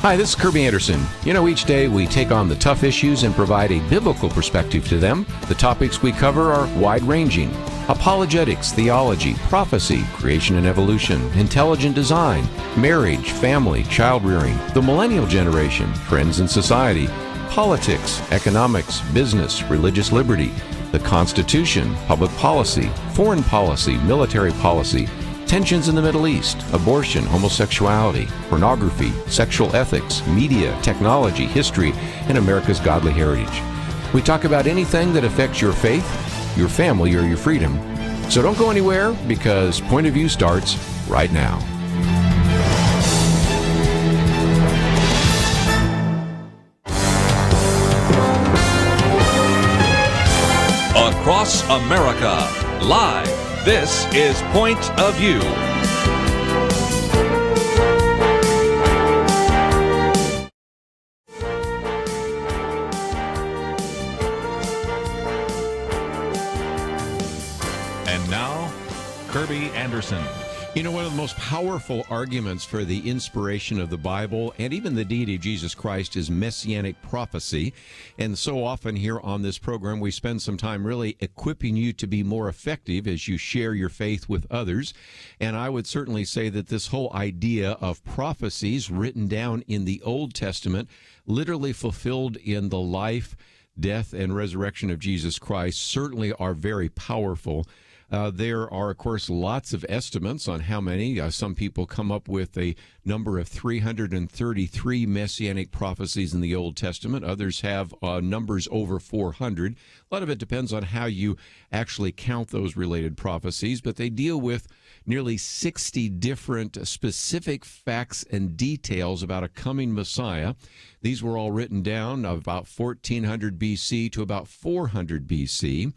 Hi, this is Kerby Anderson. Each day we take on the tough issues and provide a biblical perspective to them. The topics we cover are wide-ranging: apologetics, theology, prophecy, creation and evolution, intelligent design, marriage, family, child-rearing, the millennial generation, trends in society, politics, economics, business, religious liberty, the Constitution, public policy, foreign policy, military policy, tensions in the Middle East, abortion, homosexuality, pornography, sexual ethics, media, technology, history, and America's godly heritage. We talk about anything that affects your faith, your family, or your freedom. So don't go anywhere, because Point of View starts right now. Across America, live. This is Point of View. And now, Kerby Anderson. One of the most powerful arguments for the inspiration of the Bible and even the deity of Jesus Christ is messianic prophecy. And so often here on this program, we spend some time really equipping you to be more effective as you share your faith with others. And I would certainly say that this whole idea of prophecies written down in the Old Testament, literally fulfilled in the life, death, and resurrection of Jesus Christ, certainly are very powerful. There are, of course, lots of estimates on how many. Some people come up with a number of 333 messianic prophecies in the Old Testament. Others have numbers over 400. A lot of it depends on how you actually count those related prophecies, but they deal with nearly 60 different specific facts and details about a coming Messiah. These were all written down about 1400 BC to about 400 BC.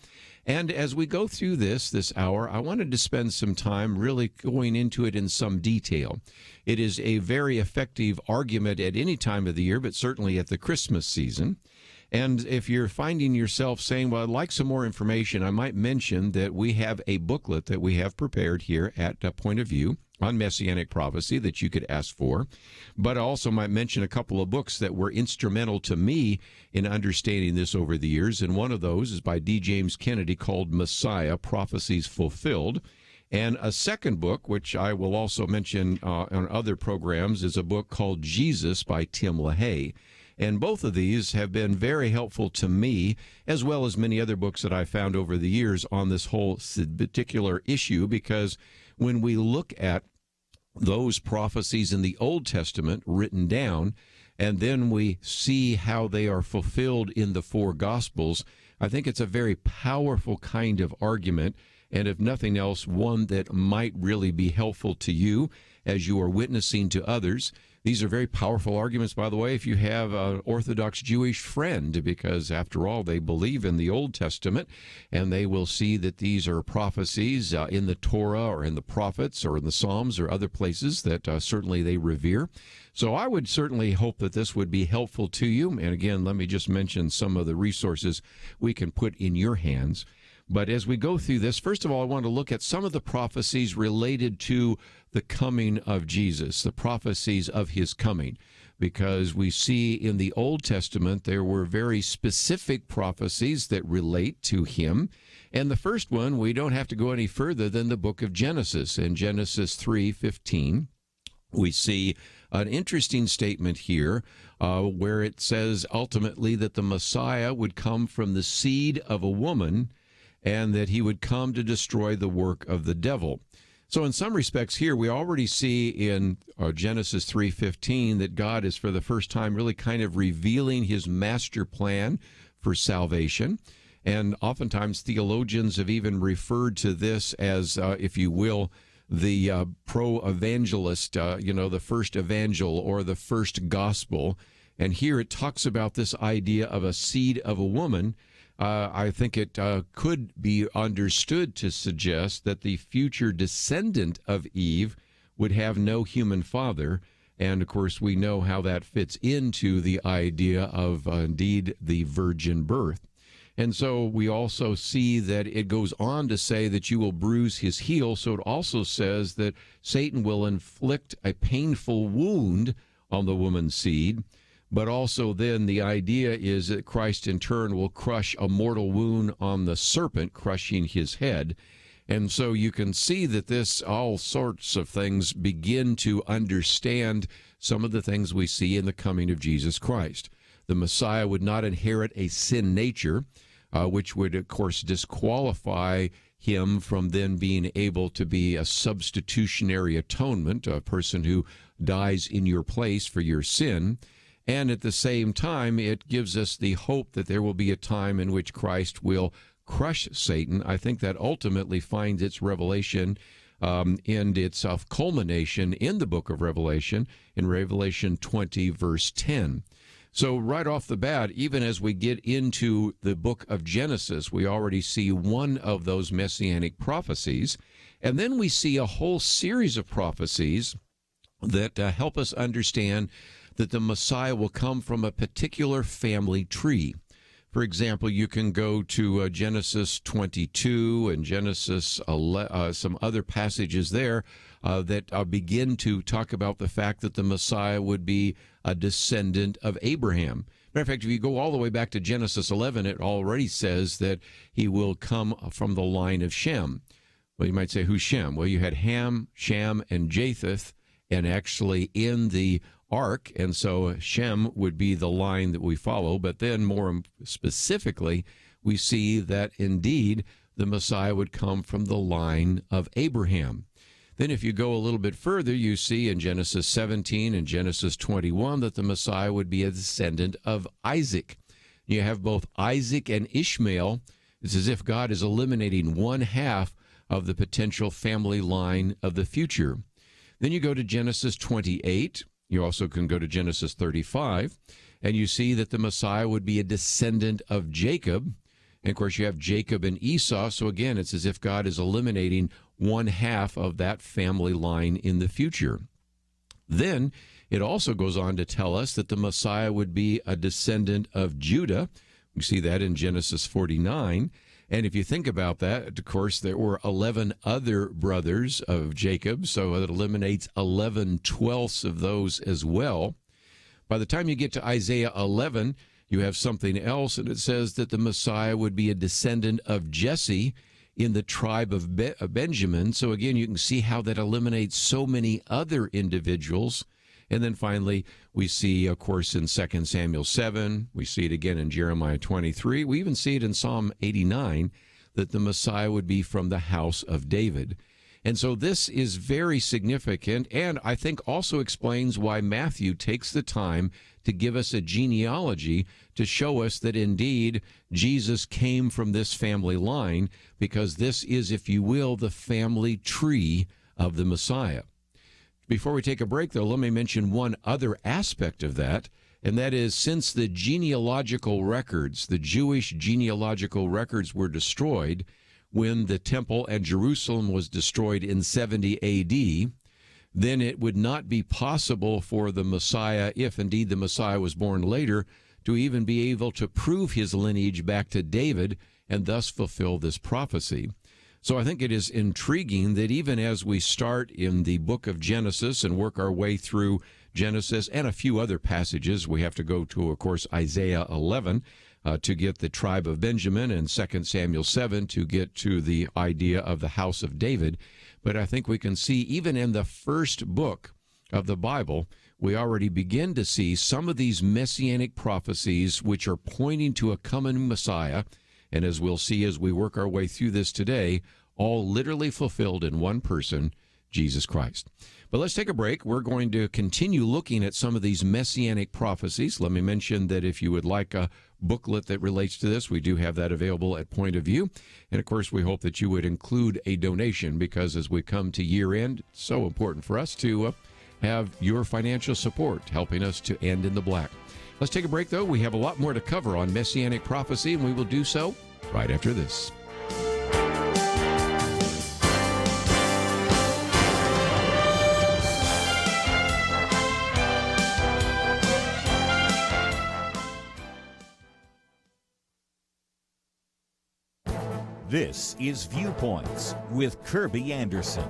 And as we go through this hour, I wanted to spend some time really going into it in some detail. It is a very effective argument at any time of the year, but certainly at the Christmas season. And if you're finding yourself saying, well, I'd like some more information, I might mention that we have a booklet that we have prepared here at Point of View on messianic prophecy that you could ask for. But I also might mention a couple of books that were instrumental to me in understanding this over the years. And one of those is by D. James Kennedy, called Messiah, Prophecies Fulfilled. And a second book, which I will also mention on other programs, is a book called Jesus by Tim LaHaye. And both of these have been very helpful to me, as well as many other books that I found over the years on this whole particular issue, because when we look at those prophecies in the Old Testament written down, and then we see how they are fulfilled in the four Gospels, I think it's a very powerful kind of argument, and if nothing else, one that might really be helpful to you as you are witnessing to others. These are very powerful arguments, by the way, if you have an Orthodox Jewish friend, because after all, they believe in the Old Testament, and they will see that these are prophecies in the Torah or in the prophets or in the Psalms or other places that certainly they revere. So I would certainly hope that this would be helpful to you. And again, let me just mention some of the resources we can put in your hands. But as we go through this, first of all, I want to look at some of the prophecies related to the coming of Jesus, the prophecies of his coming, because we see in the Old Testament there were very specific prophecies that relate to him. And the first one, we don't have to go any further than the book of Genesis. In Genesis 3:15, we see an interesting statement here where it says ultimately that the Messiah would come from the seed of a woman, and that he would come to destroy the work of the devil. So in some respects here, we already see in Genesis 3:15 that God is for the first time really kind of revealing his master plan for salvation. And oftentimes theologians have even referred to this as, if you will, the pro-evangelist, the first evangel or the first gospel. And here it talks about this idea of a seed of a woman. I think it could be understood to suggest that the future descendant of Eve would have no human father. And, of course, we know how that fits into the idea of, indeed, the virgin birth. And so we also see that it goes on to say that you will bruise his heel. So it also says that Satan will inflict a painful wound on the woman's seed. But also then the idea is that Christ in turn will crush a mortal wound on the serpent, crushing his head. And so you can see that this, all sorts of things, begin to understand some of the things we see in the coming of Jesus Christ. The Messiah would not inherit a sin nature, which would, of course, disqualify him from then being able to be a substitutionary atonement, a person who dies in your place for your sin. And at the same time, it gives us the hope that there will be a time in which Christ will crush Satan. I think that ultimately finds its revelation and its culmination in the book of Revelation, in Revelation 20, verse 10. So right off the bat, even as we get into the book of Genesis, we already see one of those messianic prophecies. And then we see a whole series of prophecies that help us understand that the Messiah will come from a particular family tree. For example, you can go to Genesis 22 and Genesis, some other passages there that begin to talk about the fact that the Messiah would be a descendant of Abraham. Matter of fact, if you go all the way back to Genesis 11, it already says that he will come from the line of Shem. Well, you might say, who's Shem? Well, you had Ham, Shem, and Japheth, and actually in the ark, and so Shem would be the line that we follow. But then more specifically, we see that indeed the Messiah would come from the line of Abraham. Then if you go a little bit further, you see in Genesis 17 and Genesis 21 that the Messiah would be a descendant of Isaac. You have both Isaac and Ishmael. It's as if God is eliminating one half of the potential family line of the future. Then you go to Genesis 28. You also can go to Genesis 35, and you see that the Messiah would be a descendant of Jacob. And, of course, you have Jacob and Esau. So, again, it's as if God is eliminating one half of that family line in the future. Then it also goes on to tell us that the Messiah would be a descendant of Judah. We see that in Genesis 49. And if you think about that, of course, there were 11 other brothers of Jacob, so it eliminates 11/12 of those as well. By the time you get to Isaiah 11, you have something else, and it says that the Messiah would be a descendant of Jesse in the tribe of Benjamin. So again, you can see how that eliminates so many other individuals. And then finally, we see, of course, in 2 Samuel 7, we see it again in Jeremiah 23, we even see it in Psalm 89, that the Messiah would be from the house of David. And so this is very significant, and I think also explains why Matthew takes the time to give us a genealogy to show us that indeed Jesus came from this family line, because this is, if you will, the family tree of the Messiah. Before we take a break, though, let me mention one other aspect of that, and that is since the genealogical records, the Jewish genealogical records were destroyed when the temple and Jerusalem was destroyed in 70 A.D., then it would not be possible for the Messiah, if indeed the Messiah was born later, to even be able to prove his lineage back to David and thus fulfill this prophecy. So I think it is intriguing that even as we start in the book of Genesis and work our way through Genesis and a few other passages, we have to go to, of course, Isaiah 11 to get the tribe of Benjamin, and 2 Samuel 7 to get to the idea of the house of David. But I think we can see even in the first book of the Bible, we already begin to see some of these messianic prophecies which are pointing to a coming Messiah. And as we'll see as we work our way through this today, all literally fulfilled in one person, Jesus Christ. But let's take a break. We're going to continue looking at some of these messianic prophecies. Let me mention that if you would like a booklet that relates to this, we do have that available at Point of View. And, of course, we hope that you would include a donation, because as we come to year end, it's so important for us to have your financial support helping us to end in the black. Let's take a break, though. We have a lot more to cover on messianic prophecy, and we will do so right after this. This is Viewpoints with Kerby Anderson.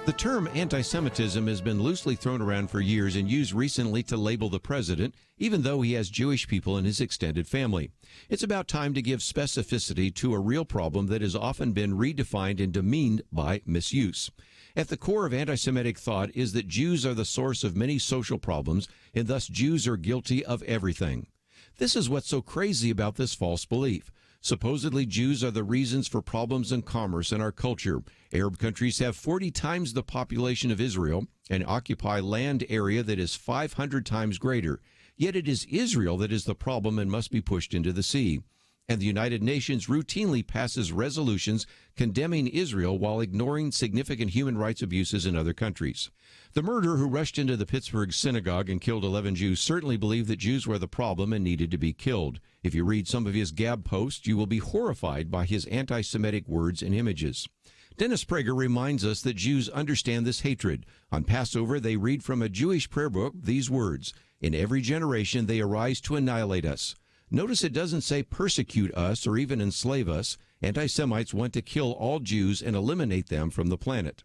The term anti-Semitism has been loosely thrown around for years and used recently to label the president, even though he has Jewish people in his extended family. It's about time to give specificity to a real problem that has often been redefined and demeaned by misuse. At the core of anti-Semitic thought is that Jews are the source of many social problems, and thus Jews are guilty of everything. This is what's so crazy about this false belief. Supposedly, Jews are the reasons for problems in commerce in our culture. Arab countries have 40 times the population of Israel and occupy land area that is 500 times greater. Yet it is Israel that is the problem and must be pushed into the sea. And the United Nations routinely passes resolutions condemning Israel while ignoring significant human rights abuses in other countries. The murderer who rushed into the Pittsburgh synagogue and killed 11 Jews certainly believed that Jews were the problem and needed to be killed. If you read some of his Gab posts, you will be horrified by his anti-Semitic words and images. Dennis Prager reminds us that Jews understand this hatred. On Passover, they read from a Jewish prayer book these words, "In every generation they arise to annihilate us." Notice it doesn't say persecute us or even enslave us. Anti-Semites want to kill all Jews and eliminate them from the planet.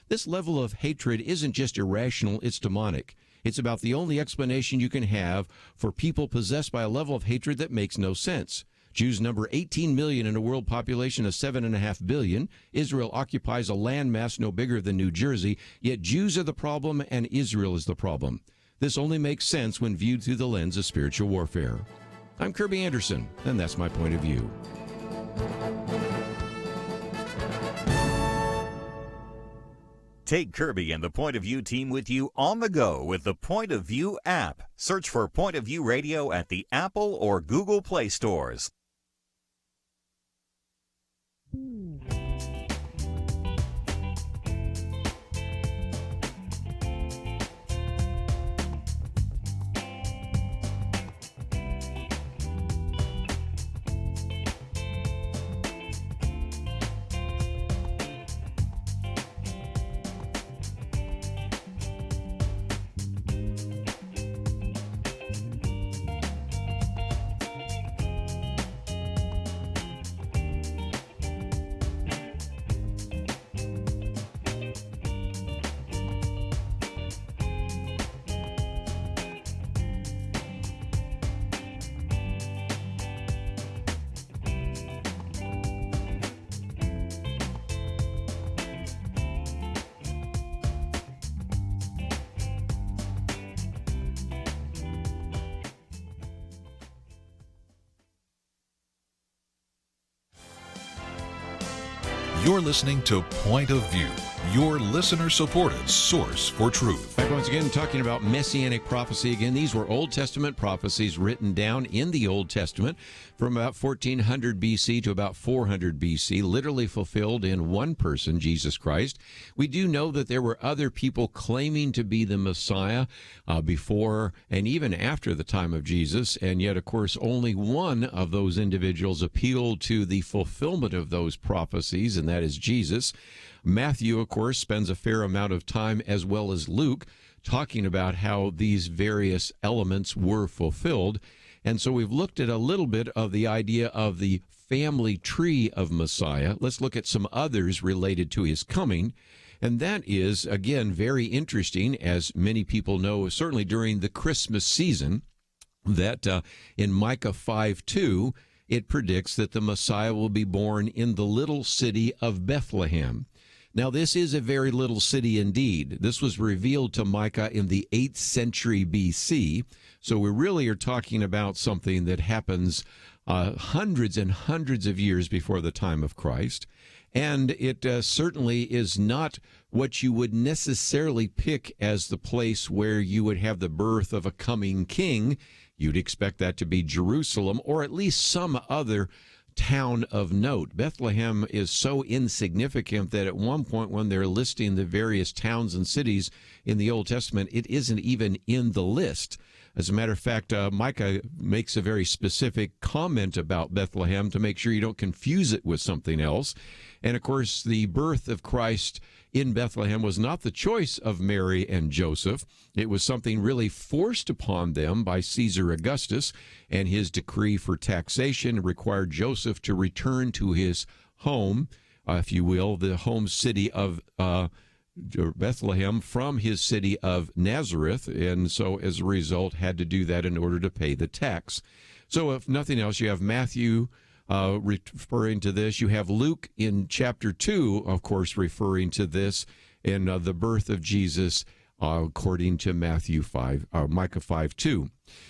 This level of hatred isn't just irrational, it's demonic. It's about the only explanation you can have for people possessed by a level of hatred that makes no sense. Jews number 18 million in a world population of 7.5 billion. Israel occupies a landmass no bigger than New Jersey, yet Jews are the problem and Israel is the problem. This only makes sense when viewed through the lens of spiritual warfare. I'm Kerby Anderson, and that's my point of view. Take Kerby and the Point of View team with you on the go with the Point of View app. Search for Point of View Radio at the Apple or Google Play stores. You're listening to Point of View, your listener-supported source for truth. Back once again, talking about Messianic prophecy. Again, these were Old Testament prophecies written down in the Old Testament from about 1400 B.C. to about 400 B.C., literally fulfilled in one person, Jesus Christ. We do know that there were other people claiming to be the Messiah before and even after the time of Jesus, and yet, of course, only one of those individuals appealed to the fulfillment of those prophecies, and that is Jesus. Matthew, of course, spends a fair amount of time, as well as Luke, talking about how these various elements were fulfilled. And so we've looked at a little bit of the idea of the family tree of Messiah. Let's look at some others related to his coming. And that is, again, very interesting, as many people know, certainly during the Christmas season, that in Micah 5:2, it predicts that the Messiah will be born in the little city of Bethlehem. Now, this is a very little city indeed. This was revealed to Micah in the 8th century B.C., so we really are talking about something that happens hundreds and hundreds of years before the time of Christ, and it certainly is not what you would necessarily pick as the place where you would have the birth of a coming king. You'd expect that to be Jerusalem, or at least some other town of note. Bethlehem is so insignificant that at one point when they're listing the various towns and cities in the Old Testament, it isn't even in the list. As a matter of fact, Micah makes a very specific comment about Bethlehem to make sure you don't confuse it with something else. And of course, the birth of Christ in Bethlehem was not the choice of Mary and Joseph. It was something really forced upon them by Caesar Augustus, and his decree for taxation required Joseph to return to his home, if you will, the home city of Bethlehem from his city of Nazareth, and so as a result had to do that in order to pay the tax. So if nothing else, you have Matthew referring to this. You have Luke in chapter 2, of course, referring to this in the birth of Jesus according to Micah 5:2.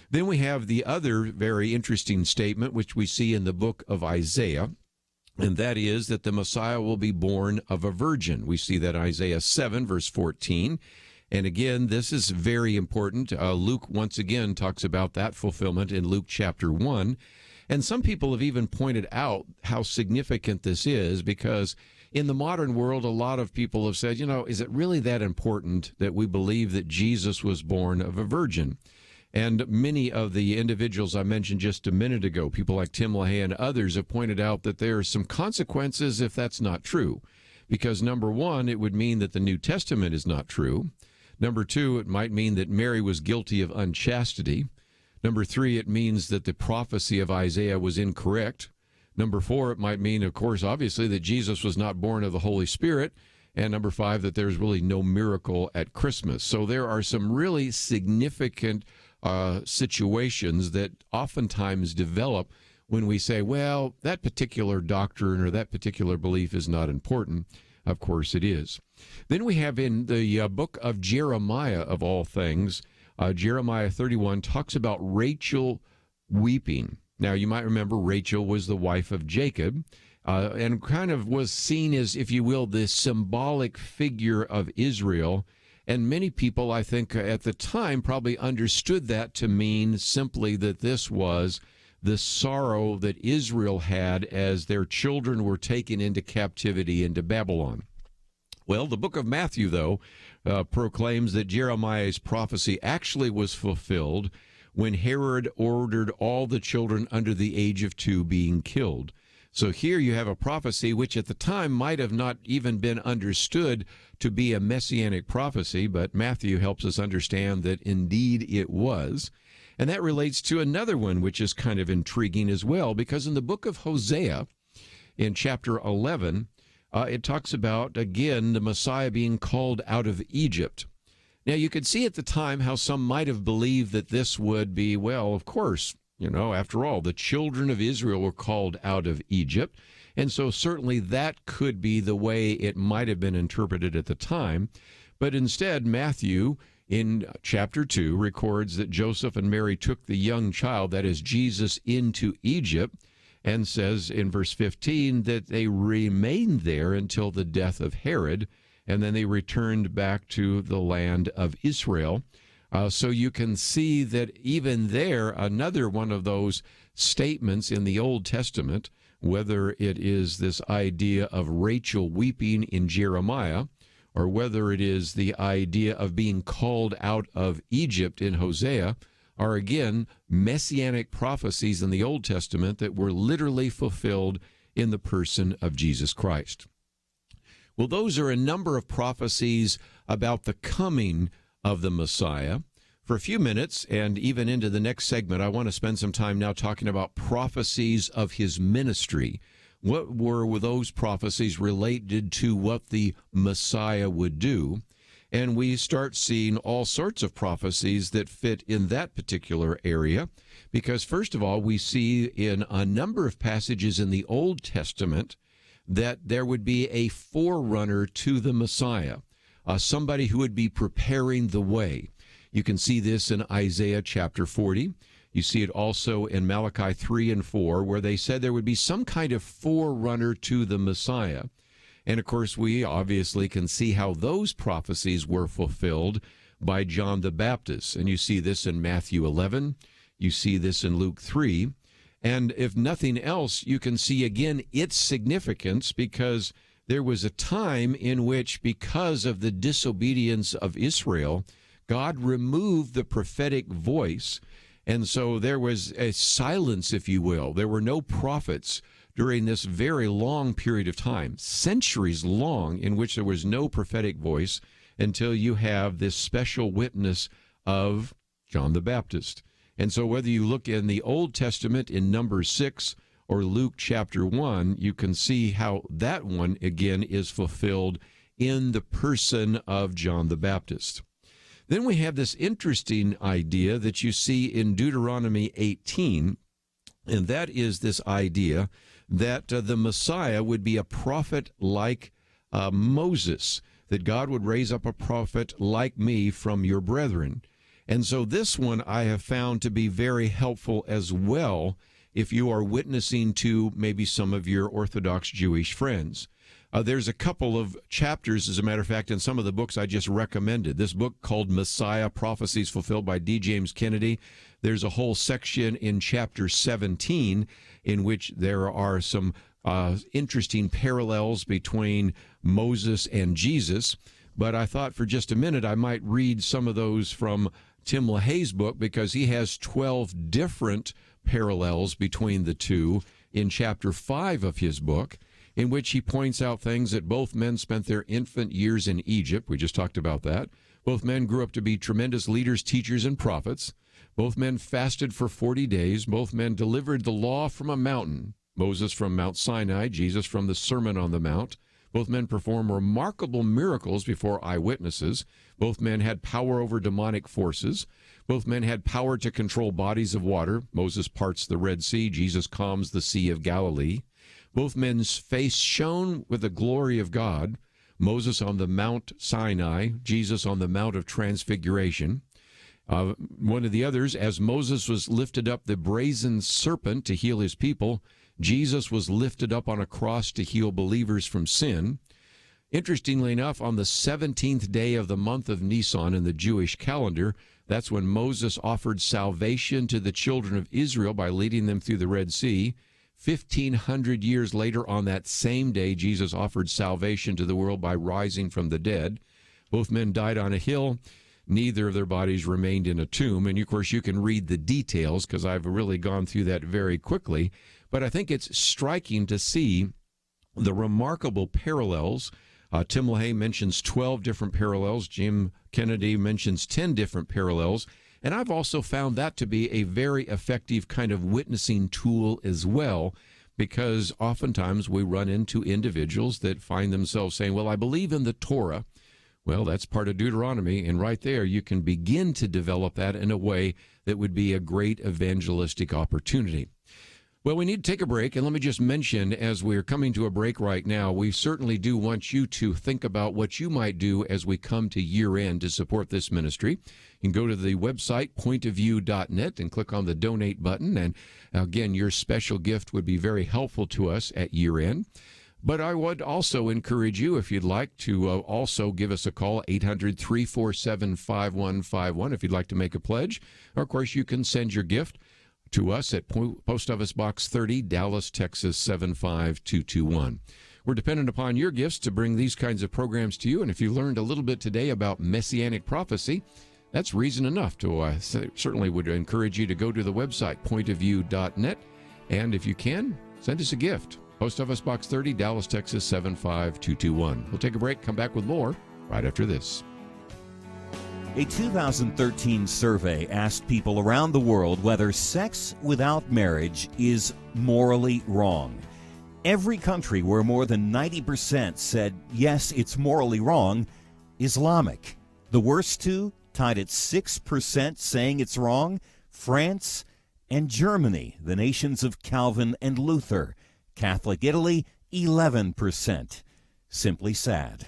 Then we have the other very interesting statement, which we see in the book of Isaiah, and that is that the Messiah will be born of a virgin. We see that in Isaiah 7, verse 14. And again, this is very important. Luke, once again, talks about that fulfillment in Luke chapter 1. And some people have even pointed out how significant this is, because in the modern world, a lot of people have said, is it really that important that we believe that Jesus was born of a virgin? And many of the individuals I mentioned just a minute ago, people like Tim LaHaye and others, have pointed out that there are some consequences if that's not true. Because number one, it would mean that the New Testament is not true. Number two, it might mean that Mary was guilty of unchastity. Number three, it means that the prophecy of Isaiah was incorrect. Number four, it might mean, of course, obviously, that Jesus was not born of the Holy Spirit. And number five, that there's really no miracle at Christmas. So there are some really significant situations that oftentimes develop when we say, well, that particular doctrine or that particular belief is not important. Of course it is. Then we have in the book of Jeremiah, of all things, Jeremiah 31 talks about Rachel weeping. Now, you might remember Rachel was the wife of Jacob and kind of was seen as, if you will, the symbolic figure of Israel. And many people, I think, at the time probably understood that to mean simply that this was the sorrow that Israel had as their children were taken into captivity into Babylon. Well, the book of Matthew, though, proclaims that Jeremiah's prophecy actually was fulfilled when Herod ordered all the children under the age of 2 being killed. So here you have a prophecy which at the time might have not even been understood to be a messianic prophecy, but Matthew helps us understand that indeed it was. And that relates to another one which is kind of intriguing as well, because in the book of Hosea, in chapter 11, it talks about, again, the Messiah being called out of Egypt. Now, you could see at the time how some might have believed that this would be, well, of course, after all, the children of Israel were called out of Egypt. And so certainly that could be the way it might have been interpreted at the time. But instead, Matthew, in chapter 2, records that Joseph and Mary took the young child, that is Jesus, into Egypt, and says in verse 15 that they remained there until the death of Herod, and then they returned back to the land of Israel. So you can see that even there, another one of those statements in the Old Testament, whether it is this idea of Rachel weeping in Jeremiah, or whether it is the idea of being called out of Egypt in Hosea, are again messianic prophecies in the Old Testament that were literally fulfilled in the person of Jesus Christ. Well, those are a number of prophecies about the coming of the Messiah. For a few minutes, and even into the next segment, I want to spend some time now talking about prophecies of his ministry. What were those prophecies related to what the Messiah would do? And we start seeing all sorts of prophecies that fit in that particular area, because first of all, we see in a number of passages in the Old Testament that there would be a forerunner to the Messiah, somebody who would be preparing the way. You can see this in Isaiah chapter 40. You see it also in Malachi 3 and 4, where they said there would be some kind of forerunner to the Messiah. And, of course, we obviously can see how those prophecies were fulfilled by John the Baptist. And you see this in Matthew 11. You see this in Luke 3. And if nothing else, you can see again its significance, because there was a time in which, because of the disobedience of Israel, God removed the prophetic voice. And so there was a silence, if you will. There were no prophets during this very long period of time, centuries long, in which there was no prophetic voice until you have this special witness of John the Baptist. And so whether you look in the Old Testament in Numbers 6 or Luke chapter 1, you can see how that one, again, is fulfilled in the person of John the Baptist. Then we have this interesting idea that you see in Deuteronomy 18, and that is this idea that the Messiah would be a prophet like Moses, that God would raise up a prophet like me from your brethren. And so this one I have found to be very helpful as well if you are witnessing to maybe some of your Orthodox Jewish friends. There's a couple of chapters, as a matter of fact, in some of the books I just recommended. This book called Messiah, Prophecies Fulfilled by D. James Kennedy. There's a whole section in chapter 17 in which there are some interesting parallels between Moses and Jesus. But I thought for just a minute I might read some of those from Tim LaHaye's book, because he has 12 different parallels between the two in chapter 5 of his book, in which he points out things that both men spent their infant years in Egypt. We just talked about that. Both men grew up to be tremendous leaders, teachers, and prophets. Both men fasted for 40 days. Both men delivered the law from a mountain. Moses from Mount Sinai, Jesus from the Sermon on the Mount. Both men performed remarkable miracles before eyewitnesses. Both men had power over demonic forces. Both men had power to control bodies of water. Moses parts the Red Sea. Jesus calms the Sea of Galilee. Both men's face shone with the glory of God. Moses on the Mount Sinai, Jesus on the Mount of Transfiguration. One of the others, as Moses was lifted up the brazen serpent to heal his people, Jesus was lifted up on a cross to heal believers from sin. Interestingly enough, on the 17th day of the month of Nisan in the Jewish calendar, that's when Moses offered salvation to the children of Israel by leading them through the Red Sea. 1,500 years later, on that same day, Jesus offered salvation to the world by rising from the dead. Both men died on a hill. Neither of their bodies remained in a tomb. And, of course, you can read the details because I've really gone through that very quickly. But I think it's striking to see the remarkable parallels. Tim LaHaye mentions 12 different parallels. Jim Kennedy mentions 10 different parallels. And I've also found that to be a very effective kind of witnessing tool as well, because oftentimes we run into individuals that find themselves saying, well, I believe in the Torah. Well, that's part of Deuteronomy, and right there you can begin to develop that in a way that would be a great evangelistic opportunity. Well, we need to take a break, and let me just mention, as we're coming to a break right now, we certainly do want you to think about what you might do as we come to year-end to support this ministry. You can go to the website, pointofview.net, and click on the donate button, and again, your special gift would be very helpful to us at year-end. But I would also encourage you, if you'd like, to also give us a call, 800-347-5151, if you'd like to make a pledge. Or, of course, you can send your gift to us at Post Office Box 30, Dallas, Texas 75221. We're dependent upon your gifts to bring these kinds of programs to you, and if you learned a little bit today about Messianic prophecy, that's reason enough to certainly would encourage you to go to the website, pointofview.net, and if you can, send us a gift. Post Office Box 30, Dallas, Texas 75221. We'll take a break, come back with more right after this. A 2013 survey asked people around the world whether sex without marriage is morally wrong. Every country where more than 90% said, yes, it's morally wrong, Islamic. The worst two, tied at 6% saying it's wrong, France and Germany, the nations of Calvin and Luther. Catholic Italy, 11%. Simply sad.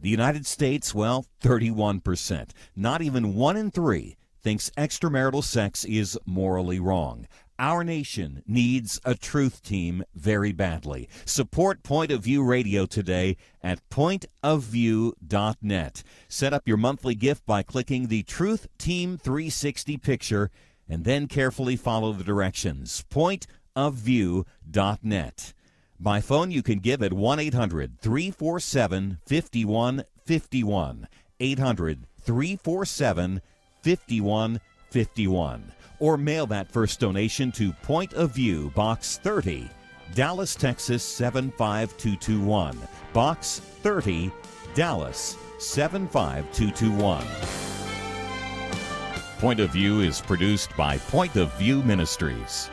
The United States, well, 31%. Not even 1 in 3 thinks extramarital sex is morally wrong. Our nation needs a truth team very badly. Support Point of View Radio today at pointofview.net. Set up your monthly gift by clicking the Truth Team 360 picture and then carefully follow the directions. Pointofview.net. By phone, you can give at 1-800-347-5151, 800-347-5151, or mail that first donation to Point of View, Box 30, Dallas, Texas 75221, Box 30, Dallas 75221. Point of View is produced by Point of View Ministries.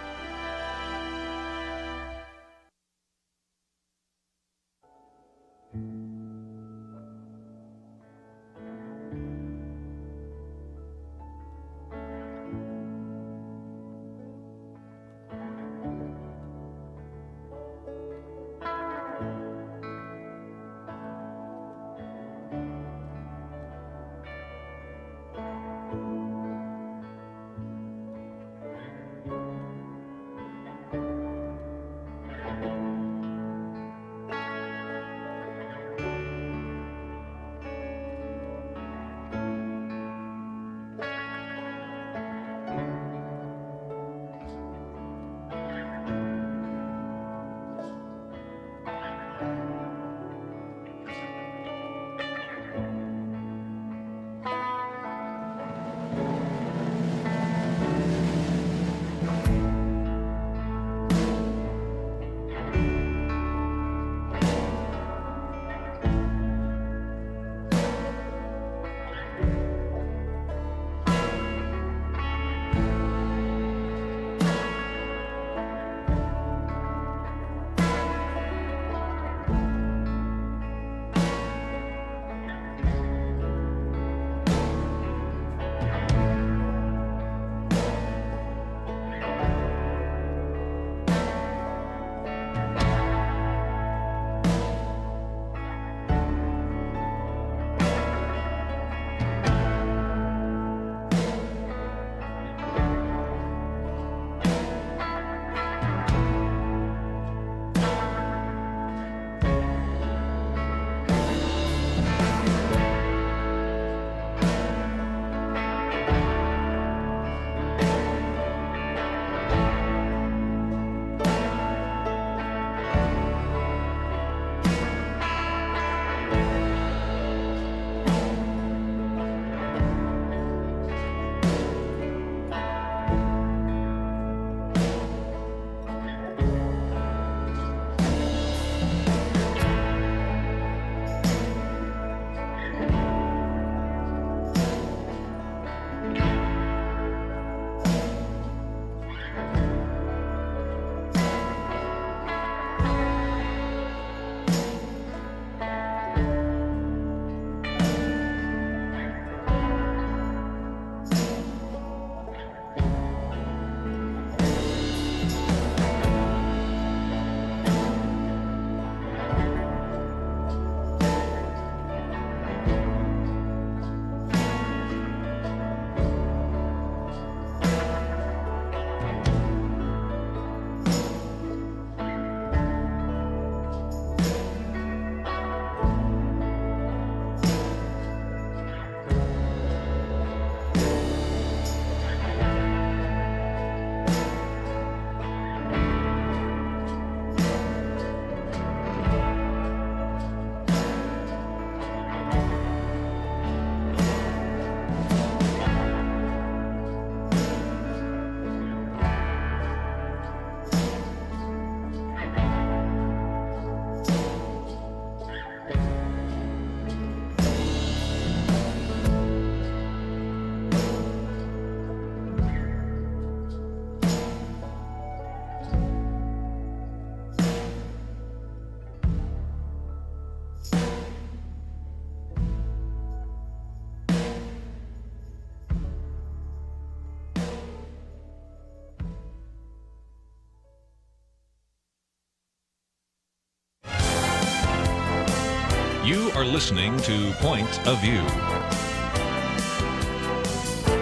are listening to Point of View.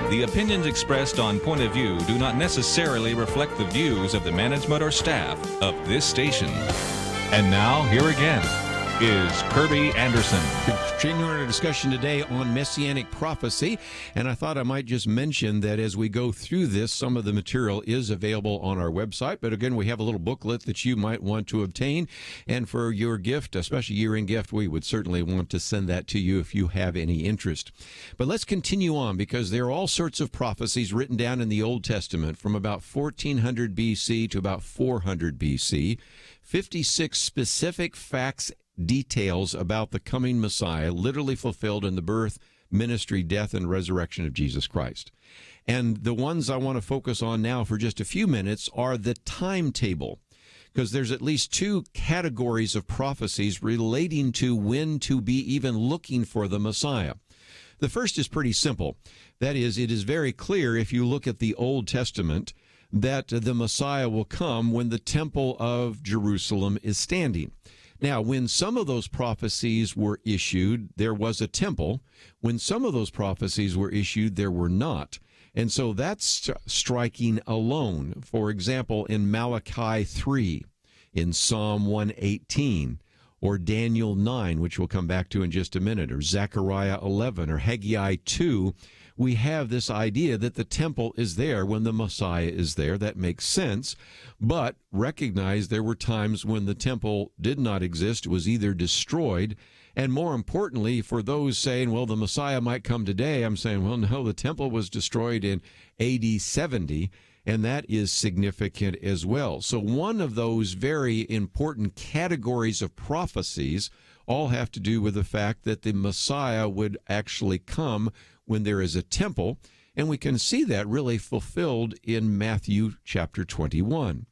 The opinions expressed on Point of View do not necessarily reflect the views of the management or staff of this station. And now, here again is Kerby Anderson. Continuing our discussion today on Messianic prophecy, and I thought I might just mention that as we go through this, some of the material is available on our website, but again, we have a little booklet that you might want to obtain, and for your gift, especially year-end gift, we would certainly want to send that to you if you have any interest. But let's continue on, because there are all sorts of prophecies written down in the Old Testament from about 1400 BC to about 400 BC, 56 specific facts, details about the coming Messiah, literally fulfilled in the birth, ministry, death, and resurrection of Jesus Christ. And the ones I want to focus on now for just a few minutes are the timetable, because there's at least two categories of prophecies relating to when to be even looking for the Messiah. The first is pretty simple. That is, it is very clear if you look at the Old Testament that the Messiah will come when the temple of Jerusalem is standing. Now, when some of those prophecies were issued, there was a temple. When some of those prophecies were issued, there were not. And so that's striking alone. For example, in Malachi 3, in Psalm 118, or Daniel 9, which we'll come back to in just a minute, or Zechariah 11, or Haggai 2, we have this idea that the temple is there when the Messiah is there. That makes sense, but recognize there were times when the temple did not exist, was either destroyed, and more importantly, for those saying, well, the Messiah might come today, I'm saying, well, no, the temple was destroyed in AD 70, and that is significant as well. So one of those very important categories of prophecies all have to do with the fact that the Messiah would actually come when there is a temple, and we can see that really fulfilled in Matthew chapter 21.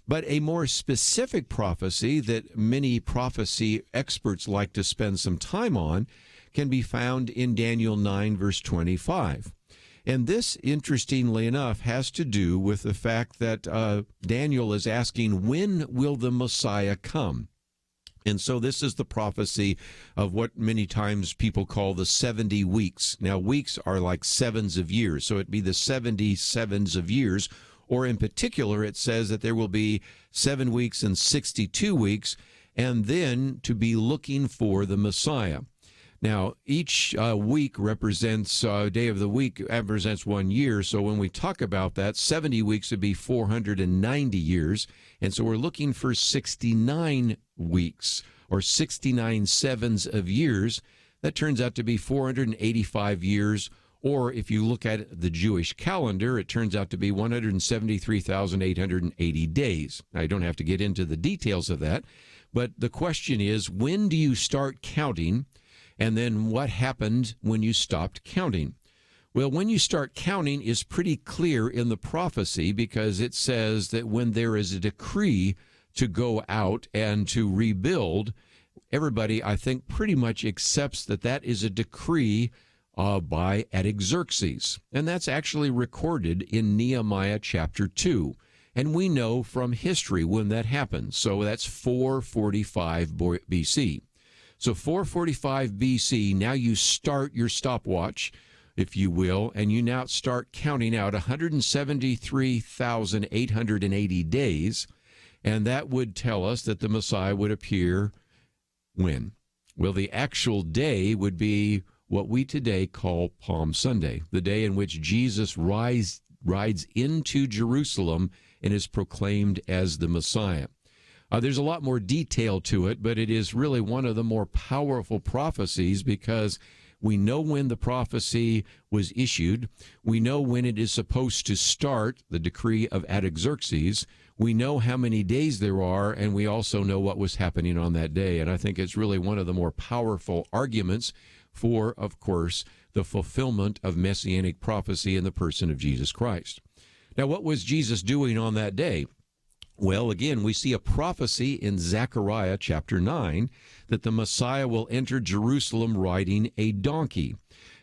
But a more specific prophecy that many prophecy experts like to spend some time on can be found in Daniel 9, verse 25. And this, interestingly enough, has to do with the fact that Daniel is asking, when will the Messiah come? And so this is the prophecy of what many times people call the 70 weeks. Now, weeks are like sevens of years, so it'd be the 70 sevens of years, or in particular, it says that there will be 7 weeks and 62 weeks, and then to be looking for the Messiah. Now, each week represents, day of the week represents 1 year. So when we talk about that, 70 weeks would be 490 years. And so we're looking for 69 weeks or 69 sevens of years. That turns out to be 485 years. Or if you look at the Jewish calendar, it turns out to be 173,880 days. Now, I don't have to get into the details of that. But the question is, when do you start counting? And then what happened when you stopped counting? Well, when you start counting is pretty clear in the prophecy, because it says that when there is a decree to go out and to rebuild, everybody, I think, pretty much accepts that that is a decree by Artaxerxes. And that's actually recorded in Nehemiah chapter 2. And we know from history when that happened. So that's 445 BC. So 445 BC, now you start your stopwatch, if you will, and you now start counting out 173,880 days, and that would tell us that the Messiah would appear when? Well, the actual day would be what we today call Palm Sunday, the day in which Jesus rides into Jerusalem and is proclaimed as the Messiah. There's a lot more detail to it, but it is really one of the more powerful prophecies, because we know when the prophecy was issued. We know when it is supposed to start, the decree of Artaxerxes. We know how many days there are, and we also know what was happening on that day. And I think it's really one of the more powerful arguments for, of course, the fulfillment of messianic prophecy in the person of Jesus Christ. Now, what was Jesus doing on that day? Well, again, we see a prophecy in Zechariah chapter 9 that the Messiah will enter Jerusalem riding a donkey.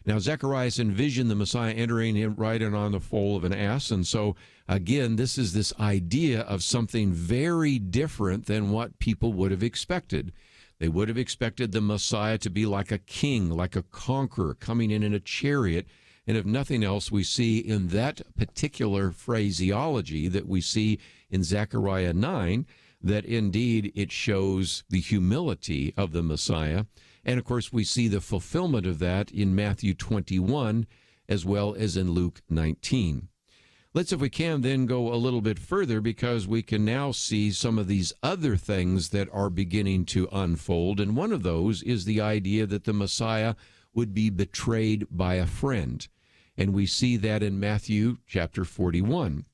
Now, Zechariah envisioned the Messiah entering him riding on the foal of an ass. And so, again, this is this idea of something very different than what people would have expected. They would have expected the Messiah to be like a king, like a conqueror, coming in a chariot. And if nothing else, we see in that particular phraseology that we see in Zechariah 9, that indeed it shows the humility of the Messiah. And of course, we see the fulfillment of that in Matthew 21 as well as in Luke 19. Let's, if we can, then go a little bit further, because we can now see some of these other things that are beginning to unfold. And one of those is the idea that the Messiah would be betrayed by a friend. And we see that in Matthew chapter 41.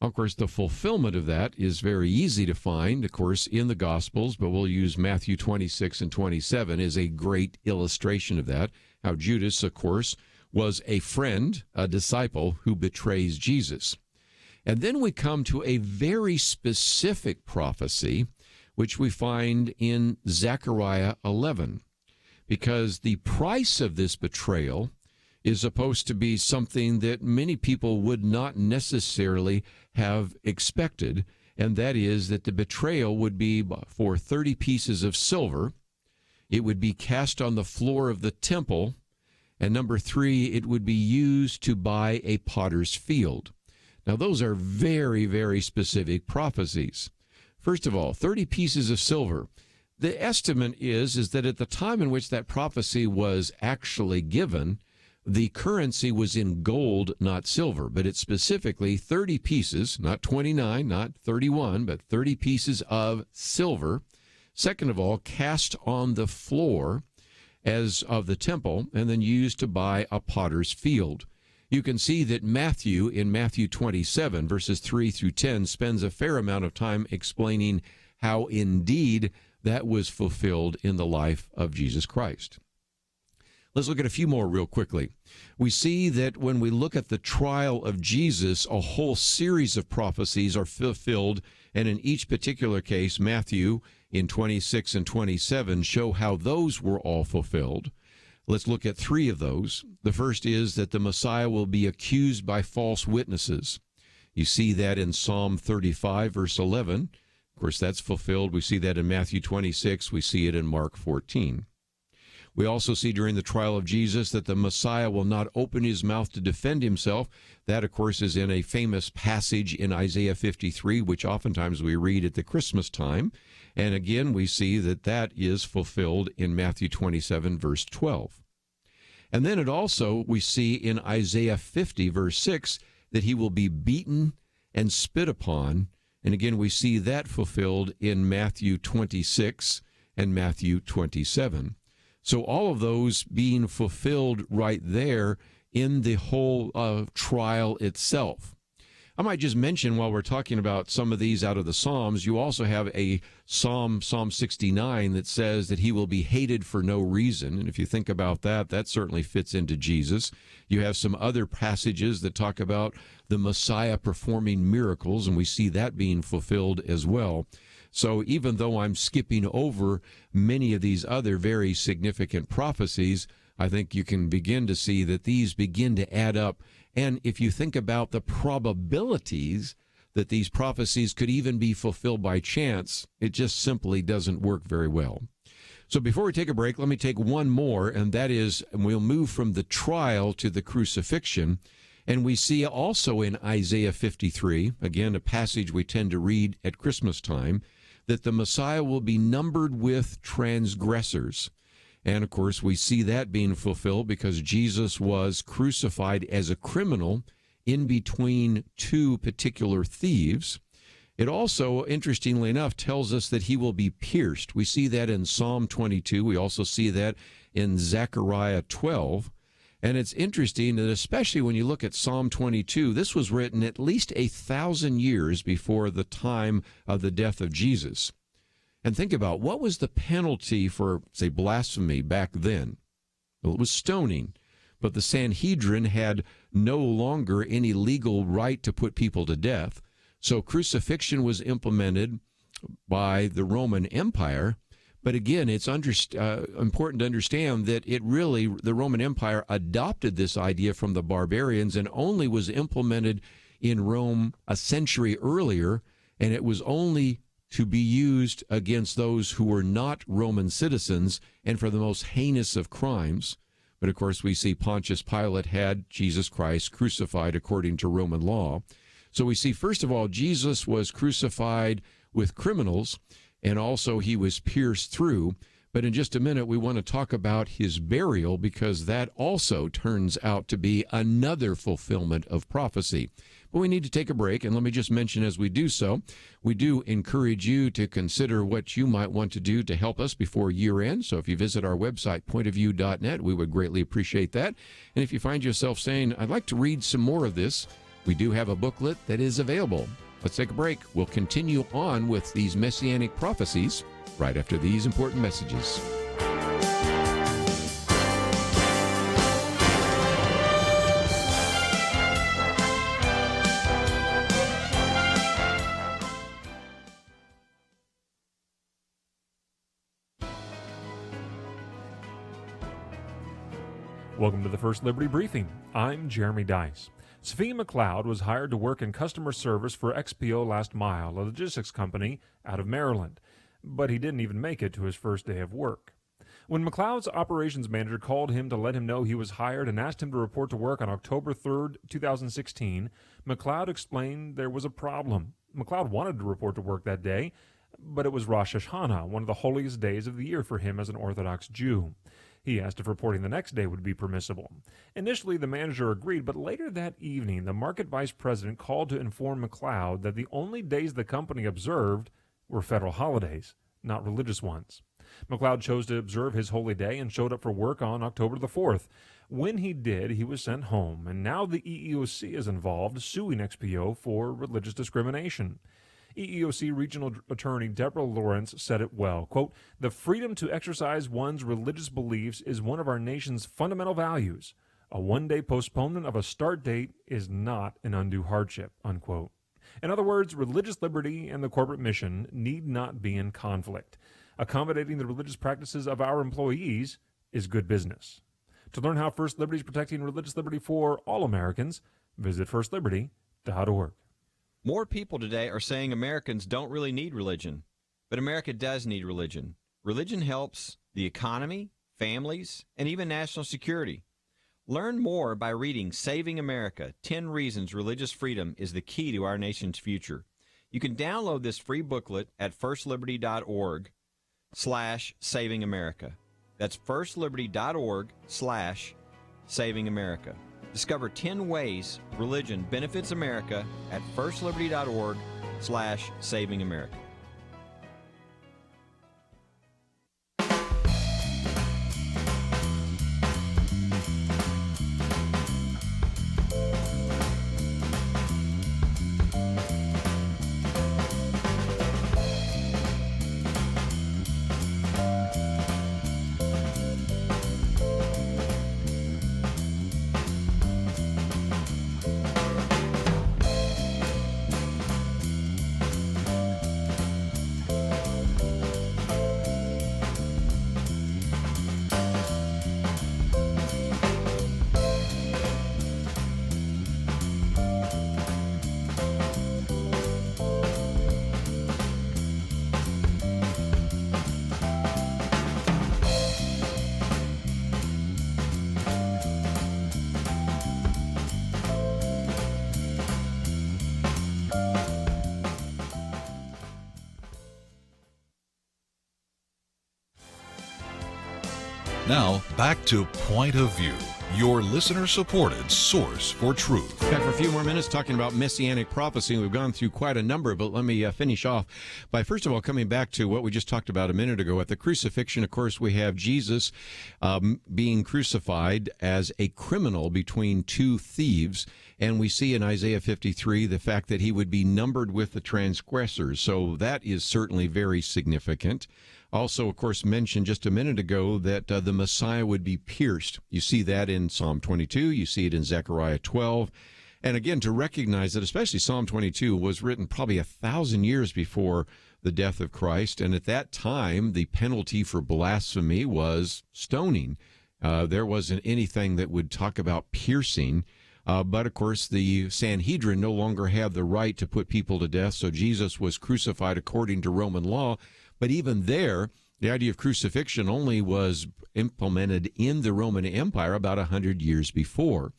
Of course, the fulfillment of that is very easy to find, of course, in the Gospels, but we'll use Matthew 26 and 27 as a great illustration of that, how Judas, of course, was a friend, a disciple who betrays Jesus. And then we come to a very specific prophecy, which we find in Zechariah 11, because the price of this betrayal is supposed to be something that many people would not necessarily have expected, and that is that the betrayal would be for 30 pieces of silver. It would be cast on the floor of the temple. And number 3, it would be used to buy a potter's field. Now, those are very, very specific prophecies. First of all, 30 pieces of silver. The estimate is that at the time in which that prophecy was actually given, the currency was in gold, not silver, but it's specifically 30 pieces, not 29, not 31, but 30 pieces of silver. Second of all, cast on the floor as of the temple, and then used to buy a potter's field. You can see that Matthew, in Matthew 27, verses 3 through 10, spends a fair amount of time explaining how indeed that was fulfilled in the life of Jesus Christ. Let's look at a few more real quickly. We see that when we look at the trial of Jesus, a whole series of prophecies are fulfilled, and in each particular case, Matthew in 26 and 27 show how those were all fulfilled. Let's look at 3 of those. The first is that the Messiah will be accused by false witnesses. You see that in Psalm 35, verse 11. Of course, that's fulfilled. We see that in Matthew 26. We see it in Mark 14. We also see during the trial of Jesus that the Messiah will not open his mouth to defend himself. That, of course, is in a famous passage in Isaiah 53, which oftentimes we read at the Christmas time. And again, we see that that is fulfilled in Matthew 27, verse 12. And then it also, we see in Isaiah 50, verse 6, that he will be beaten and spit upon. And again, we see that fulfilled in Matthew 26 and Matthew 27. So all of those being fulfilled right there in the whole trial itself. I might just mention, while we're talking about some of these out of the Psalms, you also have a Psalm 69, that says that he will be hated for no reason. And if you think about that, that certainly fits into Jesus. You have some other passages that talk about the Messiah performing miracles, and we see that being fulfilled as well. So even though I'm skipping over many of these other very significant prophecies, I think you can begin to see that these begin to add up. And if you think about the probabilities that these prophecies could even be fulfilled by chance, it just simply doesn't work very well. So before we take a break, let me take one more, and that is, we'll move from the trial to the crucifixion. And we see also in Isaiah 53, again, a passage we tend to read at Christmas time, that the Messiah will be numbered with transgressors. And, of course, we see that being fulfilled because Jesus was crucified as a criminal in between 2 particular thieves. It also, interestingly enough, tells us that he will be pierced. We see that in Psalm 22. We also see that in Zechariah 12. And it's interesting that especially when you look at Psalm 22, this was written at least 1,000 years before the time of the death of Jesus. And think about, what was the penalty for, say, blasphemy back then? Well, it was stoning. But the Sanhedrin had no longer any legal right to put people to death. So crucifixion was implemented by the Roman Empire. But again, it's important to understand that the Roman Empire adopted this idea from the barbarians and only was implemented in Rome a century earlier, and it was only to be used against those who were not Roman citizens and for the most heinous of crimes. But of course, we see Pontius Pilate had Jesus Christ crucified according to Roman law. So we see, first of all, Jesus was crucified with criminals, and also he was pierced through. But in just a minute, we want to talk about his burial, because that also turns out to be another fulfillment of prophecy. But we need to take a break, and let me just mention as we do so, we do encourage you to consider what you might want to do to help us before year end. So if you visit our website, pointofview.net, we would greatly appreciate that. And if you find yourself saying, I'd like to read some more of this, we do have a booklet that is available. Let's take a break. We'll continue on with these messianic prophecies right after these important messages. Welcome to the First Liberty Briefing. I'm Jeremy Dice. Sophia McLeod was hired to work in customer service for XPO Last Mile, a logistics company out of Maryland, but he didn't even make it to his first day of work. When McLeod's operations manager called him to let him know he was hired and asked him to report to work on October 3rd, 2016, McLeod explained there was a problem. McLeod wanted to report to work that day, but it was Rosh Hashanah, one of the holiest days of the year for him as an Orthodox Jew. He asked if reporting the next day would be permissible. Initially, the manager agreed, but later that evening, the market vice president called to inform McLeod that the only days the company observed were federal holidays, not religious ones. McLeod chose to observe his holy day and showed up for work on October the 4th. When he did, he was sent home, and now the EEOC is involved, suing XPO for religious discrimination. EEOC Regional Attorney Deborah Lawrence said it well, quote, "The freedom to exercise one's religious beliefs is one of our nation's fundamental values. A one-day postponement of a start date is not an undue hardship," unquote. In other words, religious liberty and the corporate mission need not be in conflict. Accommodating the religious practices of our employees is good business. To learn how First Liberty is protecting religious liberty for all Americans, visit firstliberty.org. More people today are saying Americans don't really need religion, but America does need religion. Religion helps the economy, families, and even national security. Learn more by reading Saving America, 10 Reasons Religious Freedom is the Key to Our Nation's Future. You can download this free booklet at firstliberty.org/Saving America. That's firstliberty.org/Saving America. Discover 10 ways religion benefits America at firstliberty.org/Saving America. Now, back to Point of View, your listener-supported source for truth. Back for a few more minutes talking about messianic prophecy. We've gone through quite a number, but let me finish off by, first of all, coming back to what we just talked about a minute ago. At the crucifixion, of course, we have Jesus being crucified as a criminal between two thieves, and we see in Isaiah 53 the fact that he would be numbered with the transgressors. So that is certainly very significant. Also, of course, mentioned just a minute ago that the Messiah would be pierced. You see that in Psalm 22. You see it in Zechariah 12. And again, to recognize that especially Psalm 22 was written probably 1,000 years before the death of Christ. And at that time, the penalty for blasphemy was stoning. There wasn't anything that would talk about piercing. But, of course, the Sanhedrin no longer had the right to put people to death, so Jesus was crucified according to Roman law. But even there, the idea of crucifixion only was implemented in the Roman Empire about 100 years before.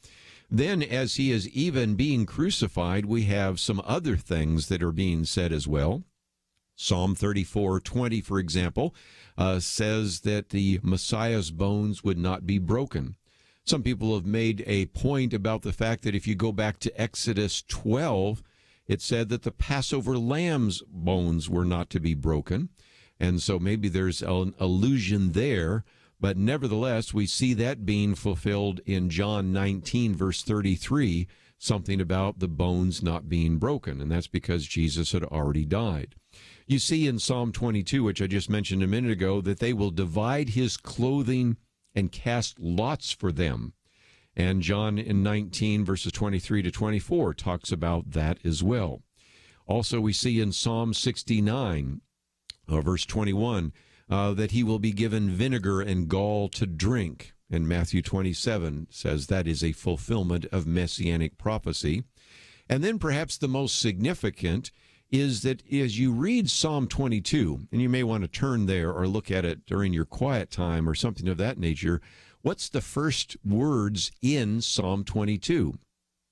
Then, as he is even being crucified, we have some other things that are being said as well. Psalm 34:20, for example, says that the Messiah's bones would not be broken. Some people have made a point about the fact that if you go back to Exodus 12, it said that the Passover lamb's bones were not to be broken. And so maybe there's an allusion there. But nevertheless, we see that being fulfilled in John 19, verse 33, something about the bones not being broken. And that's because Jesus had already died. You see in Psalm 22, which I just mentioned a minute ago, that they will divide his clothing and cast lots for them. And John in 19, verses 23 to 24, talks about that as well. Also, we see in Psalm 69, verse 21, that he will be given vinegar and gall to drink. And Matthew 27 says that is a fulfillment of messianic prophecy. And then perhaps the most significant is that as you read Psalm 22, and you may want to turn there or look at it during your quiet time or something of that nature, what's the first words in Psalm 22?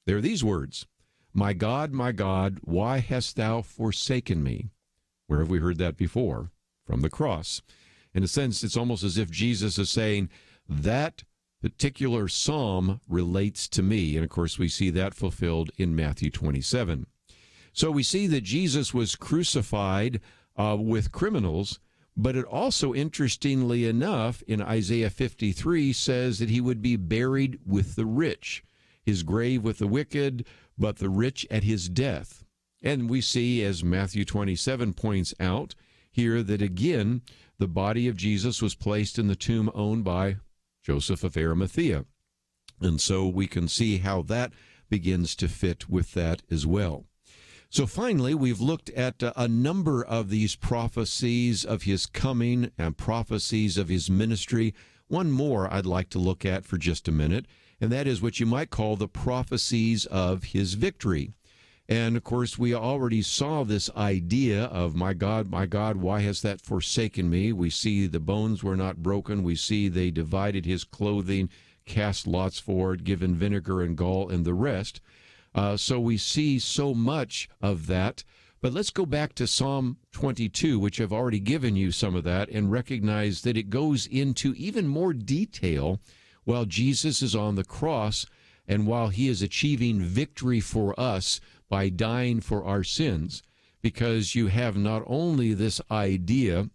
They're these words, my God, why hast thou forsaken me? Where have we heard that before? From the cross. In a sense, it's almost as if Jesus is saying, that particular psalm relates to me. And of course, we see that fulfilled in Matthew 27. So we see that Jesus was crucified with criminals, but it also, interestingly enough, in Isaiah 53 says that he would be buried with the rich, his grave with the wicked, but the rich at his death. And we see, as Matthew 27 points out here, that again, the body of Jesus was placed in the tomb owned by Joseph of Arimathea. And so we can see how that begins to fit with that as well. So finally, we've looked at a number of these prophecies of his coming and prophecies of his ministry. One more I'd like to look at for just a minute, and that is what you might call the prophecies of his victory. And, of course, we already saw this idea of, my God, why hast thou forsaken me? We see the bones were not broken. We see they divided his clothing, cast lots for it, given vinegar and gall, and the rest. So we see so much of that. But let's go back to Psalm 22, which I've already given you some of that, and recognize that it goes into even more detail while Jesus is on the cross and while he is achieving victory for us by dying for our sins, because you have not only this idea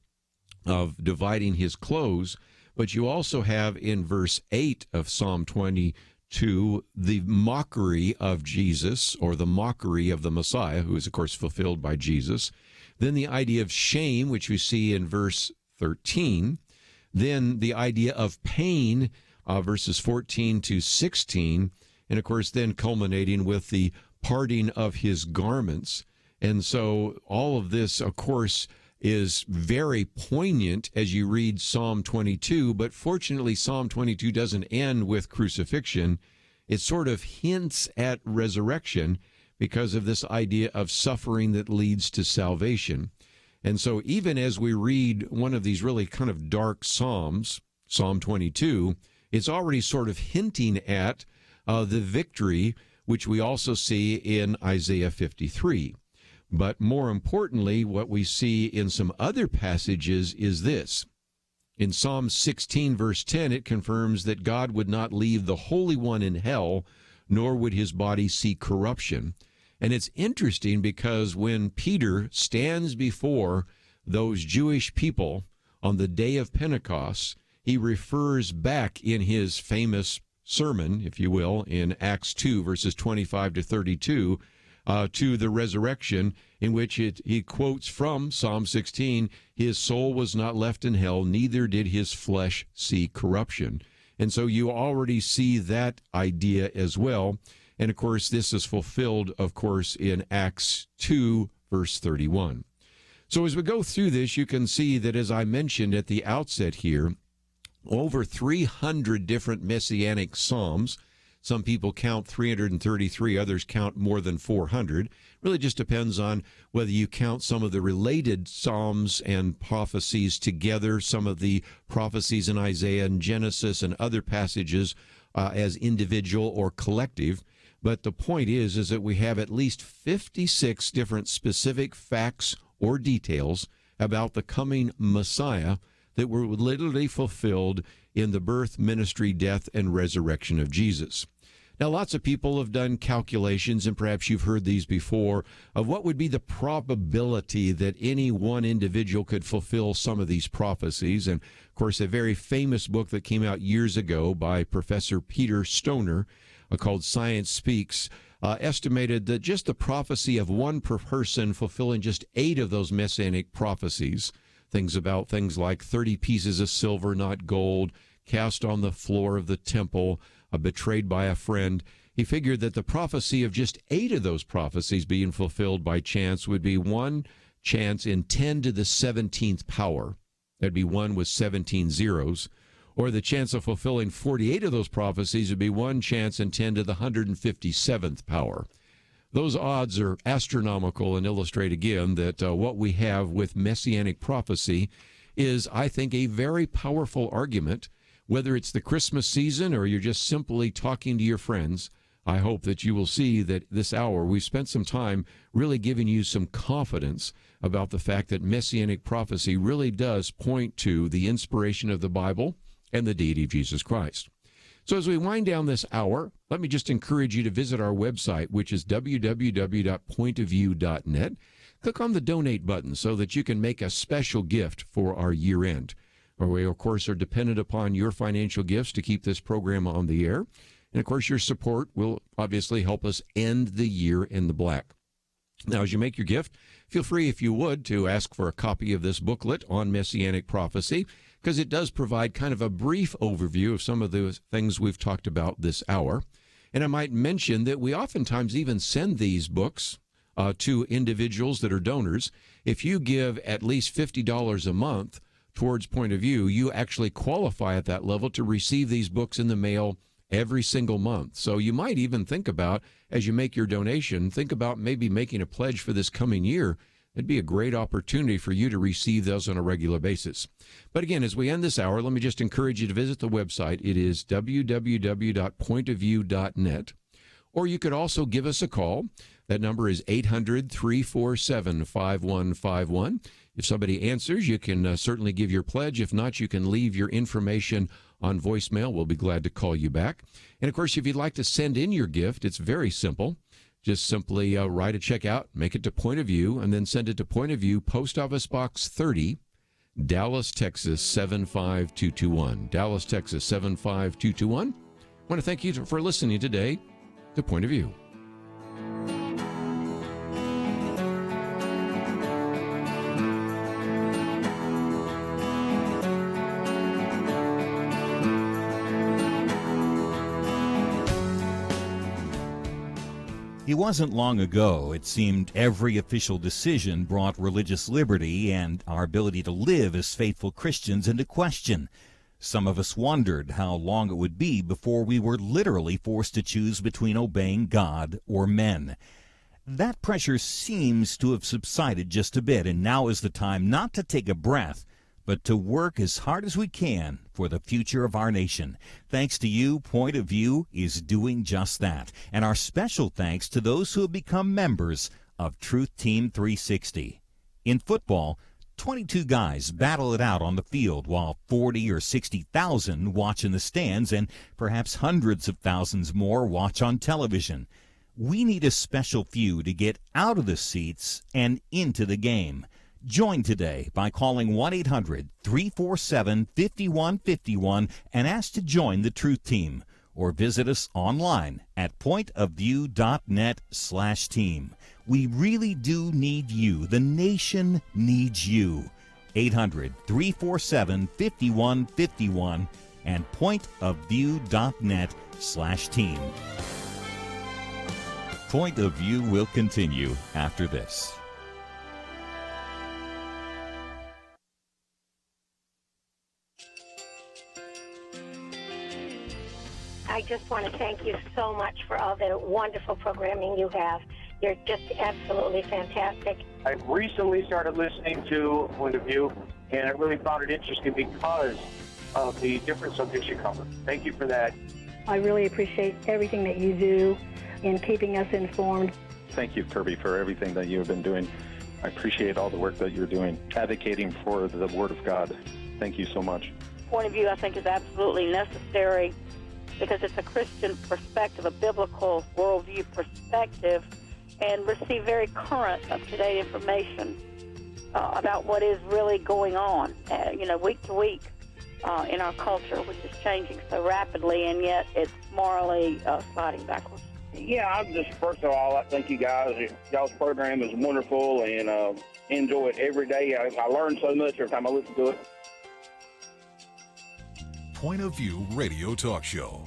of dividing his clothes, but you also have in verse 8 of Psalm 22 the mockery of Jesus, or the mockery of the Messiah, who is, of course, fulfilled by Jesus. Then the idea of shame, which we see in verse 13. Then the idea of pain, verses 14 to 16. And, of course, then culminating with the parting of his garments. And so all of this, of course, is very poignant as you read Psalm 22, but fortunately Psalm 22 doesn't end with crucifixion. It sort of hints at resurrection because of this idea of suffering that leads to salvation. And so even as we read one of these really kind of dark Psalms, Psalm 22, it's already sort of hinting at the victory, which we also see in Isaiah 53. But more importantly, what we see in some other passages is this. In Psalm 16, verse 10, it confirms that God would not leave the Holy One in hell, nor would his body see corruption. And it's interesting because when Peter stands before those Jewish people on the day of Pentecost, he refers back in his famous sermon, if you will, in Acts 2, verses 25 to 32, to the resurrection, in which he quotes from Psalm 16, his soul was not left in hell, neither did his flesh see corruption. And so you already see that idea as well. And, of course, this is fulfilled, of course, in Acts 2, verse 31. So as we go through this, you can see that, as I mentioned at the outset here, over 300 different messianic psalms, Some people count 333, others count more than 400. Really just depends on whether you count some of the related Psalms and prophecies together, some of the prophecies in Isaiah and Genesis and other passages as individual or collective. But the point is that we have at least 56 different specific facts or details about the coming Messiah that were literally fulfilled in the birth, ministry, death, and resurrection of Jesus. Now, lots of people have done calculations, and perhaps you've heard these before, of what would be the probability that any one individual could fulfill some of these prophecies. And, of course, a very famous book that came out years ago by Professor Peter Stoner called Science Speaks estimated that just the prophecy of one per person fulfilling just 8 of those messianic prophecies, things like 30 pieces of silver, not gold, cast on the floor of the temple, betrayed by a friend. He figured that the prophecy of just 8 of those prophecies being fulfilled by chance would be one chance in 10 to the 17th power. That'd be 1 with 17 zeros. Or the chance of fulfilling 48 of those prophecies would be one chance in 10 to the 157th power. Those odds are astronomical and illustrate again that what we have with messianic prophecy is, I think, a very powerful argument. Whether it's the Christmas season or you're just simply talking to your friends, I hope that you will see that this hour we've spent some time really giving you some confidence about the fact that messianic prophecy really does point to the inspiration of the Bible and the deity of Jesus Christ. So as we wind down this hour, let me just encourage you to visit our website, which is www.pointofview.net. Click on the donate button so that you can make a special gift for our year end. We, of course, are dependent upon your financial gifts to keep this program on the air. And, of course, your support will obviously help us end the year in the black. Now, as you make your gift, feel free, if you would, to ask for a copy of this booklet on Messianic prophecy, because it does provide kind of a brief overview of some of the things we've talked about this hour. And I might mention that we oftentimes even send these books to individuals that are donors. If you give at least $50 a month towards Point of View, you actually qualify at that level to receive these books in the mail every single month. So you might even think about, as you make your donation, think about maybe making a pledge for this coming year. It'd be a great opportunity for you to receive those on a regular basis. But again, as we end this hour, let me just encourage you to visit the website. It is www.pointofview.net. Or you could also give us a call. That number is 800-347-5151. If somebody answers, you can certainly give your pledge. If not, you can leave your information on voicemail. We'll be glad to call you back. And, of course, if you'd like to send in your gift, it's very simple. Just simply write a check out, make it to Point of View, and then send it to Point of View, Post Office Box 30, Dallas, Texas 75221. Dallas, Texas 75221. I want to thank you for listening today to Point of View. It wasn't long ago, it seemed, every official decision brought religious liberty and our ability to live as faithful Christians into question. Some of us wondered how long it would be before we were literally forced to choose between obeying God or men. That pressure seems to have subsided just a bit, and now is the time not to take a breath, but to work as hard as we can for the future of our nation. Thanks to you, Point of View is doing just that. And our special thanks to those who have become members of Truth Team 360. In football, 22 guys battle it out on the field while 40 or 60,000 watch in the stands and perhaps hundreds of thousands more watch on television. We need a special few to get out of the seats and into the game. Join today by calling 1-800-347-5151 and ask to join the Truth Team, or visit us online at pointofview.net/team. We really do need you. The nation needs you. 800-347-5151 and pointofview.net/team. Point of View will continue after this. I just want to thank you so much for all the wonderful programming you have. You're just absolutely fantastic. I recently started listening to Point of View, and I really found it interesting because of the different subjects you cover. Thank you for that. I really appreciate everything that you do in keeping us informed. Thank you, Kerby, for everything that you have been doing. I appreciate all the work that you're doing, advocating for the Word of God. Thank you so much. Point of view, I think, is absolutely necessary because it's a Christian perspective, a biblical worldview perspective, and receive very current, up-to-date information about what is really going on, week to week in our culture, which is changing so rapidly, and yet it's morally sliding backwards. Yeah, I'm just, first of all, I thank you guys. Y'all's program is wonderful, and enjoy it every day. I learn so much every time I listen to it. Point of View Radio Talk Show.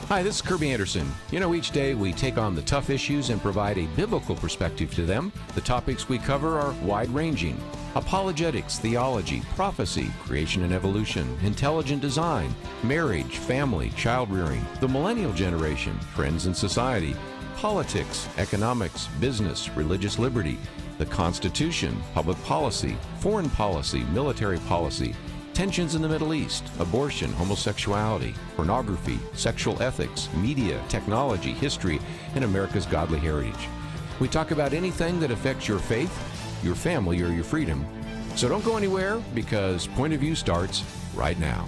Hi, this is Kerby Anderson. You know, each day we take on the tough issues and provide a biblical perspective to them. The topics we cover are wide-ranging: apologetics, theology, prophecy, creation and evolution, intelligent design, marriage, family, child-rearing, the millennial generation, trends in society, politics, economics, business, religious liberty, the Constitution, public policy, foreign policy, military policy, tensions in the Middle East, abortion, homosexuality, pornography, sexual ethics, media, technology, history, and America's godly heritage. We talk about anything that affects your faith, your family, or your freedom. So don't go anywhere, because Point of View starts right now.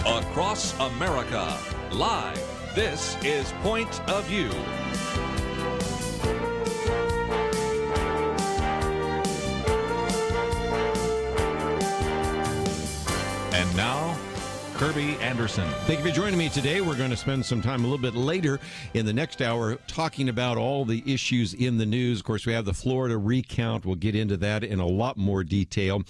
Across America, live. This is Point of View. And now, Kerby Anderson. Thank you for joining me today. We're going to spend some time a little bit later in the next hour talking about all the issues in the news. Of course, we have the Florida recount. We'll get into that in a lot more detail.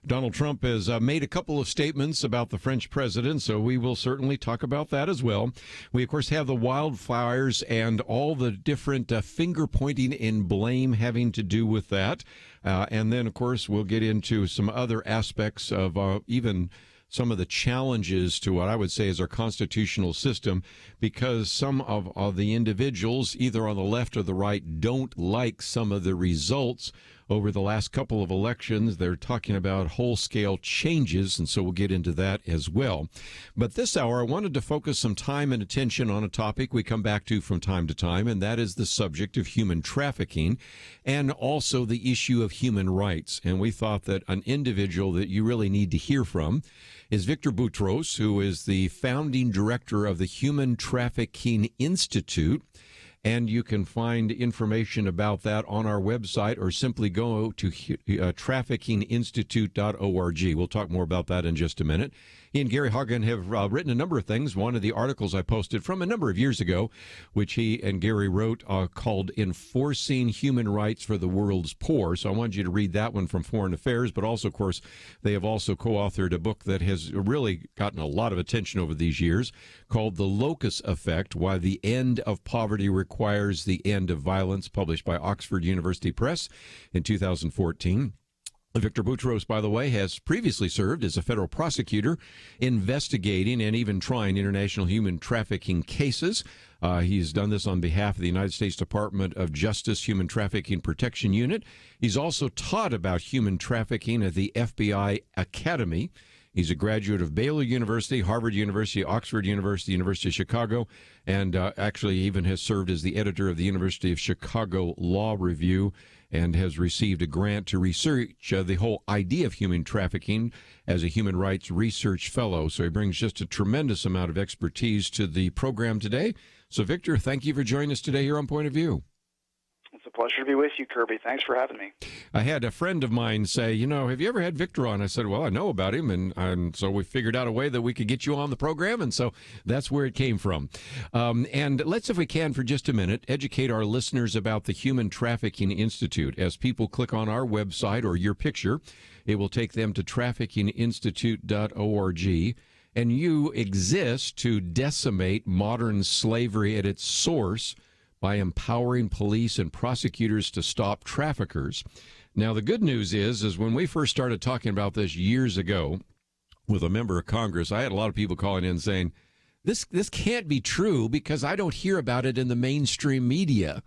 Donald Trump has made a couple of statements about the French president, so we will certainly talk about that as well. We, of course, have the wildfires and all the different finger-pointing and blame having to do with that. And then, of course, we'll get into some other aspects of even some of the challenges to what I would say is our constitutional system, because some of the individuals, either on the left or the right, don't like some of the results over the last couple of elections. They're talking about whole-scale changes, and so we'll get into that as well. But this hour, I wanted to focus some time and attention on a topic we come back to from time to time, and that is the subject of human trafficking and also the issue of human rights. And we thought that an individual that you really need to hear from is Victor Boutros, who is the founding director of the Human Trafficking Institute. And you can find information about that on our website, or simply go to traffickinginstitute.org. We'll talk more about that in just a minute. He and Gary Hagen have written a number of things. One of the articles I posted from a number of years ago, which he and Gary wrote, called Enforcing Human Rights for the World's Poor. So I wanted you to read that one from Foreign Affairs. But also, of course, they have also co-authored a book that has really gotten a lot of attention over these years, called The Locus Effect: Why the End of Poverty Requires the End of Violence, published by Oxford University Press in 2014. Victor Boutros, by the way, has previously served as a federal prosecutor investigating and even trying international human trafficking cases. He's done this on behalf of the United States Department of Justice Human Trafficking Protection Unit. He's also taught about human trafficking at the FBI Academy. He's a graduate of Baylor University, Harvard University, Oxford University, University of Chicago, and actually even has served as the editor of the University of Chicago Law Review, and has received a grant to research the whole idea of human trafficking as a human rights research fellow. So he brings just a tremendous amount of expertise to the program today. So, Victor, thank you for joining us today here on Point of View. It's a pleasure to be with you, Kerby. Thanks for having me. I had a friend of mine say, have you ever had Victor on? I said, well, I know about him, and so we figured out a way that we could get you on the program, and so that's where it came from. And let's, if we can, for just a minute, educate our listeners about the Human Trafficking Institute. As people click on our website or your picture, it will take them to traffickinginstitute.org. And you exist to decimate modern slavery at its source by empowering police and prosecutors to stop traffickers. Now, the good news is when we first started talking about this years ago with a member of Congress, I had a lot of people calling in saying, this can't be true because I don't hear about it in the mainstream media.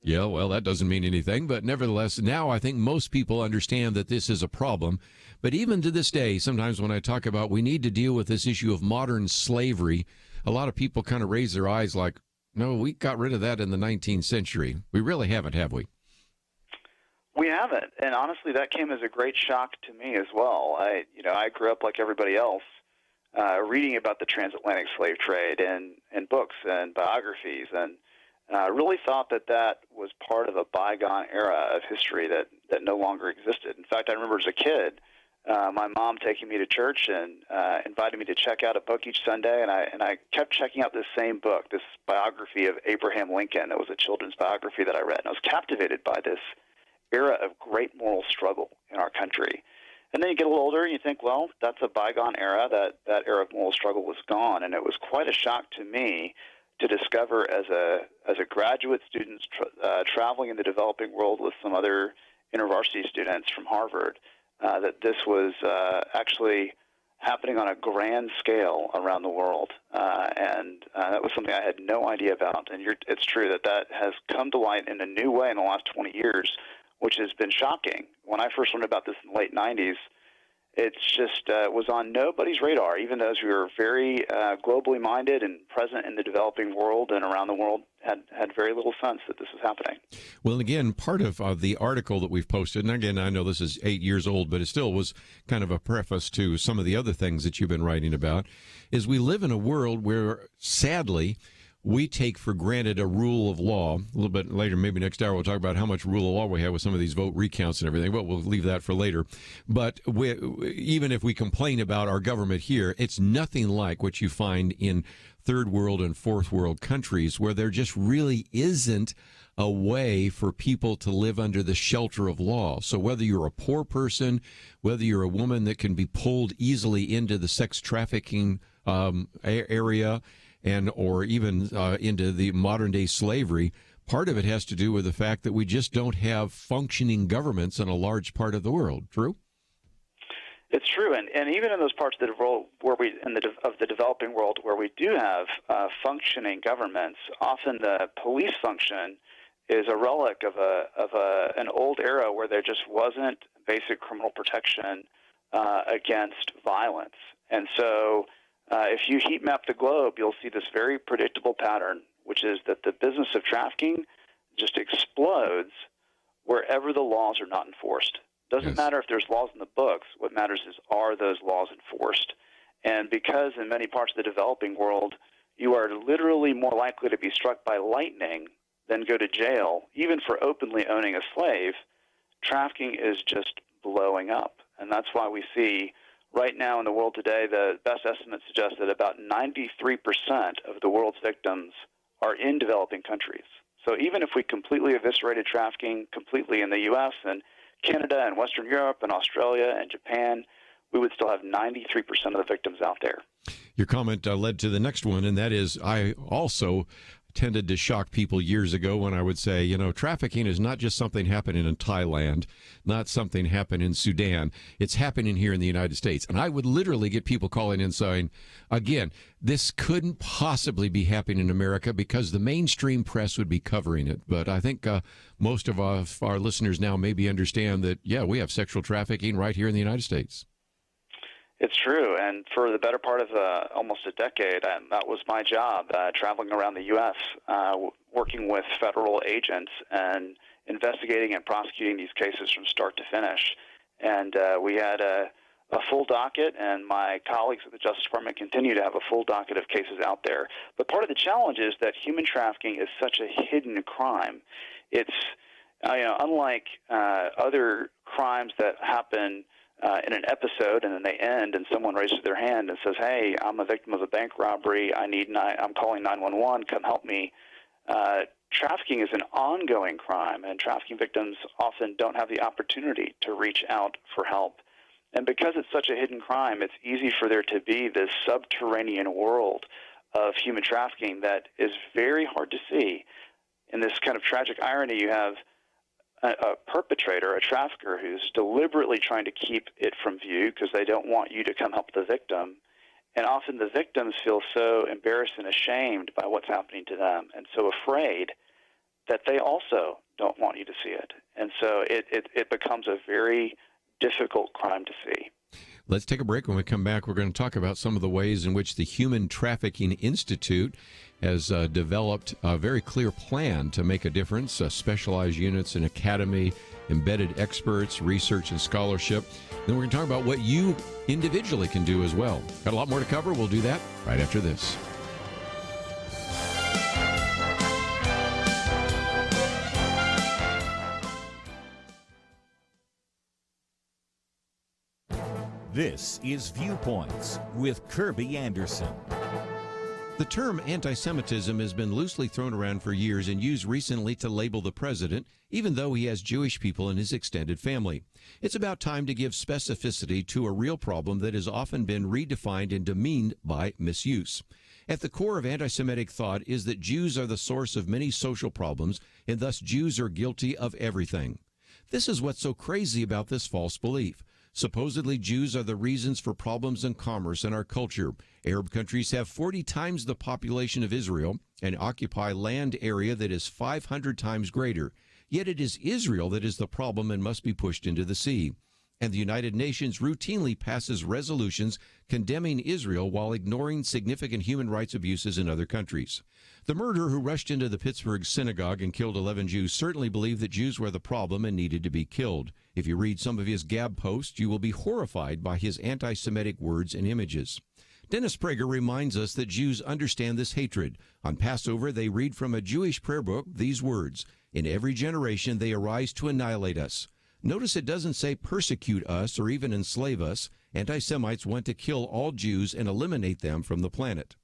Yeah, well, that doesn't mean anything, but nevertheless, now I think most people understand that this is a problem. But even to this day, sometimes when I talk about we need to deal with this issue of modern slavery, a lot of people kind of raise their eyes like, no, we got rid of that in the 19th century. We really haven't, have we? We haven't, and honestly, that came as a great shock to me as well. I grew up like everybody else, reading about the transatlantic slave trade in books and biographies, and really thought that was part of a bygone era of history that no longer existed. In fact, I remember as a kid, my mom taking me to church and inviting me to check out a book each Sunday, and I kept checking out this same book, this biography of Abraham Lincoln. It was a children's biography that I read, and I was captivated by this era of great moral struggle in our country. And then you get a little older and you think, well, that's a bygone era. That era of moral struggle was gone. And it was quite a shock to me to discover as a graduate student traveling in the developing world with some other InterVarsity students from Harvard that this was actually happening on a grand scale around the world. And that was something I had no idea about. And it's true that has come to light in a new way in the last 20 years, which has been shocking. When I first learned about this in the late 90s, it's just was on nobody's radar, even those who are very globally minded and present in the developing world and around the world had very little sense that this was happening. Well, again, part of the article that we've posted, and again, I know this is 8 years old, but it still was kind of a preface to some of the other things that you've been writing about, is we live in a world where, sadly, we take for granted a rule of law. A little bit later, maybe next hour, we'll talk about how much rule of law we have with some of these vote recounts and everything, but we'll leave that for later. But even if we complain about our government here, it's nothing like what you find in third world and fourth world countries, where there just really isn't a way for people to live under the shelter of law. So whether you're a poor person, whether you're a woman that can be pulled easily into the sex trafficking area, or even into the modern-day slavery, part of it has to do with the fact that we just don't have functioning governments in a large part of the world. True? It's true, and even in those parts of the world of the developing world where we do have functioning governments, often the police function is a relic of an old era where there just wasn't basic criminal protection against violence, and so. If you heat map the globe, you'll see this very predictable pattern, which is that the business of trafficking just explodes wherever the laws are not enforced. Doesn't matter if there's laws in the books. What matters is, are those laws enforced? And because in many parts of the developing world, you are literally more likely to be struck by lightning than go to jail, even for openly owning a slave, trafficking is just blowing up. And that's why we see right now in the world today, the best estimates suggest that about 93% of the world's victims are in developing countries. So even if we completely eviscerated trafficking completely in the U.S. and Canada and Western Europe and Australia and Japan, we would still have 93% of the victims out there. Your comment led to the next one, and that is I also tended to shock people years ago when I would say, trafficking is not just something happening in Thailand, not something happening in Sudan. It's happening here in the United States. And I would literally get people calling in saying, again, this couldn't possibly be happening in America because the mainstream press would be covering it. But I think most of our listeners now maybe understand that, we have sexual trafficking right here in the United States. It's true, and for the better part of almost a decade, that was my job, traveling around the U.S., working with federal agents and investigating and prosecuting these cases from start to finish. And we had a full docket, and my colleagues at the Justice Department continue to have a full docket of cases out there. But part of the challenge is that human trafficking is such a hidden crime. It's unlike other crimes that happen in an episode and then they end and someone raises their hand and says, hey, I'm a victim of a bank robbery. I'm calling 911. Come help me. Trafficking is an ongoing crime, and trafficking victims often don't have the opportunity to reach out for help. And because it's such a hidden crime, it's easy for there to be this subterranean world of human trafficking that is very hard to see. In this kind of tragic irony, you have a perpetrator, a trafficker, who's deliberately trying to keep it from view because they don't want you to come help the victim. And often the victims feel so embarrassed and ashamed by what's happening to them and so afraid that they also don't want you to see it. And so it becomes a very difficult crime to see. Let's take a break. When we come back, we're going to talk about some of the ways in which the Human Trafficking Institute has developed a very clear plan to make a difference, specialized units, an academy, embedded experts, research, and scholarship. Then we're going to talk about what you individually can do as well. Got a lot more to cover. We'll do that right after this. This is Viewpoints with Kerby Anderson. The term anti-Semitism has been loosely thrown around for years and used recently to label the president, even though he has Jewish people in his extended family. It's about time to give specificity to a real problem that has often been redefined and demeaned by misuse. At the core of anti-Semitic thought is that Jews are the source of many social problems, and thus Jews are guilty of everything. This is what's so crazy about this false belief. Supposedly, Jews are the reasons for problems in commerce in our culture. Arab countries have 40 times the population of Israel and occupy land area that is 500 times greater. Yet it is Israel that is the problem and must be pushed into the sea. And the United Nations routinely passes resolutions condemning Israel while ignoring significant human rights abuses in other countries. The murderer who rushed into the Pittsburgh synagogue and killed 11 Jews certainly believed that Jews were the problem and needed to be killed. If you read some of his Gab posts, you will be horrified by his anti-Semitic words and images. Dennis Prager reminds us that Jews understand this hatred. On Passover, they read from a Jewish prayer book these words, "In every generation they arise to annihilate us." Notice it doesn't say persecute us or even enslave us. Anti-Semites want to kill all Jews and eliminate them from the planet.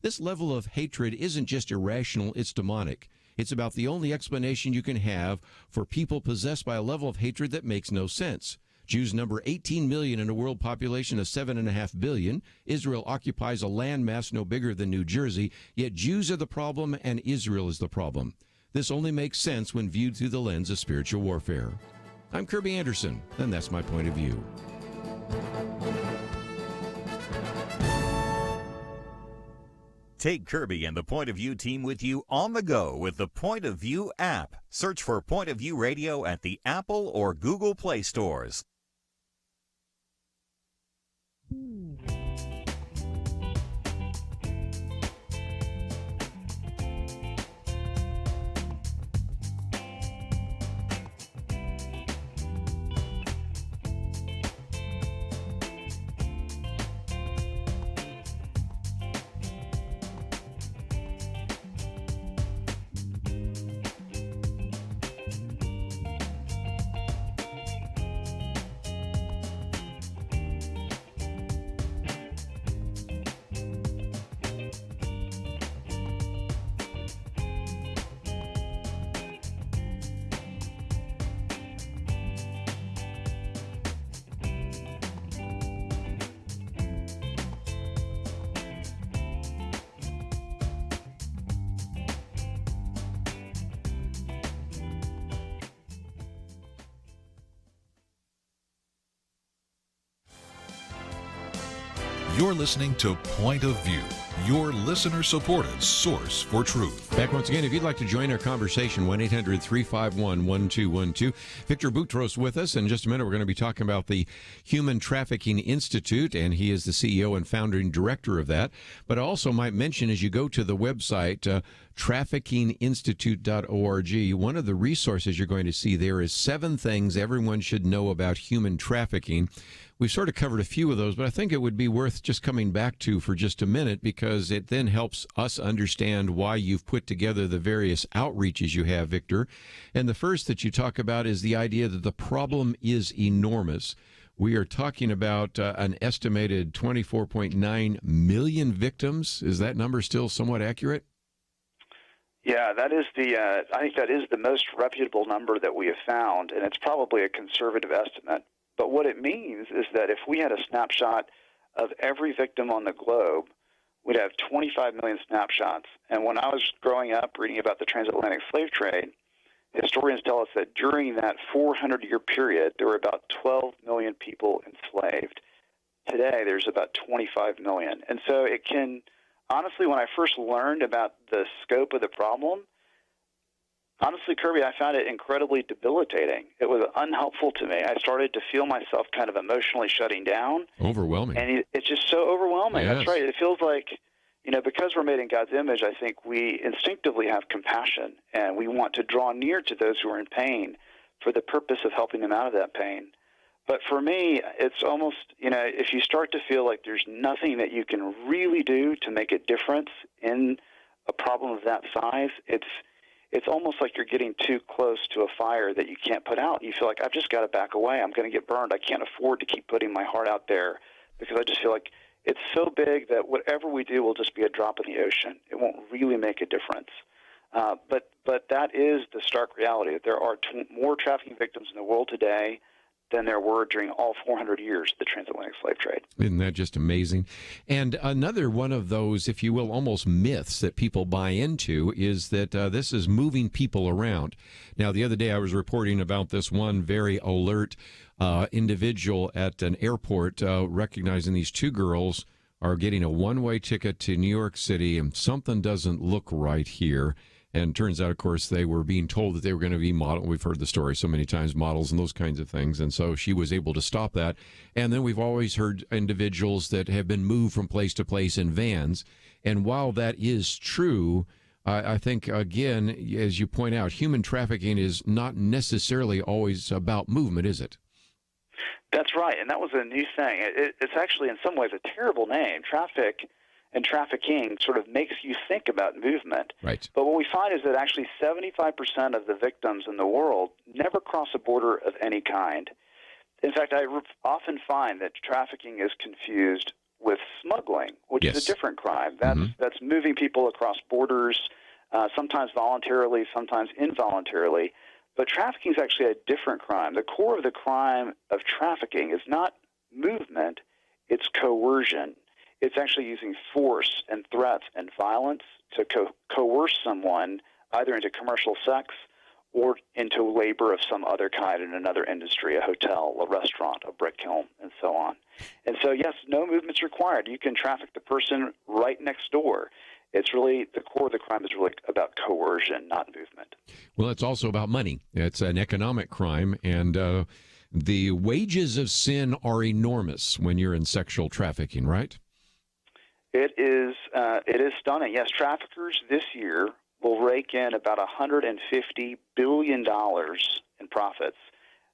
This level of hatred isn't just irrational, it's demonic. It's about the only explanation you can have for people possessed by a level of hatred that makes no sense. Jews number 18 million in a world population of 7.5 billion. Israel occupies a landmass no bigger than New Jersey, yet Jews are the problem and Israel is the problem. This only makes sense when viewed through the lens of spiritual warfare. I'm Kerby Anderson, and that's my point of view. Take Kerby and the Point of View team with you on the go with the Point of View app. Search for Point of View Radio at the Apple or Google Play stores. You're listening to Point of View, your listener-supported source for truth. Back once again, if you'd like to join our conversation, 1-800-351-1212. Victor Boutros with us. In just a minute, we're going to be talking about the Human Trafficking Institute, and he is the CEO and founding director of that. But I also might mention, as you go to the website, traffickinginstitute.org, one of the resources you're going to see there is 7 things everyone should know about human trafficking. We've sort of covered a few of those, but I think it would be worth just coming back to for just a minute, because it then helps us understand why you've put together the various outreaches you have, Victor. And the first that you talk about is the idea that the problem is enormous. We are talking about an estimated 24.9 million victims. Is that number still somewhat accurate? Yeah, that is I think that is the most reputable number that we have found, and it's probably a conservative estimate. But what it means is that if we had a snapshot of every victim on the globe, we'd have 25 million snapshots. And when I was growing up reading about the transatlantic slave trade, historians tell us that during that 400-year period, there were about 12 million people enslaved. Today, there's about 25 million. And so it can, honestly, when I first learned about the scope of the problem, honestly, Kerby, I found it incredibly debilitating. It was unhelpful to me. I started to feel myself kind of emotionally shutting down. Overwhelming. And it's just so overwhelming. Yes. That's right. It feels like, because we're made in God's image, I think we instinctively have compassion, and we want to draw near to those who are in pain for the purpose of helping them out of that pain. But for me, it's almost, if you start to feel like there's nothing that you can really do to make a difference in a problem of that size, it's almost like you're getting too close to a fire that you can't put out. You feel like, I've just got to back away. I'm going to get burned. I can't afford to keep putting my heart out there, because I just feel like it's so big that whatever we do will just be a drop in the ocean. It won't really make a difference. But that is the stark reality, that there are more trafficking victims in the world today than there were during all 400 years of the transatlantic slave trade. Isn't that just amazing? And another one of those, if you will, almost myths that people buy into is that this is moving people around. Now, the other day I was reporting about this one very alert individual at an airport recognizing these two girls are getting a one-way ticket to New York City, and something doesn't look right here. And turns out, of course, they were being told that they were going to be model. We've heard the story so many times, models and those kinds of things. And so she was able to stop that. And then we've always heard individuals that have been moved from place to place in vans. And while that is true, I think, again, as you point out, human trafficking is not necessarily always about movement, is it? That's right. And that was a new thing. It's actually, in some ways, a terrible name. Traffic and trafficking sort of makes you think about movement. Right. But what we find is that actually 75% of the victims in the world never cross a border of any kind. In fact, I often find that trafficking is confused with smuggling, which is a different crime. That's moving people across borders, sometimes voluntarily, sometimes involuntarily. But trafficking is actually a different crime. The core of the crime of trafficking is not movement, it's coercion. It's actually using force and threats and violence to coerce someone either into commercial sex or into labor of some other kind in another industry, a hotel, a restaurant, a brick kiln, and so on. And so, yes, no movement's required. You can traffic the person right next door. It's really, the core of the crime is really about coercion, not movement. Well, it's also about money. It's an economic crime, and the wages of sin are enormous when you're in sexual trafficking, right? It is stunning. Yes, traffickers this year will rake in about $150 billion in profits.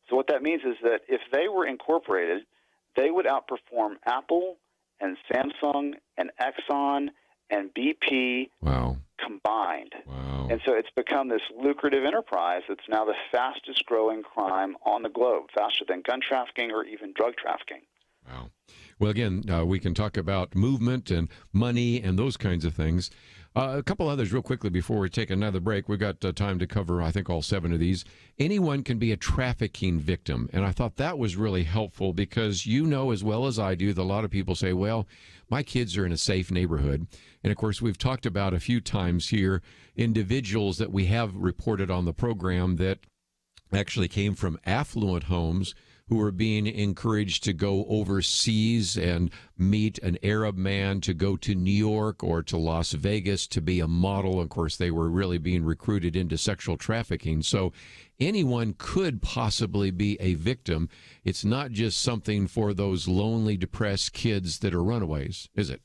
So what that means is that if they were incorporated, they would outperform Apple and Samsung and Exxon and BP combined. Wow. And so it's become this lucrative enterprise that's now the fastest growing crime on the globe, faster than gun trafficking or even drug trafficking. Wow. Well, again, we can talk about movement and money and those kinds of things. A couple others real quickly before we take another break. We've got time to cover, I think, all 7 of these. Anyone can be a trafficking victim. And I thought that was really helpful because you know as well as I do that a lot of people say, well, my kids are in a safe neighborhood. And, of course, we've talked about a few times here individuals that we have reported on the program that actually came from affluent homes who are being encouraged to go overseas and meet an Arab man to go to New York or to Las Vegas to be a model. Of course, they were really being recruited into sexual trafficking. So anyone could possibly be a victim. It's not just something for those lonely, depressed kids that are runaways, is it?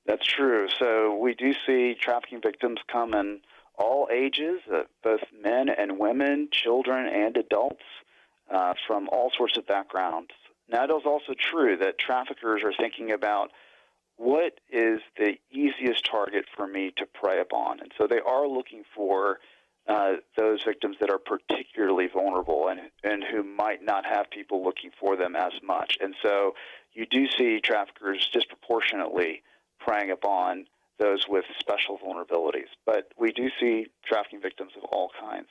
That's true. So we do see trafficking victims come in all ages, both men and women, children and adults. From all sorts of backgrounds. Now, it is also true that traffickers are thinking about what is the easiest target for me to prey upon. And so they are looking for those victims that are particularly vulnerable and who might not have people looking for them as much. And so you do see traffickers disproportionately preying upon those with special vulnerabilities. But we do see trafficking victims of all kinds.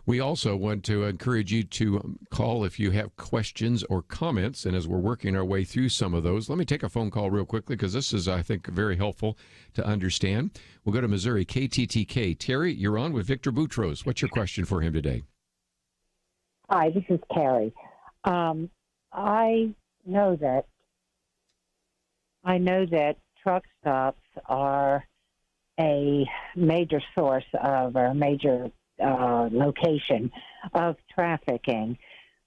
We also want to encourage you to call if you have questions or comments. And as we're working our way through some of those, let me take a phone call real quickly because this is, I think, very helpful to understand. We'll go to Missouri, KTTK. Terry, you're on with Victor Boutros. What's your question for him today? Hi, this is Carrie. I know that truck stops are a major source of, or a major location of trafficking.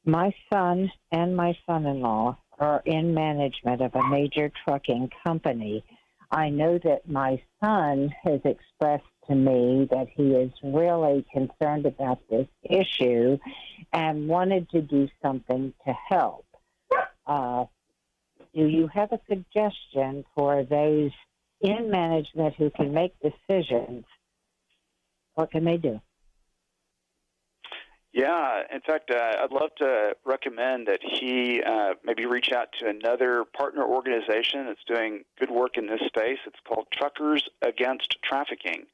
My son and my son-in-law are in management of a major trucking company. I know that my son has expressed to me that he is really concerned about this issue and wanted to do something to help. Do you have a suggestion for those in management who can make decisions? What can they do? Yeah, in fact, I'd love to recommend that he maybe reach out to another partner organization that's doing good work in this space. It's called Truckers Against Trafficking,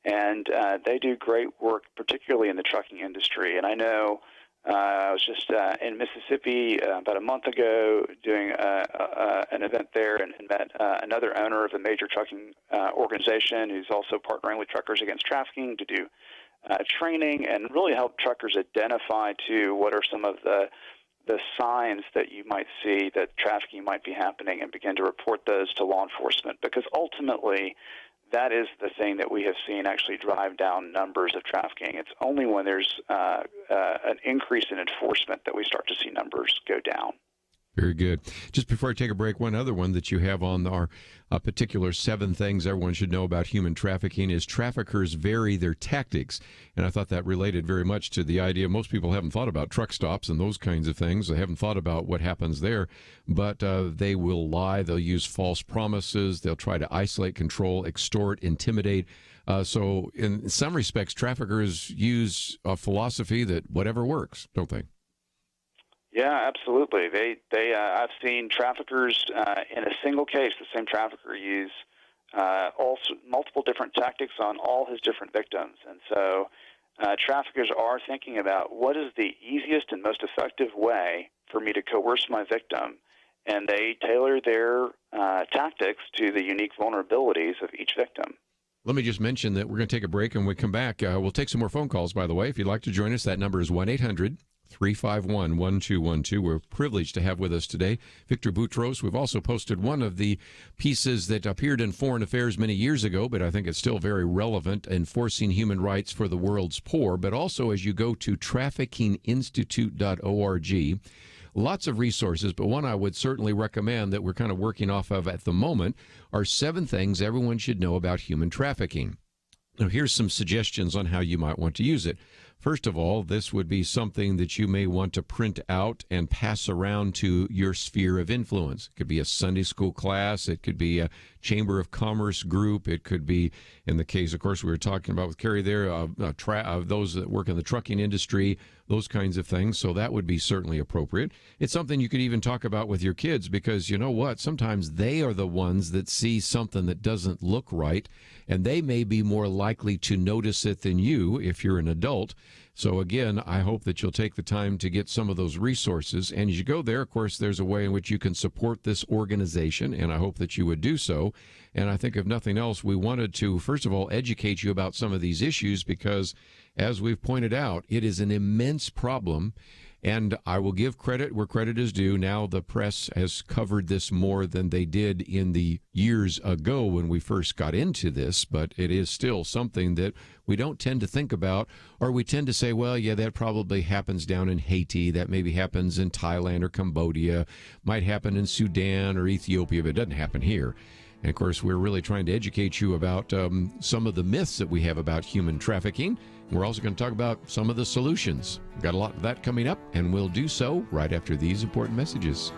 and they do great work, particularly in the trucking industry. And I know I was just in Mississippi about a month ago doing an event there and met another owner of a major trucking organization who's also partnering with Truckers Against Trafficking to do training and really help truckers identify, too, what are some of the signs that you might see that trafficking might be happening and begin to report those to law enforcement. Because ultimately, that is the thing that we have seen actually drive down numbers of trafficking. It's only when there's an increase in enforcement that we start to see numbers go down. Very good. Just before I take a break, one other one that you have on our particular 7 things everyone should know about human trafficking is traffickers vary their tactics. And I thought that related very much to the idea most people haven't thought about truck stops and those kinds of things. They haven't thought about what happens there, but they will lie. They'll use false promises. They'll try to isolate, control, extort, intimidate. So in some respects, traffickers use a philosophy that whatever works, don't they? Yeah, absolutely. I've seen traffickers in a single case, the same trafficker use multiple different tactics on all his different victims. And so traffickers are thinking about what is the easiest and most effective way for me to coerce my victim, and they tailor their tactics to the unique vulnerabilities of each victim. Let me just mention that we're going to take a break, and when we come back, we'll take some more phone calls, by the way. If you'd like to join us, that number is 1-800-351-1212. We're privileged to have with us today Victor Boutros. We've also posted one of the pieces that appeared in Foreign Affairs many years ago, but I think it's still very relevant, Enforcing Human Rights for the World's Poor. But also, as you go to traffickinginstitute.org, lots of resources, but one I would certainly recommend that we're kind of working off of at the moment are 7 things everyone should know about human trafficking. Now, here's some suggestions on how you might want to use it. First of all, this would be something that you may want to print out and pass around to your sphere of influence. It could be a Sunday school class. It could be a Chamber of Commerce group. It could be, in the case, of course, we were talking about with Kerry there, those that work in the trucking industry, those kinds of things. So that would be certainly appropriate. It's something you could even talk about with your kids because, you know what, sometimes they are the ones that see something that doesn't look right, and they may be more likely to notice it than you if you're an adult. So again, I hope that you'll take the time to get some of those resources. And as you go there, of course, there's a way in which you can support this organization, and I hope that you would do so. And I think if nothing else, we wanted to, first of all, educate you about some of these issues because, as we've pointed out, it is an immense problem. And I will give credit where credit is due. Now the press has covered this more than they did in the years ago when we first got into this, but it is still something that we don't tend to think about, or we tend to say, well, yeah, that probably happens down in Haiti, that maybe happens in Thailand or Cambodia, might happen in Sudan or Ethiopia, but it doesn't happen here. And of course, we're really trying to educate you about some of the myths that we have about human trafficking. We're also going to talk about some of the solutions. We've got a lot of that coming up, and we'll do so right after these important messages.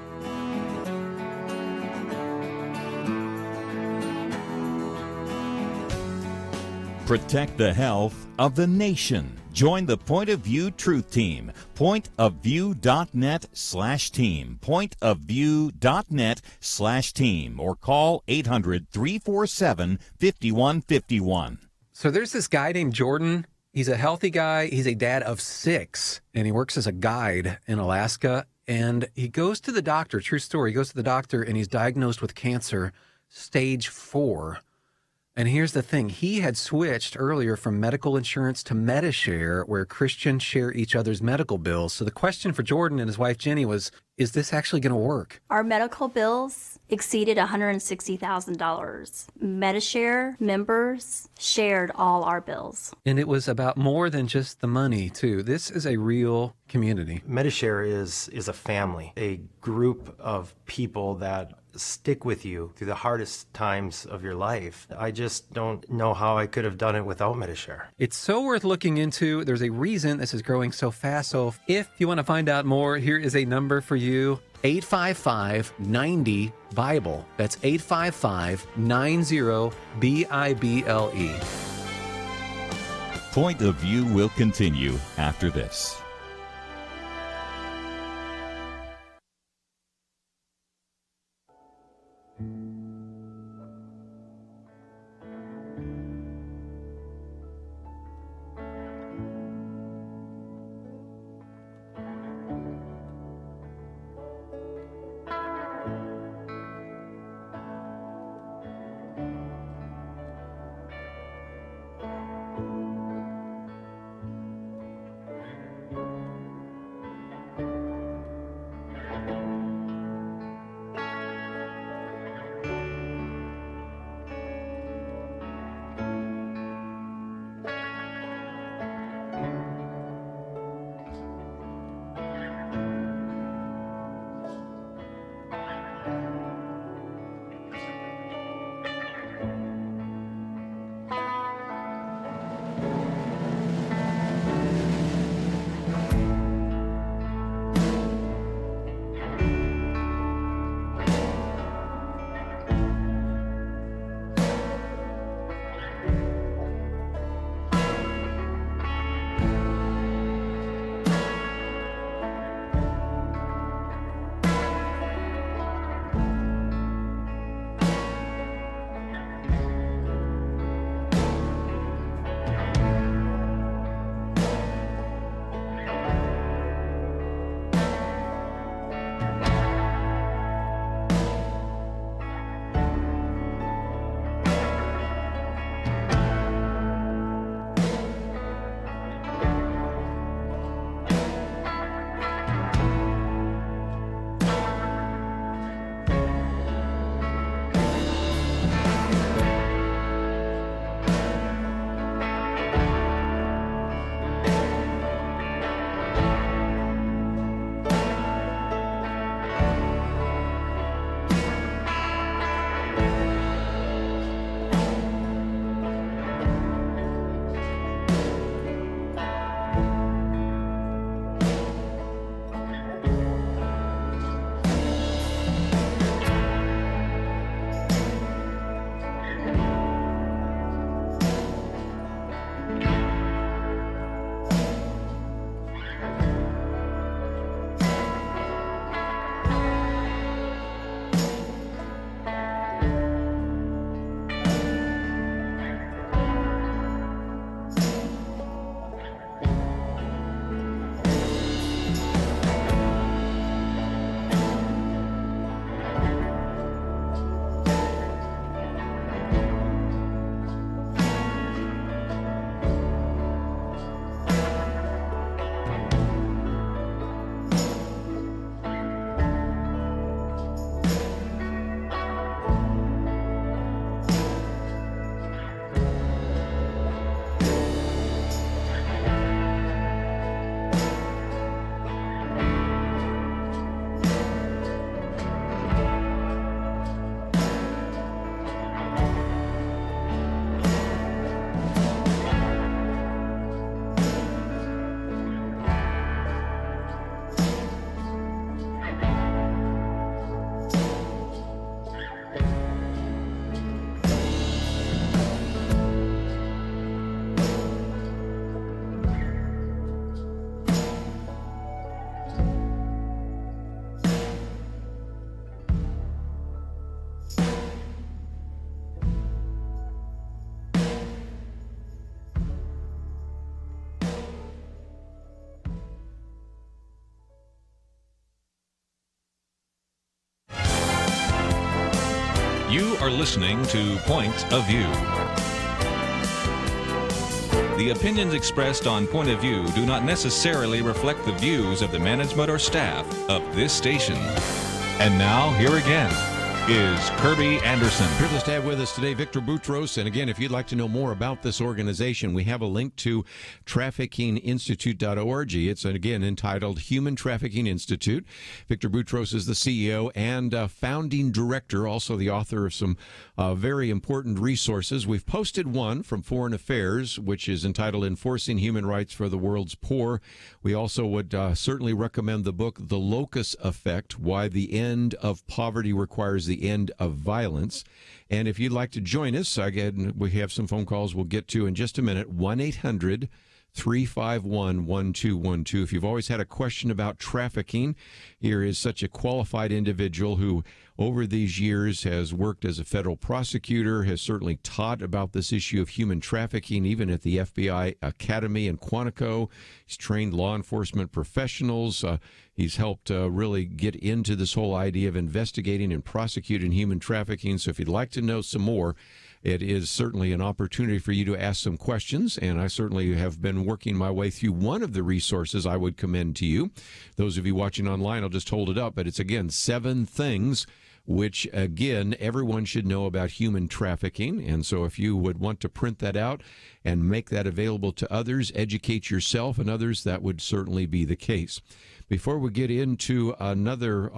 Protect the health of the nation. Join the Point of View Truth Team. Pointofview.net/team. Pointofview.net/team. Or call 800-347-5151. So there's this guy named Jordan. He's a healthy guy. He's a dad of 6, and he works as a guide in Alaska. And he goes to the doctor, true story, he goes to the doctor, and he's diagnosed with cancer, stage 4. And here's the thing. He had switched earlier from medical insurance to MediShare, where Christians share each other's medical bills. So the question for Jordan and his wife, Jenny, was, is this actually going to work? Our medical bills exceeded $160,000. MediShare members shared all our bills. And it was about more than just the money, too. This is a real community. MediShare is a family, a group of people that stick with you through the hardest times of your life. I just don't know how I could have done it without MediShare. It's so worth looking into. There's a reason this is growing so fast. So if you want to find out more, here is a number for you. 855-90-BIBLE. That's 855-90-BIBLE. Point of View will continue after this. You are listening to Point of View. The opinions expressed on Point of View do not necessarily reflect the views of the management or staff of this station. And now, here again is Kerby Anderson. Privileged to have with us today Victor Boutros. And again, if you'd like to know more about this organization, we have a link to traffickinginstitute.org. It's, again, entitled Human Trafficking Institute. Victor Boutros is the CEO and founding director, also the author of some very important resources. We've posted one from Foreign Affairs, which is entitled Enforcing Human Rights for the World's Poor. We also would certainly recommend the book The Locus Effect, Why the End of Poverty Requires the the end of violence. And if you'd like to join us, again, we have some phone calls we'll get to in just a minute. 1-800-351-1212. If you've always had a question about trafficking, here is such a qualified individual who over these years has worked as a federal prosecutor, has certainly taught about this issue of human trafficking, even at the FBI Academy in Quantico. He's trained law enforcement professionals. He's helped really get into this whole idea of investigating and prosecuting human trafficking. So if you'd like to know some more, it is certainly an opportunity for you to ask some questions, and I certainly have been working my way through one of the resources I would commend to you. Those of you watching online, I'll just hold it up, but it's, again, 7 things which, again, everyone should know about human trafficking. And so if you would want to print that out and make that available to others, educate yourself and others, that would certainly be the case. Before we get into another,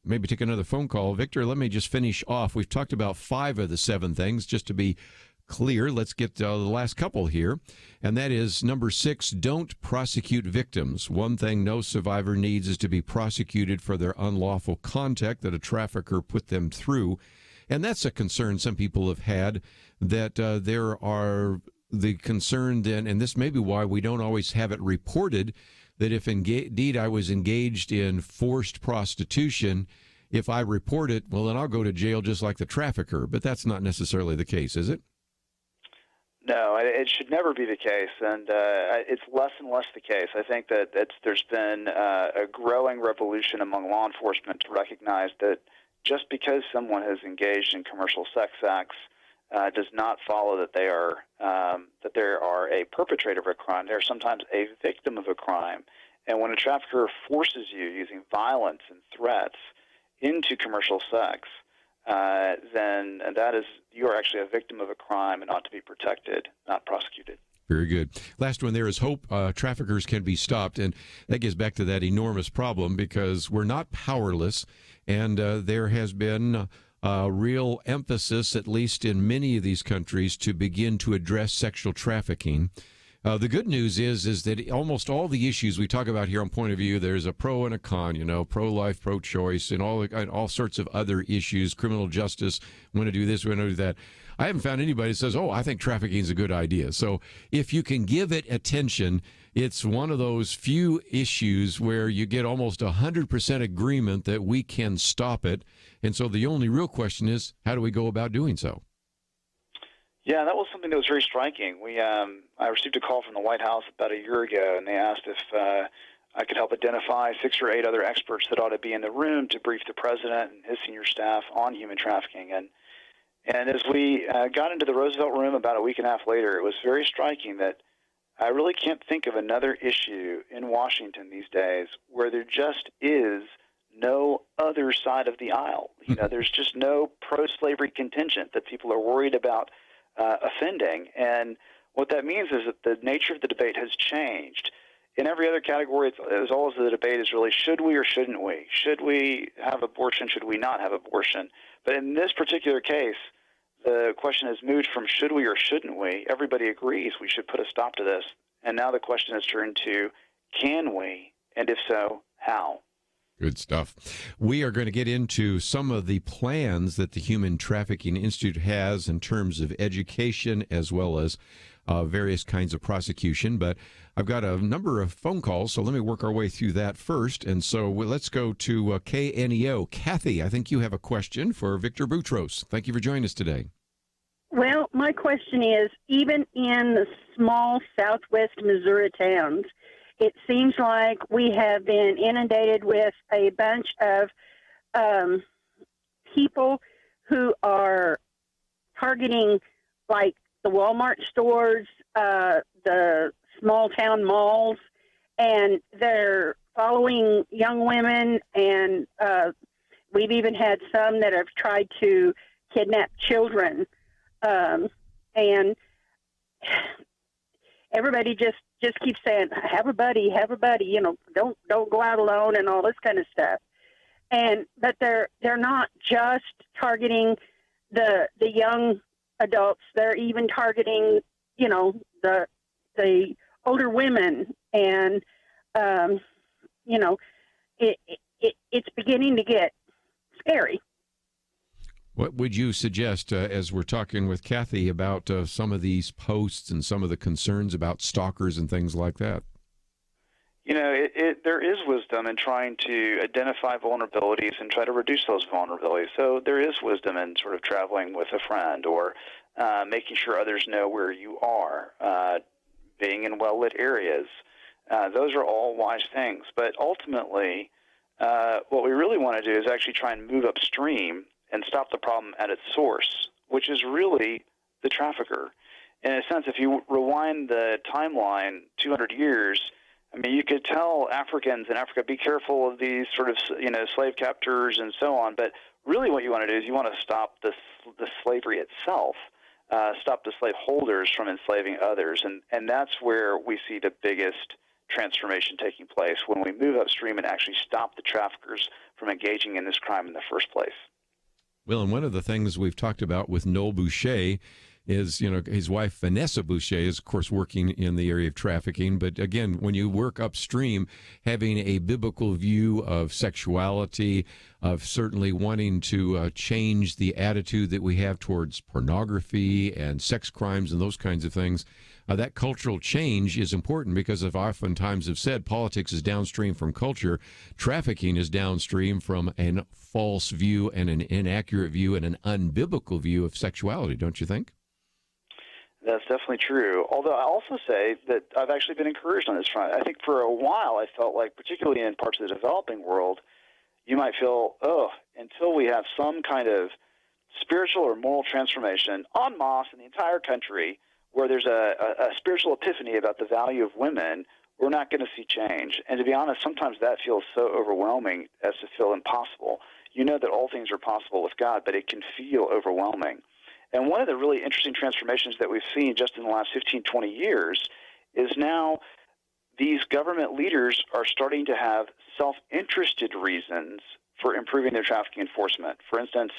maybe take another phone call, Victor, let me just finish off. We've talked about 5 of the 7 things, just to be clear. Let's get the last couple here, and that is number 6, don't prosecute victims. One thing no survivor needs is to be prosecuted for their unlawful contact that a trafficker put them through. And that's a concern some people have had, that there are the concern then, and this may be why we don't always have it reported, that if indeed I was engaged in forced prostitution, if I report it, well, then I'll go to jail just like the trafficker. But that's not necessarily the case, is it? No, it should never be the case, and it's less and less the case. I think that there's been a growing revolution among law enforcement to recognize that just because someone has engaged in commercial sex acts does not follow that they are a perpetrator of a crime. They're sometimes a victim of a crime, and when a trafficker forces you using violence and threats into commercial sex, then that is, you are actually a victim of a crime and ought to be protected, not prosecuted. Very good. Last one there is hope traffickers can be stopped. And that gets back to that enormous problem, because we're not powerless. And there has been a real emphasis, at least in many of these countries, to begin to address sexual trafficking. The good news is that almost all the issues we talk about here on Point of View, there's a pro and a con, pro-life, pro-choice, and all sorts of other issues, criminal justice, want to do this, want to do that. I haven't found anybody that says, I think trafficking is a good idea. So if you can give it attention, it's one of those few issues where you get almost 100% agreement that we can stop it. And so the only real question is, how do we go about doing so? Yeah, that was something that was very striking. I received a call from the White House about a year ago, and they asked if I could help identify 6 or 8 other experts that ought to be in the room to brief the president and his senior staff on human trafficking. And as we got into the Roosevelt room about a week and a half later, it was very striking that I really can't think of another issue in Washington these days where there just is no other side of the aisle. There's just no pro-slavery contingent that people are worried about offending. And what that means is that the nature of the debate has changed. In every other category, it's as always the debate is really, should we or shouldn't we? Should we have abortion? Should we not have abortion? But in this particular case, the question has moved from should we or shouldn't we? Everybody agrees we should put a stop to this. And now the question has turned to, can we? And if so, how? Good stuff. We are going to get into some of the plans that the Human Trafficking Institute has in terms of education as well as various kinds of prosecution. But I've got a number of phone calls, so let me work our way through that first. And so let's go to KNEO. Kathy, I think you have a question for Victor Boutros. Thank you for joining us today. Well, my question is, even in the small southwest Missouri towns, it seems like we have been inundated with a bunch of people who are targeting, like, the Walmart stores, the small town malls, and they're following young women, and we've even had some that have tried to kidnap children. And everybody just keeps saying, have a buddy, don't go out alone and all this kind of stuff. But they're not just targeting the young adults. They're even targeting, the older women. And, it's beginning to get scary. What would you suggest as we're talking with Kathy about some of these posts and some of the concerns about stalkers and things like that? You know, there is wisdom in trying to identify vulnerabilities and try to reduce those vulnerabilities. So there is wisdom in sort of traveling with a friend or making sure others know where you are, being in well-lit areas. Those are all wise things. But ultimately, what we really want to do is actually try and move upstream and stop the problem at its source, which is really the trafficker. In a sense, if you rewind the timeline 200 years, I mean, you could tell Africans in Africa, be careful of these sort of, slave captors and so on. But really what you want to do is you want to stop the slavery itself, stop the slave holders from enslaving others. And that's where we see the biggest transformation taking place, when we move upstream and actually stop the traffickers from engaging in this crime in the first place. Well, and one of the things we've talked about with Noel Boucher is, his wife, Vanessa Boucher, is, of course, working in the area of trafficking. But again, when you work upstream, having a biblical view of sexuality, of certainly wanting to change the attitude that we have towards pornography and sex crimes and those kinds of things, that cultural change is important, because I've oftentimes have said politics is downstream from culture. Trafficking is downstream from a false view and an inaccurate view and an unbiblical view of sexuality, don't you think? That's definitely true. Although I also say that I've actually been encouraged on this front. I think for a while I felt like, particularly in parts of the developing world, you might feel, until we have some kind of spiritual or moral transformation en masse in the entire country, where there's a spiritual epiphany about the value of women, we're not going to see change. And to be honest, sometimes that feels so overwhelming as to feel impossible. You know that all things are possible with God, but it can feel overwhelming. And one of the really interesting transformations that we've seen just in the last 15, 20 years is now these government leaders are starting to have self-interested reasons for improving their trafficking enforcement. For instance,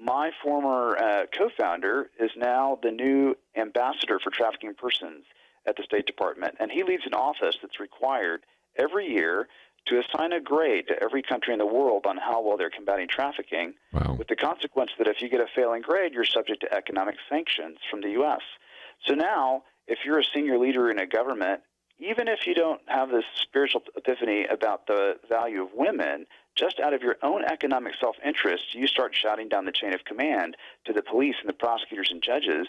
my former co-founder is now the new ambassador for trafficking persons at the State Department, and he leads an office that's required every year to assign a grade to every country in the world on how well they're combating trafficking, with the consequence that if you get a failing grade, you're subject to economic sanctions from the U.S. So now, if you're a senior leader in a government, even if you don't have this spiritual epiphany about the value of women, just out of your own economic self-interest, you start shouting down the chain of command to the police and the prosecutors and judges,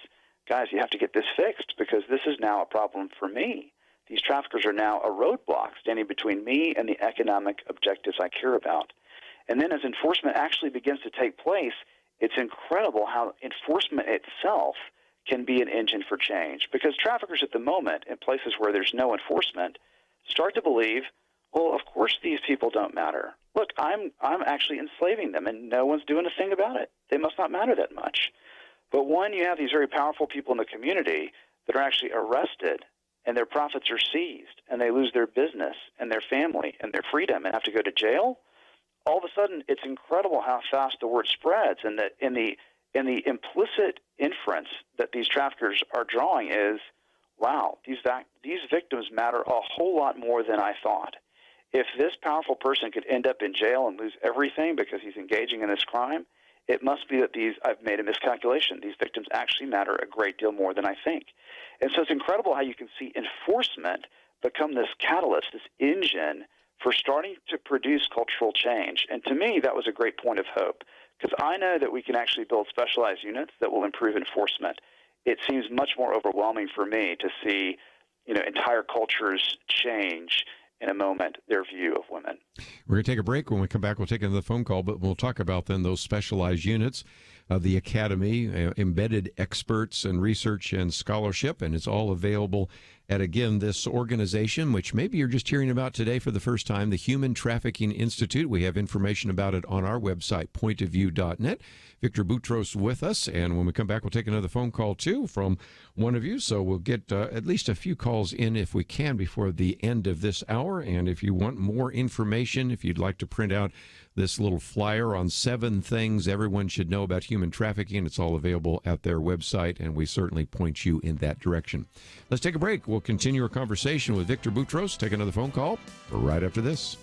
guys, you have to get this fixed, because this is now a problem for me. These traffickers are now a roadblock standing between me and the economic objectives I care about. And then as enforcement actually begins to take place, it's incredible how enforcement itself can be an engine for change. Because traffickers at the moment, in places where there's no enforcement, start to believe, well, of course these people don't matter. Look, I'm actually enslaving them, and no one's doing a thing about it. They must not matter that much. But when you have these very powerful people in the community that are actually arrested, and their profits are seized, and they lose their business and their family and their freedom and have to go to jail, all of a sudden it's incredible how fast the word spreads. And that in the implicit inference that these traffickers are drawing is, wow, these victims matter a whole lot more than I thought. If this powerful person could end up in jail and lose everything because he's engaging in this crime, it must be that I've made a miscalculation. These victims actually matter a great deal more than I think. And so it's incredible how you can see enforcement become this catalyst, this engine for starting to produce cultural change. And to me, that was a great point of hope, because I know that we can actually build specialized units that will improve enforcement. It seems much more overwhelming for me to see, entire cultures change in a moment their view of women. We're going to take a break. When we come back, we'll take another phone call, but we'll talk about then those specialized units of the Academy, embedded experts and research and scholarship, and it's all available at, again, this organization, which maybe you're just hearing about today for the first time, the Human Trafficking Institute. We have information about it on our website, pointofview.net. Victor Boutros with us, and when we come back, we'll take another phone call, too, from one of you, so we'll get at least a few calls in if we can before the end of this hour. And if you want more information, if you'd like to print out this little flyer on 7 things everyone should know about human trafficking, it's all available at their website, and we certainly point you in that direction. Let's take a break. We'll continue our conversation with Victor Boutros. Take another phone call right after this.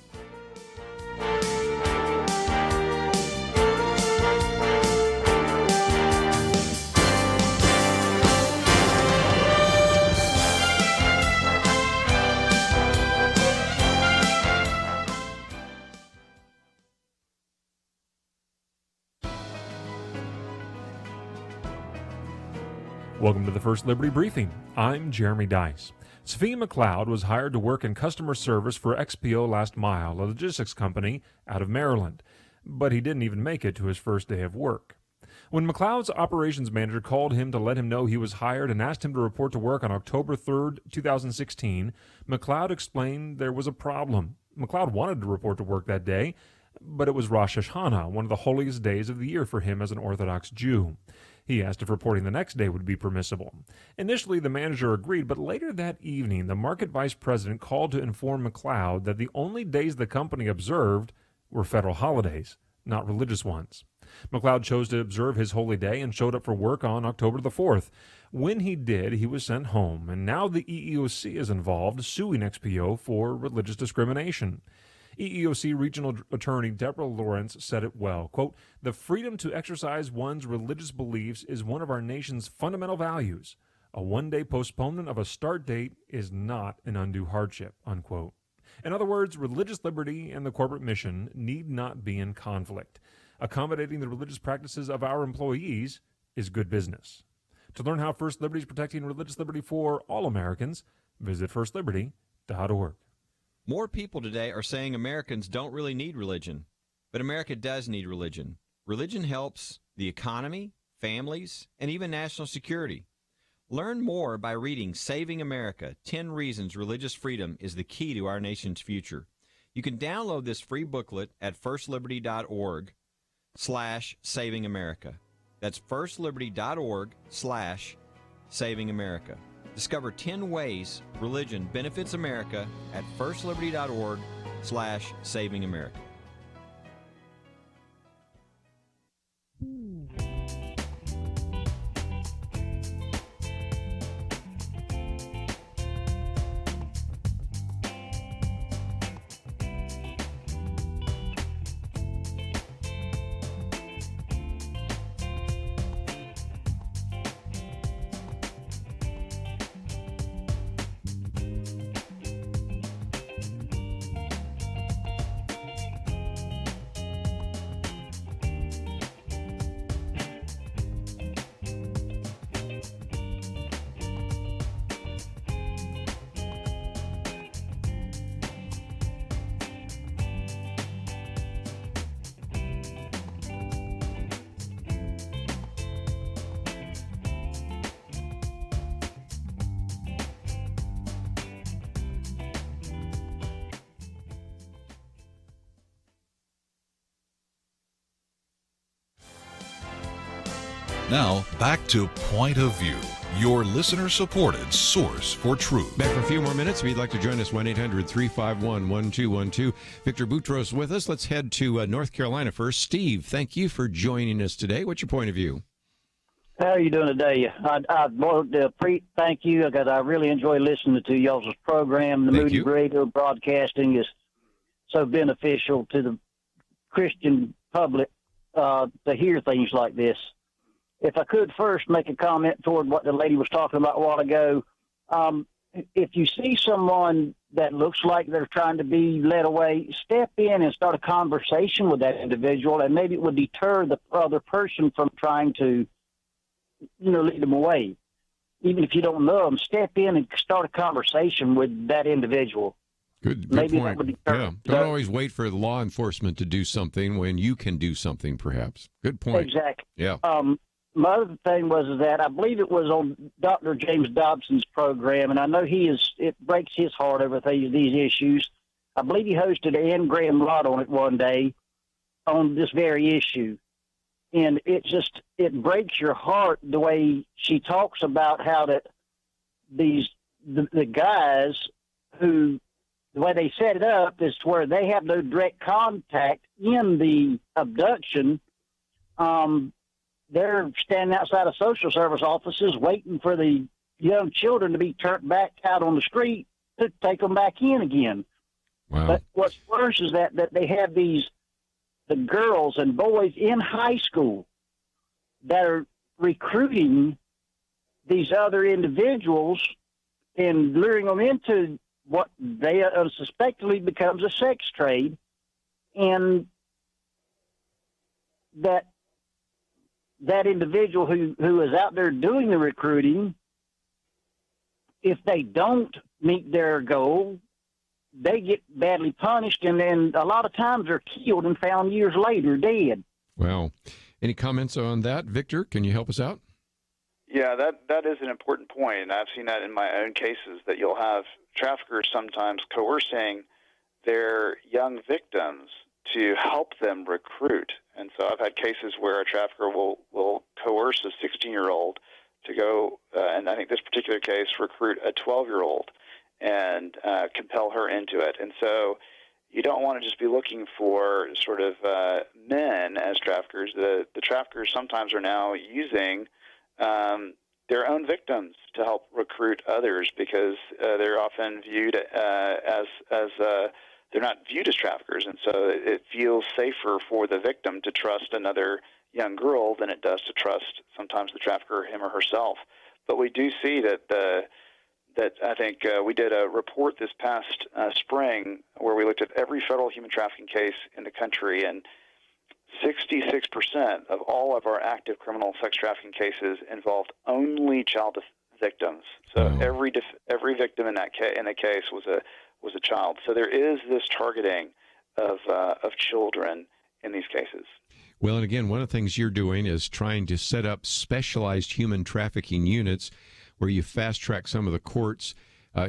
Welcome to the First Liberty Briefing. I'm Jeremy Dice. Svi McLeod was hired to work in customer service for XPO Last Mile, a logistics company out of Maryland, but he didn't even make it to his first day of work. When McLeod's operations manager called him to let him know he was hired and asked him to report to work on October 3rd, 2016, McLeod explained there was a problem. McLeod wanted to report to work that day, but it was Rosh Hashanah, one of the holiest days of the year for him as an Orthodox Jew. He asked if reporting the next day would be permissible. Initially, the manager agreed, but later that evening, the market vice president called to inform McLeod that the only days the company observed were federal holidays, not religious ones. McLeod chose to observe his holy day and showed up for work on October the 4th. When he did, he was sent home, and now the EEOC is involved, suing XPO for religious discrimination. EEOC Regional Attorney Deborah Lawrence said it well, quote, "The freedom to exercise one's religious beliefs is one of our nation's fundamental values. A one-day postponement of a start date is not an undue hardship," unquote. In other words, religious liberty and the corporate mission need not be in conflict. Accommodating the religious practices of our employees is good business. To learn how First Liberty is protecting religious liberty for all Americans, visit firstliberty.org. More people today are saying Americans don't really need religion, but America does need religion. Religion helps the economy, families, and even national security. Learn more by reading Saving America, 10 Reasons Religious Freedom is the Key to Our Nation's Future. You can download this free booklet at firstliberty.org/Saving America. That's firstliberty.org/Saving America. Discover 10 ways religion benefits America at firstliberty.org/Saving America. Now, back to Point of View, your listener-supported source for truth. Back for a few more minutes. If you'd like to join us, 1-800-351-1212. Victor Boutros with us. Let's head to North Carolina first. Steve, thank you for joining us today. What's your point of view? How are you doing today? I wanted to thank you because I really enjoy listening to y'all's program. The Moody Radio broadcasting is so beneficial to the Christian public to hear things like this. If I could first make a comment toward what the lady was talking about a while ago, if you see someone that looks like they're trying to be led away, step in and start a conversation with that individual, and maybe it would deter the other person from trying to, lead them away. Even if you don't know them, step in and start a conversation with that individual. Good maybe point. That would deter. Yeah. Don't always wait for law enforcement to do something when you can do something, perhaps. Good point. Exactly. Yeah. My other thing was that I believe it was on Dr. James Dobson's program, and I know it breaks his heart over these issues. I believe he hosted Ann Graham Lott on it one day on this very issue. And it breaks your heart the way she talks about how that the guys who, the way they set it up is to where they have no direct contact in the abduction. They're standing outside of social service offices waiting for the young children to be turned back out on the street to take them back in again. Wow. But what's worse is that they have the girls and boys in high school that are recruiting these other individuals and luring them into what they unsuspectedly becomes a sex trade. And that that individual who is out there doing the recruiting, if they don't meet their goal, they get badly punished, and then a lot of times they're killed and found years later dead. Well, any comments on that, Victor? Can you help us out? Yeah, that is an important point, and I've seen that in my own cases, that you'll have traffickers sometimes coercing their young victims to help them recruit. And so I've had cases where a trafficker will coerce a 16-year-old to go, and I think this particular case, recruit a 12-year-old and compel her into it. And so you don't want to just be looking for sort of men as traffickers. The traffickers sometimes are now using their own victims to help recruit others, because they're often viewed as they're not viewed as traffickers, and so it feels safer for the victim to trust another young girl than it does to trust sometimes the trafficker, him or herself. But we do see that I think we did a report this past spring where we looked at every federal human trafficking case in the country, and 66% of all of our active criminal sex trafficking cases involved only child victims. So every victim in the case was a child. So there is this targeting of children in these cases. Well, and again, one of the things you're doing is trying to set up specialized human trafficking units where you fast track some of the courts.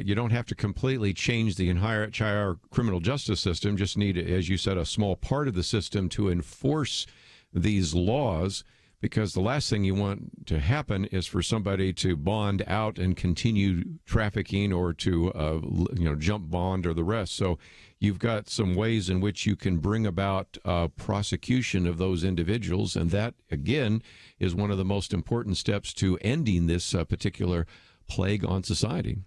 You don't have to completely change the entire criminal justice system, just need, as you said, a small part of the system to enforce these laws, because the last thing you want to happen is for somebody to bond out and continue trafficking, or to jump bond or the rest. So you've got some ways in which you can bring about prosecution of those individuals, and that, again, is one of the most important steps to ending this particular plague on society.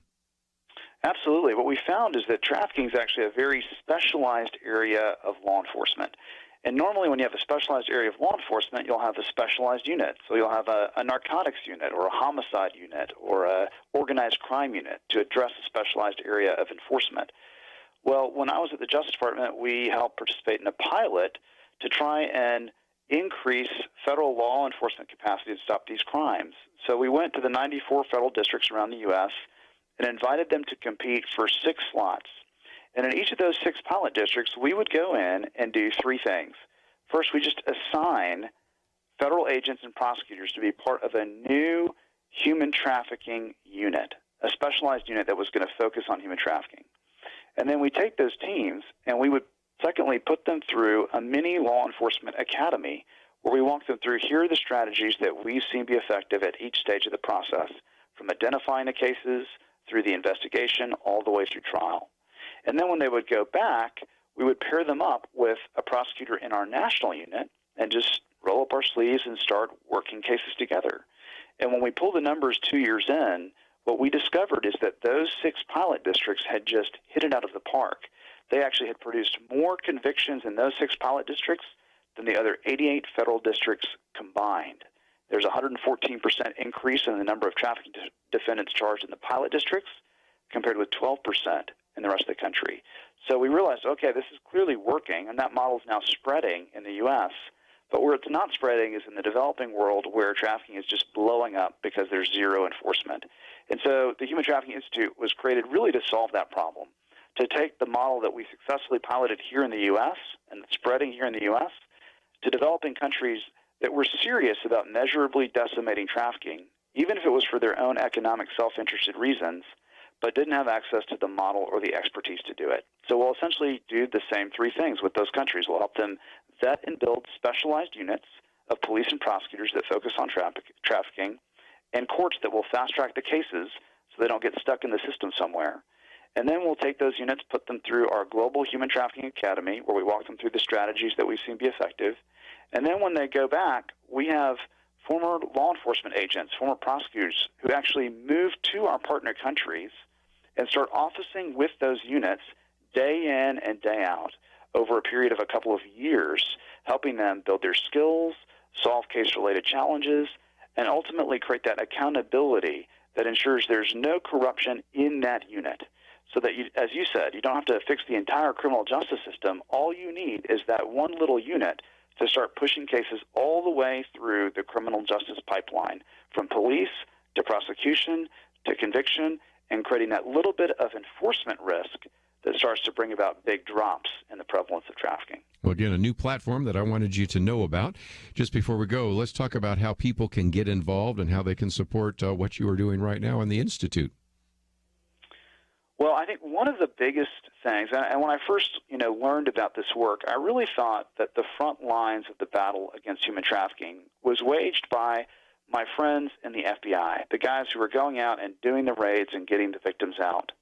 Absolutely. What we found is that trafficking is actually a very specialized area of law enforcement. And normally when you have a specialized area of law enforcement, you'll have a specialized unit. So you'll have a narcotics unit or a homicide unit or a organized crime unit to address a specialized area of enforcement. Well, when I was at the Justice Department, we helped participate in a pilot to try and increase federal law enforcement capacity to stop these crimes. So we went to the 94 federal districts around the U.S. and invited them to compete for 6 slots. And in each of those 6 pilot districts, we would go in and do 3 things. First, we just assign federal agents and prosecutors to be part of a new human trafficking unit, a specialized unit that was going to focus on human trafficking. And then we take those teams and we would, secondly, put them through a mini law enforcement academy where we walk them through, here are the strategies that we've seen be effective at each stage of the process, from identifying the cases through the investigation all the way through trial. And then when they would go back, we would pair them up with a prosecutor in our national unit and just roll up our sleeves and start working cases together. And when we pulled the numbers 2 years in, what we discovered is that those 6 pilot districts had just hit it out of the park. They actually had produced more convictions in those 6 pilot districts than the other 88 federal districts combined. There's a 114% increase in the number of trafficking defendants charged in the pilot districts compared with 12% in the rest of the country. So we realized, okay, this is clearly working, and that model is now spreading in the U.S., but where it's not spreading is in the developing world, where trafficking is just blowing up because there's zero enforcement. And so the Human Trafficking Institute was created really to solve that problem, to take the model that we successfully piloted here in the U.S. and spreading here in the U.S. to developing countries that were serious about measurably decimating trafficking, even if it was for their own economic self-interested reasons, but didn't have access to the model or the expertise to do it. So we'll essentially do the same 3 things with those countries. We'll help them vet and build specialized units of police and prosecutors that focus on trafficking, and courts that will fast-track the cases so they don't get stuck in the system somewhere. And then we'll take those units, put them through our Global Human Trafficking Academy, where we walk them through the strategies that we've seen be effective. And then when they go back, we have former law enforcement agents, former prosecutors, who actually move to our partner countries and start officing with those units day in and day out over a period of a couple of years, helping them build their skills, solve case-related challenges, and ultimately create that accountability that ensures there's no corruption in that unit. So that, as you said, you don't have to fix the entire criminal justice system. All you need is that one little unit to start pushing cases all the way through the criminal justice pipeline, from police to prosecution to conviction, and creating that little bit of enforcement risk that starts to bring about big drops in the prevalence of trafficking. Well, again, a new platform that I wanted you to know about. Just before we go, let's talk about how people can get involved and how they can support what you are doing right now in the Institute. Well, I think one of the biggest things, and when I first learned about this work, I really thought that the front lines of the battle against human trafficking was waged by my friends in the FBI, the guys who were going out and doing the raids and getting the victims out.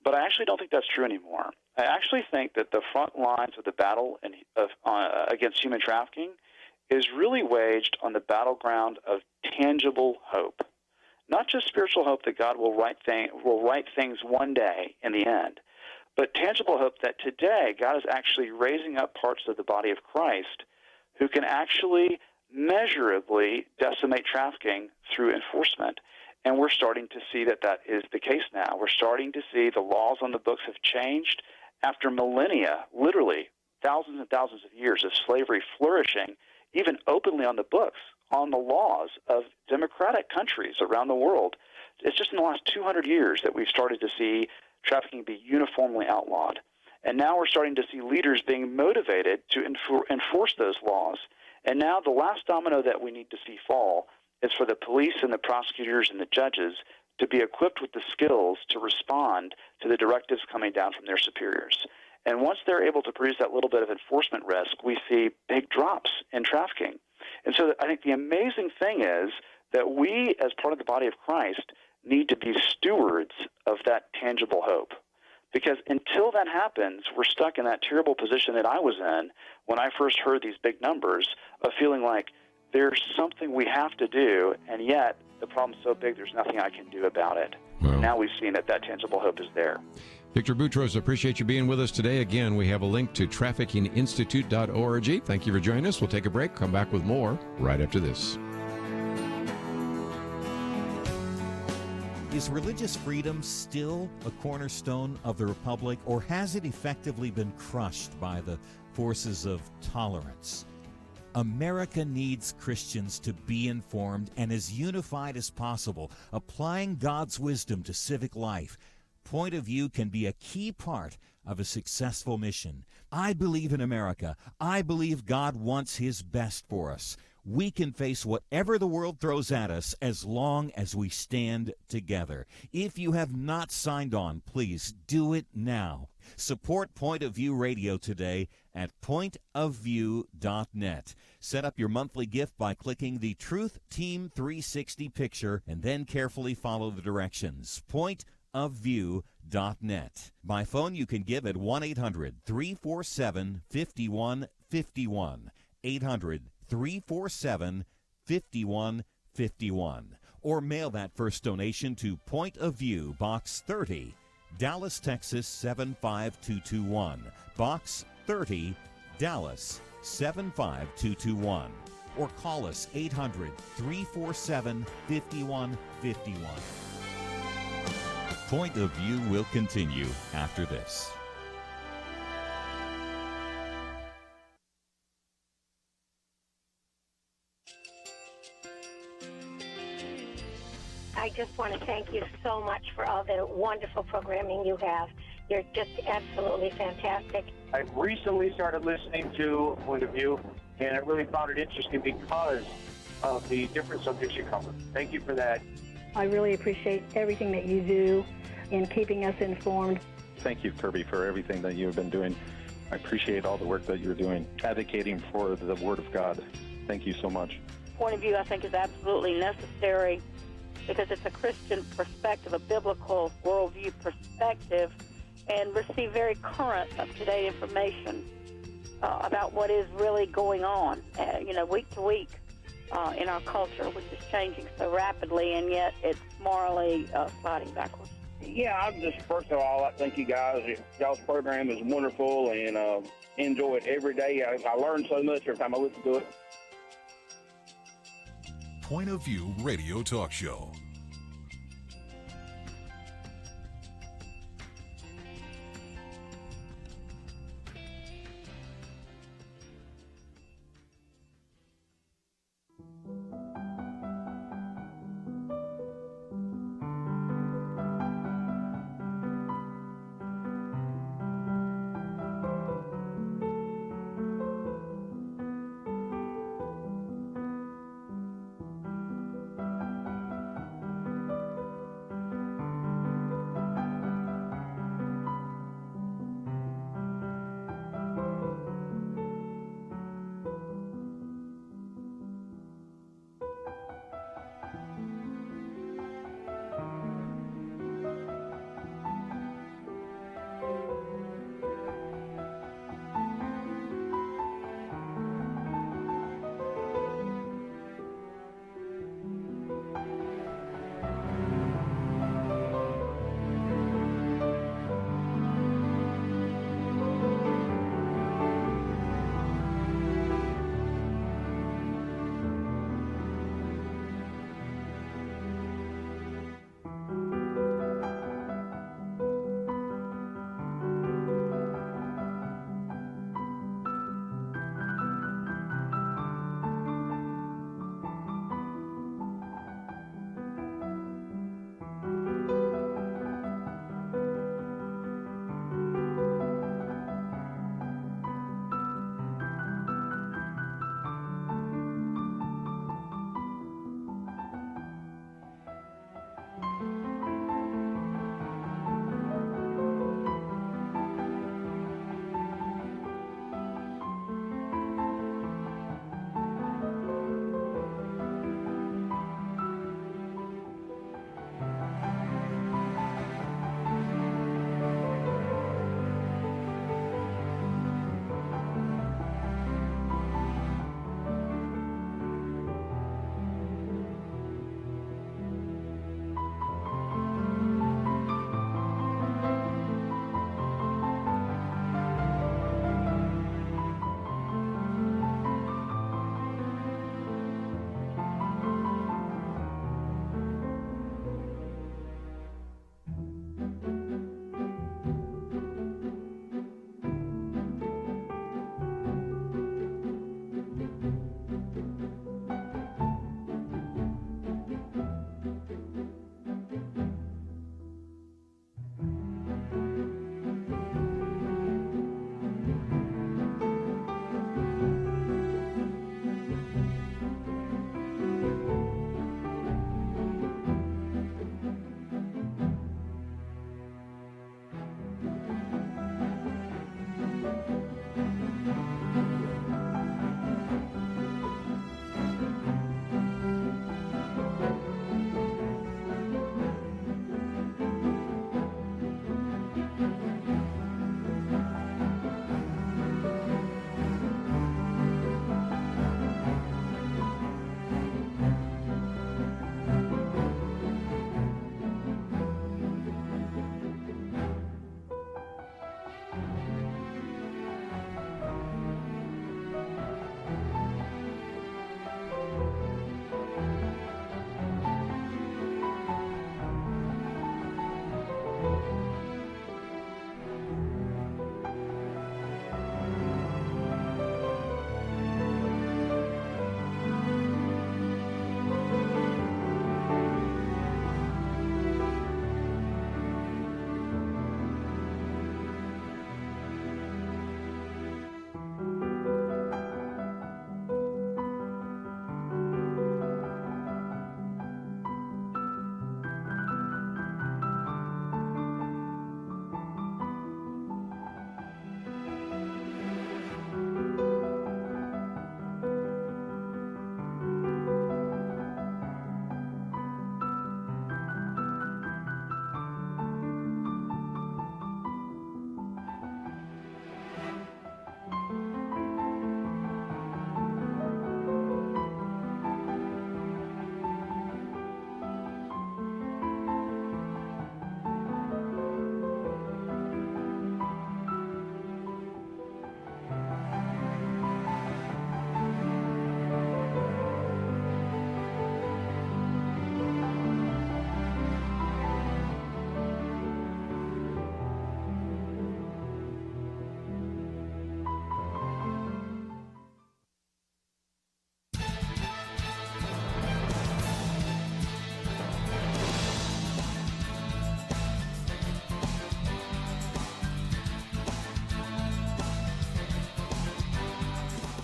But I actually don't think that's true anymore. I actually think that the front lines of the battle against human trafficking is really waged on the battleground of tangible hope. Not just spiritual hope that God will right things one day in the end, but tangible hope that today God is actually raising up parts of the body of Christ who can actually measurably decimate trafficking through enforcement. And we're starting to see that that is the case now. We're starting to see the laws on the books have changed after millennia, literally thousands and thousands of years of slavery flourishing, even openly on the books, on the laws of democratic countries around the world. It's just in the last 200 years that we've started to see trafficking be uniformly outlawed. And now we're starting to see leaders being motivated to enforce those laws. And now the last domino that we need to see fall is for the police and the prosecutors and the judges to be equipped with the skills to respond to the directives coming down from their superiors. And once they're able to produce that little bit of enforcement risk, we see big drops in trafficking. And so I think the amazing thing is that we, as part of the body of Christ, need to be stewards of that tangible hope. Because until that happens, we're stuck in that terrible position that I was in when I first heard these big numbers of feeling like there's something we have to do, and yet the problem's so big there's nothing I can do about it. Well, now we've seen that tangible hope is there. Victor Boutros, appreciate you being with us today. Again, we have a link to traffickinginstitute.org. Thank you for joining us. We'll take a break, come back with more right after this. Is religious freedom still a cornerstone of the Republic, or has it effectively been crushed by the forces of tolerance? America needs Christians to be informed and as unified as possible, applying God's wisdom to civic life. Point of view can be a key part of a successful mission. I believe in America. I believe God wants His best for us. We can face whatever the world throws at us as long as we stand together. If you have not signed on, please do it now. Support Point of View Radio today at pointofview.net. Set up your monthly gift by clicking the Truth Team 360 picture and then carefully follow the directions. Pointofview.net. By phone, you can give at 1-800-347-5151. 800-347-5151. Or mail that first donation to Point of View, Box 30, Dallas, Texas 75221. Box 30, Dallas 75221. Or call us 800-347-5151. Point of View will continue after this. I just want to thank you so much for all the wonderful programming you have. You're just absolutely fantastic. I recently started listening to Point of View, and I really found it interesting because of the different subjects you cover. Thank you for that. I really appreciate everything that you do in keeping us informed. Thank you, Kerby, for everything that you have been doing. I appreciate all the work that you're doing, advocating for the Word of God. Thank you so much. Point of View, I think, is absolutely necessary because it's a Christian perspective, a biblical worldview perspective, and receive very current, up-to-date information about what is really going on, week to week in our culture, which is changing so rapidly, and yet it's morally sliding backwards. Yeah, I'm just, first of all, I thank you guys. Y'all's program is wonderful, and enjoy it every day. I learn so much every time I listen to it. Point of View Radio Talk Show.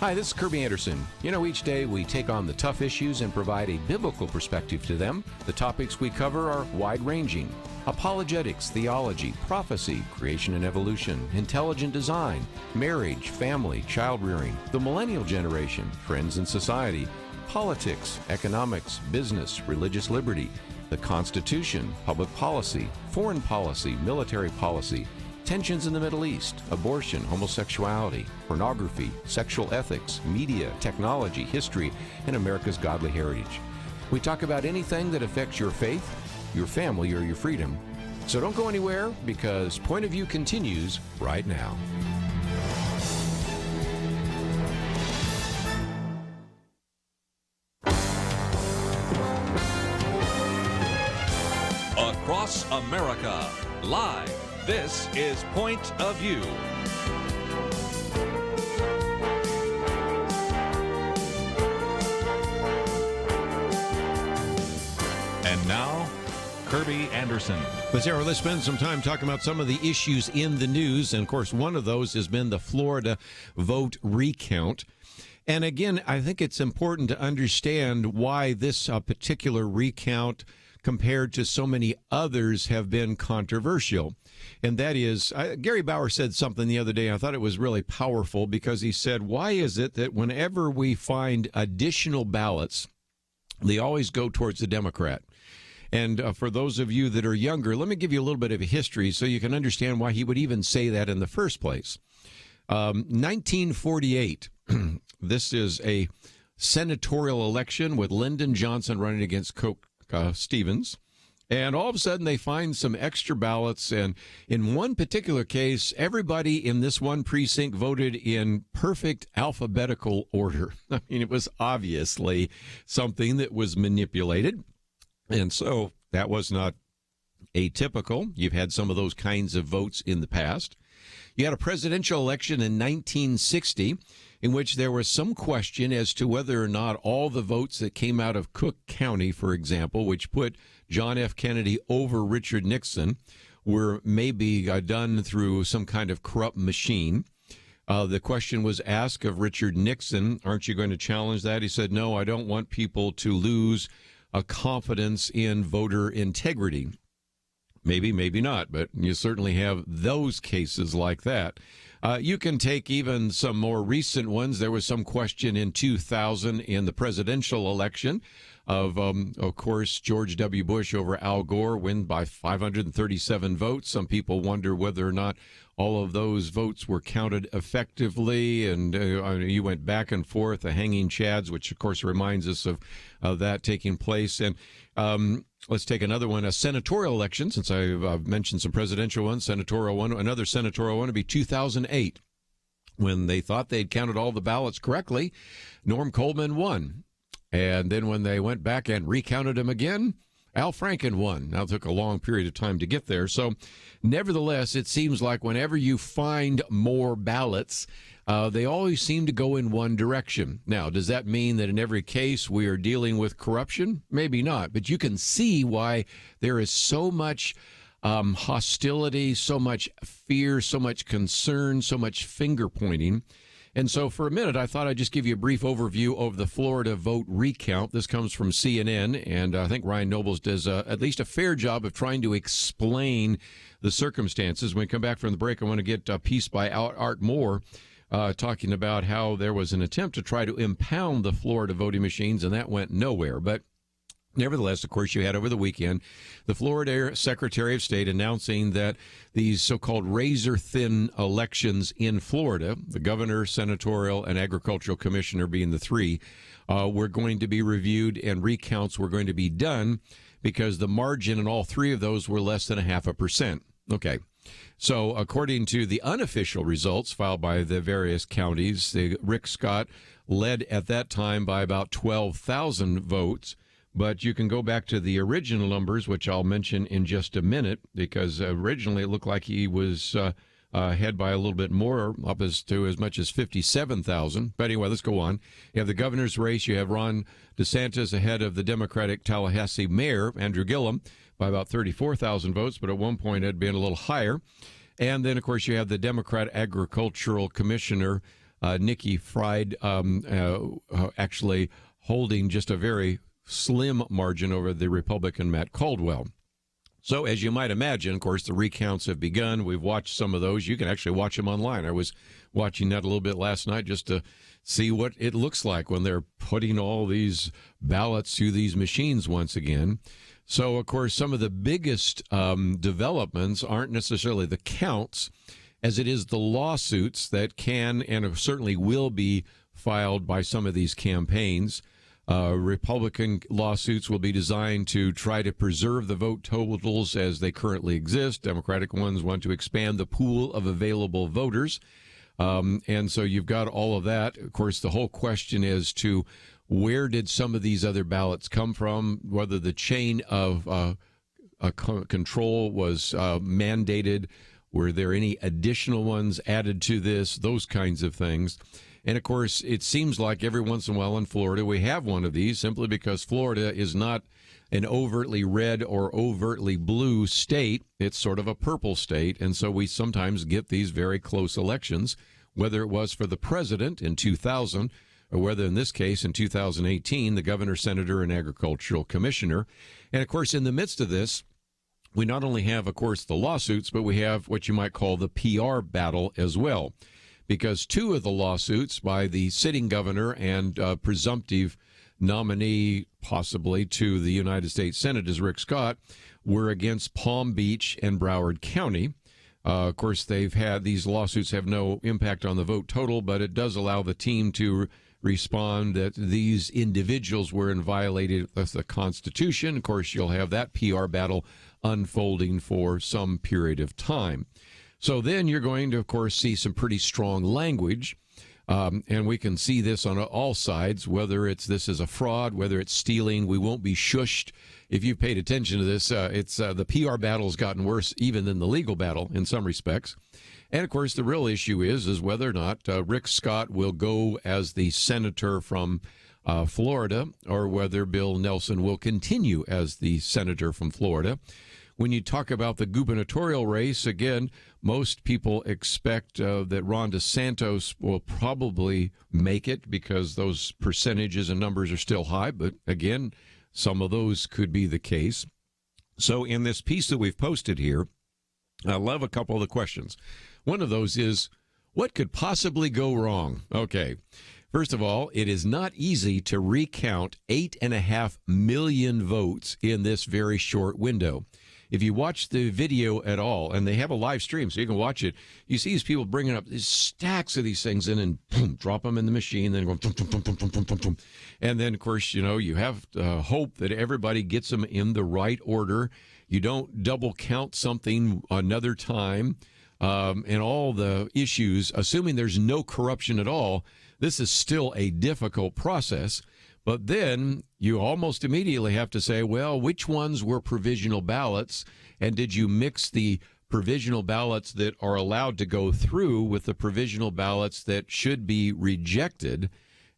Hi, this is Kerby Anderson. You know, each day we take on the tough issues and provide a biblical perspective to them. The topics we cover are wide-ranging: apologetics, theology, prophecy, creation and evolution, intelligent design, marriage, family, child-rearing, the millennial generation, friends and society, politics, economics, business, religious liberty, the Constitution, public policy, foreign policy, military policy, tensions in the Middle East, abortion, homosexuality, pornography, sexual ethics, media, technology, history, and America's godly heritage. We talk about anything that affects your faith, your family, or your freedom. So don't go anywhere, because Point of View continues right now. Across America, live. This is Point of View. And now, Kerby Anderson. Let's spend some time talking about some of the issues in the news. And, of course, one of those has been the Florida vote recount. And, again, I think it's important to understand why this particular recount, compared to so many others, have been controversial. And that is, Gary Bauer said something the other day, I thought it was really powerful, because he said, why is it that whenever we find additional ballots, they always go towards the Democrat? And for those of you that are younger, let me give you a little bit of a history so you can understand why he would even say that in the first place. 1948, this is a senatorial election with Lyndon Johnson running against Coke Stevens. And all of a sudden, they find some extra ballots. And in one particular case, everybody in this one precinct voted in perfect alphabetical order. I mean, it was obviously something that was manipulated. And so that was not atypical. You've had some of those kinds of votes in the past. You had a presidential election in 1960 in which there was some question as to whether or not all the votes that came out of Cook County, for example, which put John F. Kennedy over Richard Nixon, were maybe done through some kind of corrupt machine. The question was asked of Richard Nixon, aren't you going to challenge that? He said, no, I don't want people to lose a confidence in voter integrity. Maybe, maybe not, but you certainly have those cases like that. You can take even some more recent ones. There was some question in 2000 in the presidential election of course, George W. Bush over Al Gore, win by 537 votes. Some people wonder whether or not all of those votes were counted effectively, and you went back and forth, the hanging chads, which of course reminds us of that taking place. And let's take another one, a senatorial election, since I've mentioned some presidential ones, senatorial one, another senatorial one would be 2008. When they thought they'd counted all the ballots correctly, Norm Coleman won. And then when they went back and recounted them again, Al Franken won. Now, it took a long period of time to get there. So, nevertheless, it seems like whenever you find more ballots, they always seem to go in one direction. Now, does that mean that in every case we are dealing with corruption? Maybe not. But you can see why there is so much hostility, so much fear, so much concern, so much finger pointing. And so for a minute, I thought I'd just give you a brief overview of the Florida vote recount. This comes from CNN, and I think Ryan Nobles does at least a fair job of trying to explain the circumstances. When we come back from the break, I want to get a piece by Art Moore talking about how there was an attempt to try to impound the Florida voting machines, and that went nowhere. But nevertheless, of course, you had over the weekend the Florida Secretary of State announcing that these so-called razor-thin elections in Florida, the governor, senatorial, and agricultural commissioner being the three, were going to be reviewed and recounts were going to be done because the margin in all three of those were less than 0.5%. Okay. So according to the unofficial results filed by the various counties, Rick Scott led at that time by about 12,000 votes. But you can go back to the original numbers, which I'll mention in just a minute, because originally it looked like he was ahead by a little bit more, up to as much as 57,000. But anyway, let's go on. You have the governor's race. You have Ron DeSantis ahead of the Democratic Tallahassee mayor, Andrew Gillum, by about 34,000 votes, but at one point it had been a little higher. And then, of course, you have the Democrat agricultural commissioner, Nikki Fried actually holding just a very slim margin over the Republican Matt Caldwell. So as you might imagine, of course, the recounts have begun. We've watched some of those. You can actually watch them online. I was watching that a little bit last night just to see what it looks like when they're putting all these ballots through these machines once again. So, of course, some of the biggest developments aren't necessarily the counts, as it is the lawsuits that can and certainly will be filed by some of these campaigns. Republican lawsuits will be designed to try to preserve the vote totals as they currently exist. Democratic ones want to expand the pool of available voters. And so you've got all of that. Of course, the whole question is to where did some of these other ballots come from, whether the chain of control was mandated, were there any additional ones added to this, those kinds of things. And, of course, it seems like every once in a while in Florida we have one of these simply because Florida is not an overtly red or overtly blue state. It's sort of a purple state. And so we sometimes get these very close elections, whether it was for the president in 2000 or whether in this case in 2018, the governor, senator, and agricultural commissioner. And, of course, in the midst of this, we not only have, of course, the lawsuits, but we have what you might call the PR battle as well. Because two of the lawsuits by the sitting governor and presumptive nominee, possibly, to the United States Senate is Rick Scott, were against Palm Beach and Broward County. Of course, these lawsuits have no impact on the vote total, but it does allow the team to respond that these individuals were in violated of the Constitution. Of course, you'll have that PR battle unfolding for some period of time. So then you're going to, of course, see some pretty strong language, and we can see this on all sides, whether this is a fraud, whether it's stealing. We won't be shushed. If you've paid attention to this, the PR battle has gotten worse even than the legal battle in some respects. And, of course, the real issue is whether or not Rick Scott will go as the senator from Florida or whether Bill Nelson will continue as the senator from Florida. When you talk about the gubernatorial race, again, most people expect that Ron DeSantis will probably make it because those percentages and numbers are still high. But again, some of those could be the case. So in this piece that we've posted here, I love a couple of the questions. One of those is, what could possibly go wrong? Okay. First of all, it is not easy to recount 8.5 million votes in this very short window. If you watch the video at all, and they have a live stream so you can watch it, you see these people bringing up these stacks of these things in and boom, drop them in the machine, then go boom, boom, boom, boom, boom, boom, boom. And then, of course, you have hope that everybody gets them in the right order. You don't double count something another time, and all the issues, assuming there's no corruption at all. This is still a difficult process. But then you almost immediately have to say, well, which ones were provisional ballots? And did you mix the provisional ballots that are allowed to go through with the provisional ballots that should be rejected?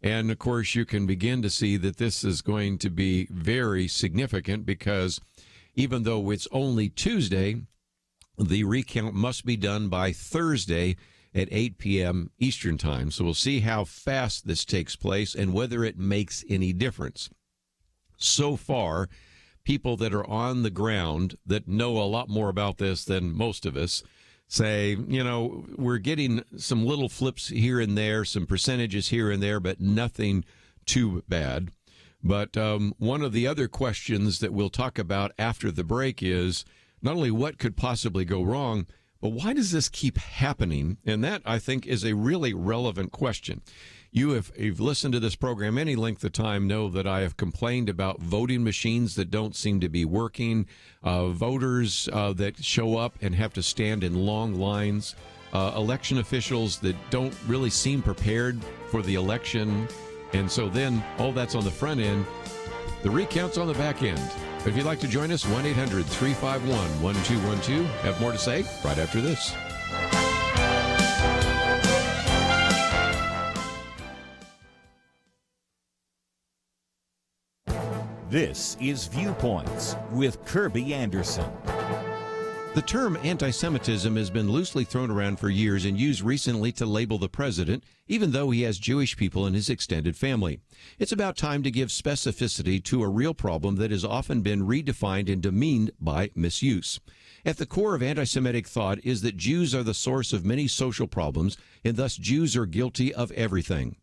And, of course, you can begin to see that this is going to be very significant because even though it's only Tuesday, the recount must be done by Thursday at 8 p.m. Eastern Time. So we'll see how fast this takes place and whether it makes any difference. So far, people that are on the ground that know a lot more about this than most of us say, we're getting some little flips here and there, some percentages here and there, but nothing too bad. But one of the other questions that we'll talk about after the break is not only what could possibly go wrong, but why does this keep happening? And that, I think, is a really relevant question. If you've listened to this program any length of time, know that I have complained about voting machines that don't seem to be working, voters that show up and have to stand in long lines, election officials that don't really seem prepared for the election. And so then all that's on the front end. The recount's on the back end. But if you'd like to join us, 1-800-351-1212. Have more to say right after this. This is Viewpoints with Kerby Anderson. The term anti-Semitism has been loosely thrown around for years and used recently to label the president, even though he has Jewish people in his extended family. It's about time to give specificity to a real problem that has often been redefined and demeaned by misuse. At the core of anti-Semitic thought is that Jews are the source of many social problems, and thus Jews are guilty of everything.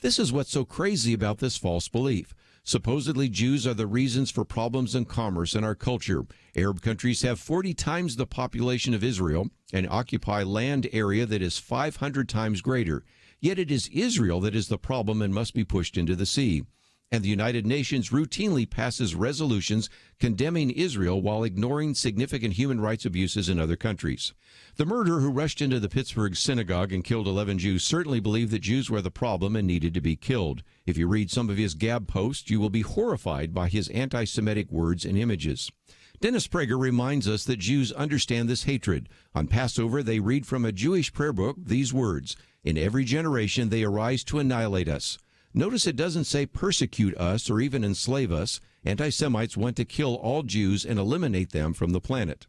This is what's so crazy about this false belief. Supposedly, Jews are the reasons for problems in commerce in our culture. Arab countries have 40 times the population of Israel and occupy land area that is 500 times greater. Yet it is Israel that is the problem and must be pushed into the sea. And the United Nations routinely passes resolutions condemning Israel while ignoring significant human rights abuses in other countries. The murderer who rushed into the Pittsburgh synagogue and killed 11 Jews certainly believed that Jews were the problem and needed to be killed. If you read some of his Gab posts, you will be horrified by his anti-Semitic words and images. Dennis Prager reminds us that Jews understand this hatred. On Passover, they read from a Jewish prayer book these words, "In every generation they arise to annihilate us." Notice it doesn't say persecute us or even enslave us. Anti-Semites want to kill all Jews and eliminate them from the planet.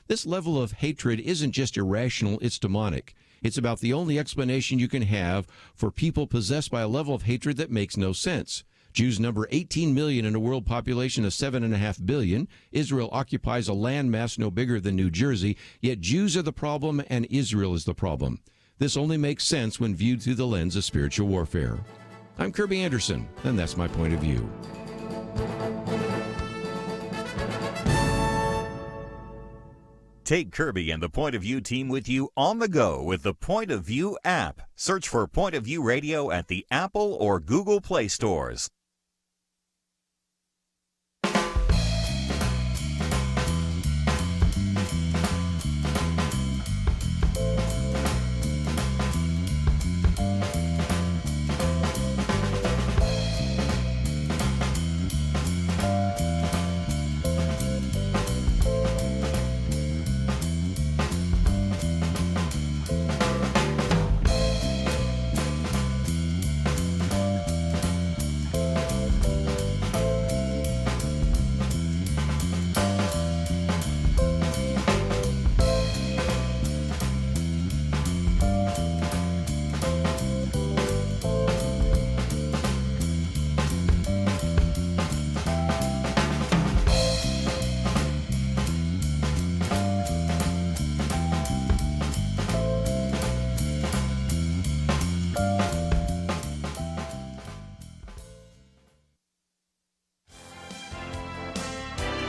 This level of hatred isn't just irrational, it's demonic. It's about the only explanation you can have for people possessed by a level of hatred that makes no sense. Jews number 18 million in a world population of 7.5 billion. Israel occupies a landmass no bigger than New Jersey, yet Jews are the problem and Israel is the problem. This only makes sense when viewed through the lens of spiritual warfare. I'm Kerby Anderson, and that's my point of view. Take Kerby and the Point of View team with you on the go with the Point of View app. Search for Point of View Radio at the Apple or Google Play stores.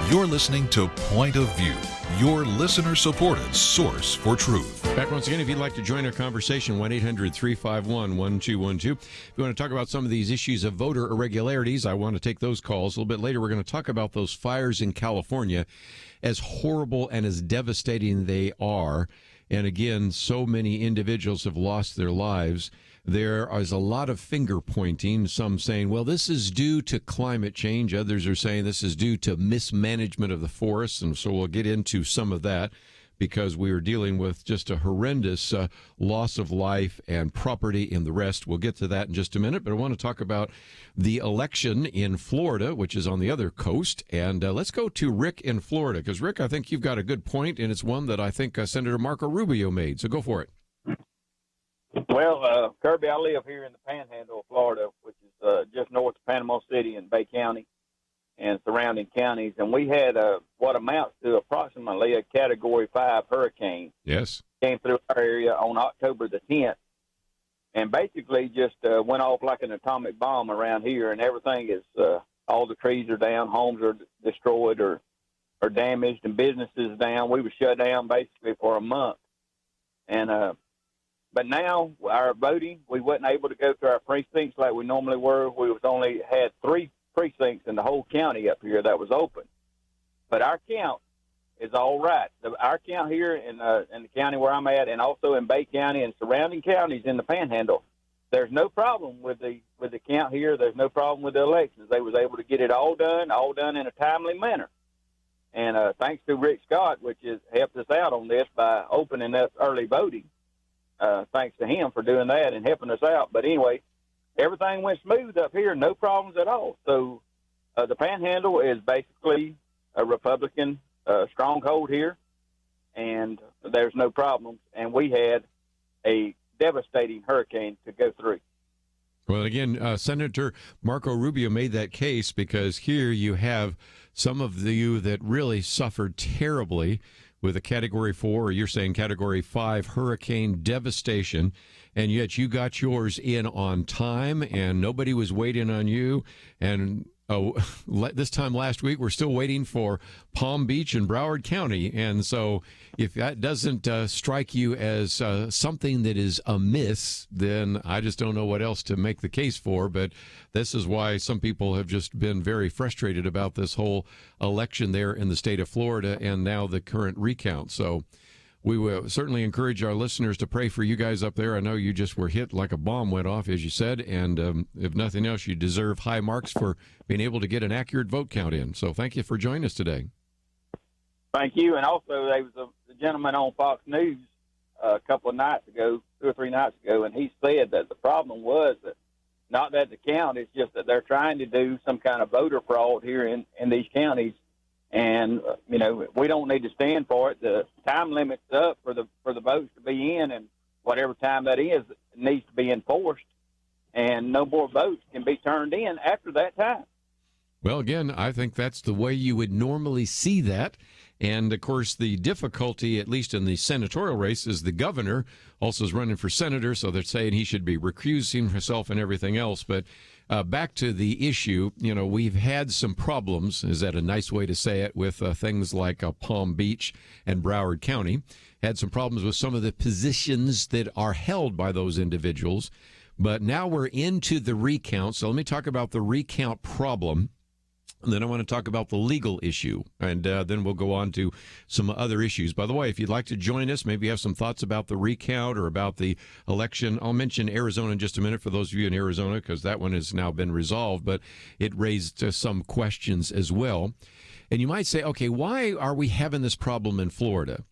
You're listening to Point of View, your listener-supported source for truth. Back once again, if you'd like to join our conversation, 1-800-351-1212. If you want to talk about some of these issues of voter irregularities, I want to take those calls. A little bit later, we're going to talk about those fires in California, as horrible and as devastating they are. And again, so many individuals have lost their lives. There is a lot of finger pointing, some saying, well, this is due to climate change. Others are saying this is due to mismanagement of the forests. And so we'll get into some of that because we are dealing with just a horrendous loss of life and property and the rest. We'll get to that in just a minute. But I want to talk about the election in Florida, which is on the other coast. And let's go to Rick in Florida because, Rick, I think you've got a good point, and it's one that I think Senator Marco Rubio made. So go for it. Well, Kerby, I live here in the Panhandle of Florida, which is just north of Panama City and Bay County and surrounding counties. And we had what amounts to approximately a Category 5 hurricane. Yes. Came through our area on October the 10th and basically just went off like an atomic bomb around here. And everything is, all the trees are down, homes are destroyed or damaged, and businesses down. We were shut down basically for a month. And but now our voting, we wasn't able to go to our precincts like we normally were. We was only had 3 precincts in the whole county up here that was open. But our count is all right. Our count here in the county where I'm at, and also in Bay County and surrounding counties in the Panhandle, there's no problem with the count here. There's no problem with the elections. They was able to get it all done in a timely manner. And thanks to Rick Scott, which has helped us out on this by opening up early voting. Thanks to him for doing that and helping us out. But anyway, everything went smooth up here, no problems at all. So the Panhandle is basically a Republican stronghold here. and there's no problems. And we had a devastating hurricane to go through. Well, again, Senator Marco Rubio made that case because here you have some of you that really suffered terribly with a Category 4, or you're saying Category 5 hurricane devastation, and yet you got yours in on time, and nobody was waiting on you. And this time last week, we're still waiting for Palm Beach and Broward County. And so if that doesn't strike you as something that is amiss, then I just don't know what else to make the case for. But this is why some people have just been very frustrated about this whole election there in the state of Florida and now the current recount. So we will certainly encourage our listeners to pray for you guys up there. I know you just were hit like a bomb went off, as you said, and if nothing else, you deserve high marks for being able to get an accurate vote count in. So thank you for joining us today. Thank you. And also, there was a gentleman on Fox News a couple of nights ago, 2 or 3 nights ago, and he said that the problem was that not that the count, it's just that they're trying to do some kind of voter fraud here in these counties. And, you know, we don't need to stand for it. The time limit's up for the votes to be in, and whatever time that is, it needs to be enforced. And no more votes can be turned in after that time. Well, again, I think that's the way you would normally see that. And, of course, the difficulty, at least in the senatorial race, is the governor also is running for senator, so they're saying he should be recusing himself and everything else. But back to the issue, you know, we've had some problems, is that a nice way to say it, with things like Palm Beach and Broward County. Had some problems with some of the positions that are held by those individuals. But now we're into the recount. So let me talk about the recount problem. And then I want to talk about the legal issue, and then we'll go on to some other issues. By the way, if you'd like to join us, maybe you have some thoughts about the recount or about the election. I'll mention Arizona in just a minute for those of you in Arizona, because that one has now been resolved, but it raised some questions as well. And you might say, okay, why are we having this problem in Florida?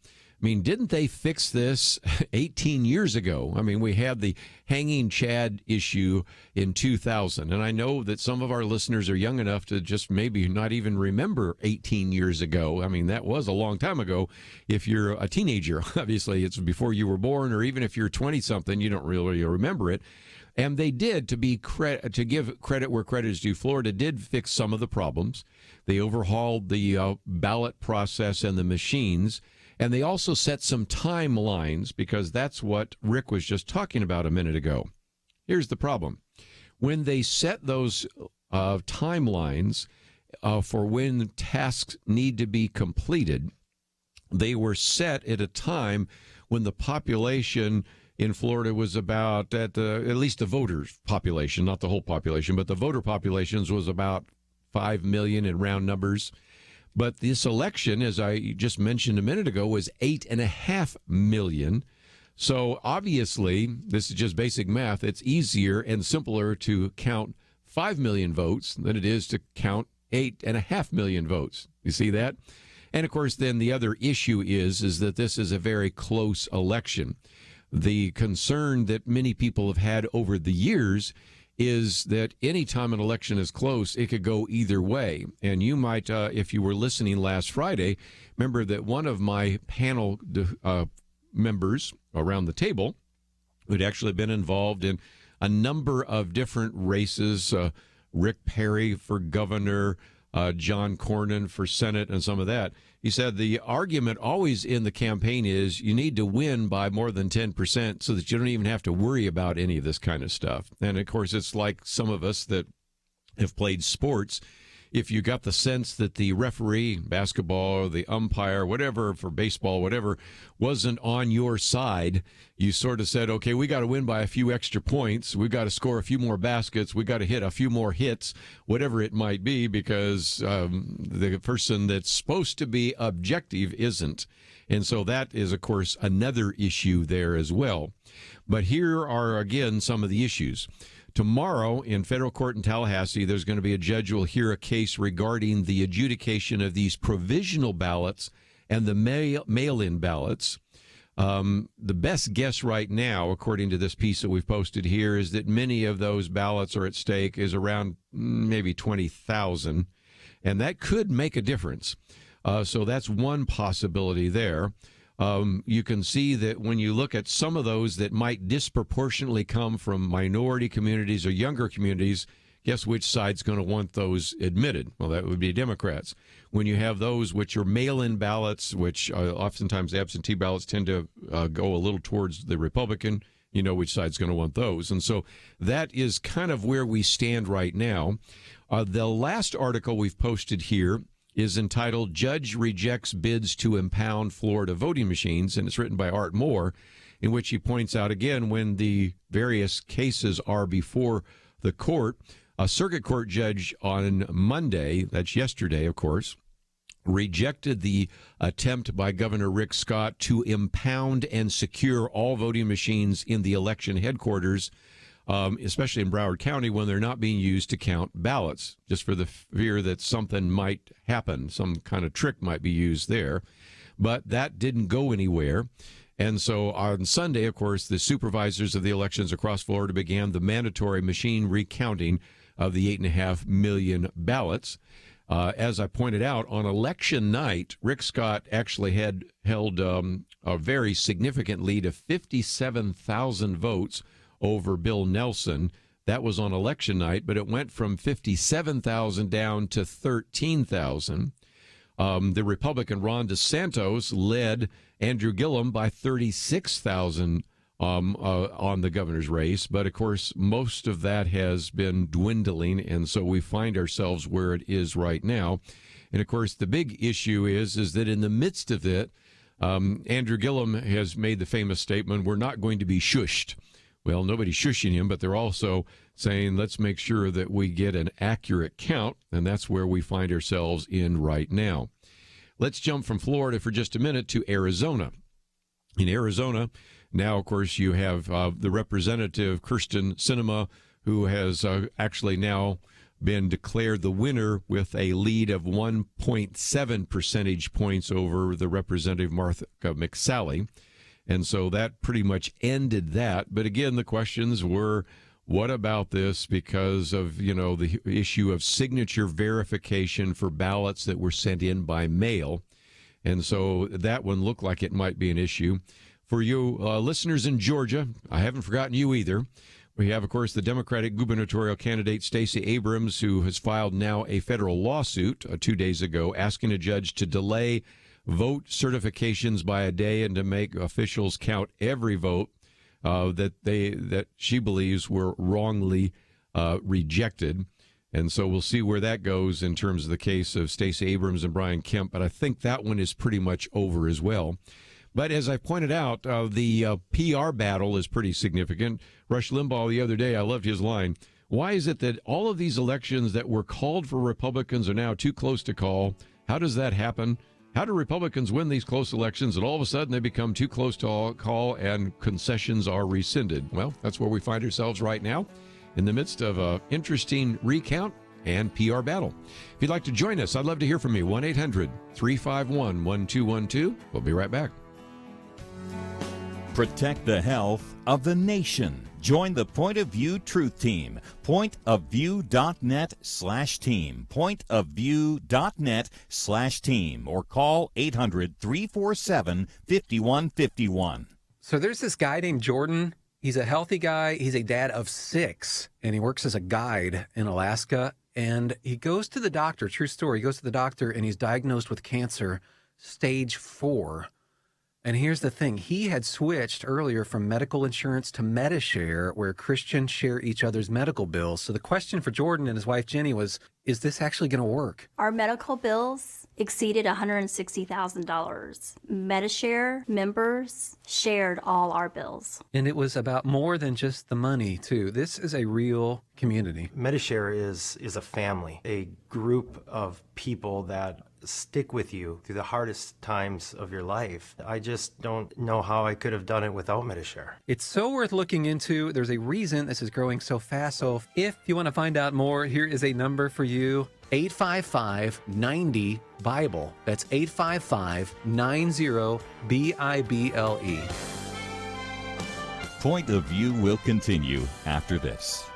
I mean, didn't they fix this 18 years ago? I mean, we had the hanging Chad issue in 2000. And I know that some of our listeners are young enough to just maybe not even remember 18 years ago. I mean, that was a long time ago. If you're a teenager, obviously it's before you were born, or even if you're 20-something, you don't really remember it. And they did, to give credit where credit is due, Florida did fix some of the problems. They overhauled the ballot process and the machines. And they also set some timelines, because that's what Rick was just talking about a minute ago. Here's the problem. When they set those timelines for when tasks need to be completed, they were set at a time when the population in Florida was about, at least the voters population, not the whole population, but the voter populations was about 5 million in round numbers. But this election, as I just mentioned a minute ago, was 8.5 million. So obviously, this is just basic math. It's easier and simpler to count 5 million votes than it is to count 8.5 million votes. You see that? And of course, then the other issue is that this is a very close election. The concern that many people have had over the years is that any time an election is close, it could go either way. And you might, if you were listening last Friday, remember that one of my panel members around the table who'd actually been involved in a number of different races, Rick Perry for governor, John Cornyn for Senate, and some of that. He said the argument always in the campaign is you need to win by more than 10% so that you don't even have to worry about any of this kind of stuff. And, of course, it's like some of us that have played sports. If you got the sense that the referee, basketball, or the umpire, whatever, for baseball, whatever, wasn't on your side, you sort of said, okay, we got to win by a few extra points. We got to score a few more baskets. We got to hit a few more hits, whatever it might be, because the person that's supposed to be objective isn't. And so that is, of course, another issue there as well. But here are, again, some of the issues. Tomorrow in federal court in Tallahassee, there's going to be a judge who will hear a case regarding the adjudication of these provisional ballots and the mail-in ballots. The best guess right now, according to this piece that we've posted here, is that many of those ballots are at stake, is around maybe 20,000, and that could make a difference. So that's one possibility there. you can see that when you look at some of those that might disproportionately come from minority communities or younger communities, guess which side's going to want those admitted? Well, that would be Democrats. When you have those which are mail-in ballots, which oftentimes absentee ballots tend to go a little towards the Republican, you know which side's going to want those. And so that is kind of where we stand right now. The last article we've posted here is entitled Judge Rejects Bids to Impound Florida Voting Machines, and it's written by Art Moore, in which he points out, again, when the various cases are before the court, a circuit court judge on Monday, that's yesterday, of course, rejected the attempt by Governor Rick Scott to impound and secure all voting machines in the election headquarters, especially in Broward County, when they're not being used to count ballots, just for the fear that something might happen, some kind of trick might be used there. But that didn't go anywhere. And so on Sunday, of course, the supervisors of the elections across Florida began the mandatory machine recounting of the 8.5 million ballots. As I pointed out, on election night, Rick Scott actually had held a very significant lead of 57,000 votes over Bill Nelson. That was on election night, but it went from 57,000 down to 13,000. The Republican Ron DeSantis led Andrew Gillum by 36,000 on the governor's race. But, of course, most of that has been dwindling, and so we find ourselves where it is right now. And, of course, the big issue is that in the midst of it, Andrew Gillum has made the famous statement, we're not going to be shushed. Well, nobody's shushing him, but they're also saying, let's make sure that we get an accurate count, and that's where we find ourselves in right now. Let's jump from Florida for just a minute to Arizona. In Arizona, now, of course, you have the representative, Kyrsten Sinema, who has actually now been declared the winner with a lead of 1.7 percentage points over the representative Martha McSally. And so that pretty much ended that. But again, the questions were, what about this because of, the issue of signature verification for ballots that were sent in by mail? And so that one looked like it might be an issue. For you listeners in Georgia, I haven't forgotten you either. We have, of course, the Democratic gubernatorial candidate Stacey Abrams, who has filed now a federal lawsuit 2 days ago asking a judge to delay vote certifications by a day and to make officials count every vote that she believes were wrongly rejected. And so we'll see where that goes in terms of the case of Stacey Abrams and Brian Kemp. But I think that one is pretty much over as well. But as I pointed out, the PR battle is pretty significant. Rush Limbaugh the other day, I loved his line. Why is it that all of these elections that were called for Republicans are now too close to call? How does that happen? How do Republicans win these close elections and all of a sudden they become too close to call and concessions are rescinded? Well, that's where we find ourselves right now, in the midst of an interesting recount and PR battle. If you'd like to join us, I'd love to hear from you. 1-800-351-1212. We'll be right back. Protect the health of the nation. Join the Point of View Truth Team. Pointofview.net/team. Pointofview.net/team. Or call 800-347-5151. So there's this guy named Jordan. He's a healthy guy. He's a dad of 6, and he works as a guide in Alaska. And he goes to the doctor, true story, he goes to the doctor, and he's diagnosed with cancer, stage 4. And here's the thing. He had switched earlier from medical insurance to Medishare, where Christians share each other's medical bills. So the question for Jordan and his wife, Jenny, was, is this actually going to work? Our medical bills exceeded $160,000. Medishare members shared all our bills. And it was about more than just the money, too. This is a real community. Medishare is a family, a group of people that stick with you through the hardest times of your life. I just don't know how I could have done it without Medishare. It's so worth looking into. There's a reason this is growing so fast. So if you want to find out more, here is a number for you. 855-90-BIBLE. That's 855-90-BIBLE. Point of View will continue after this.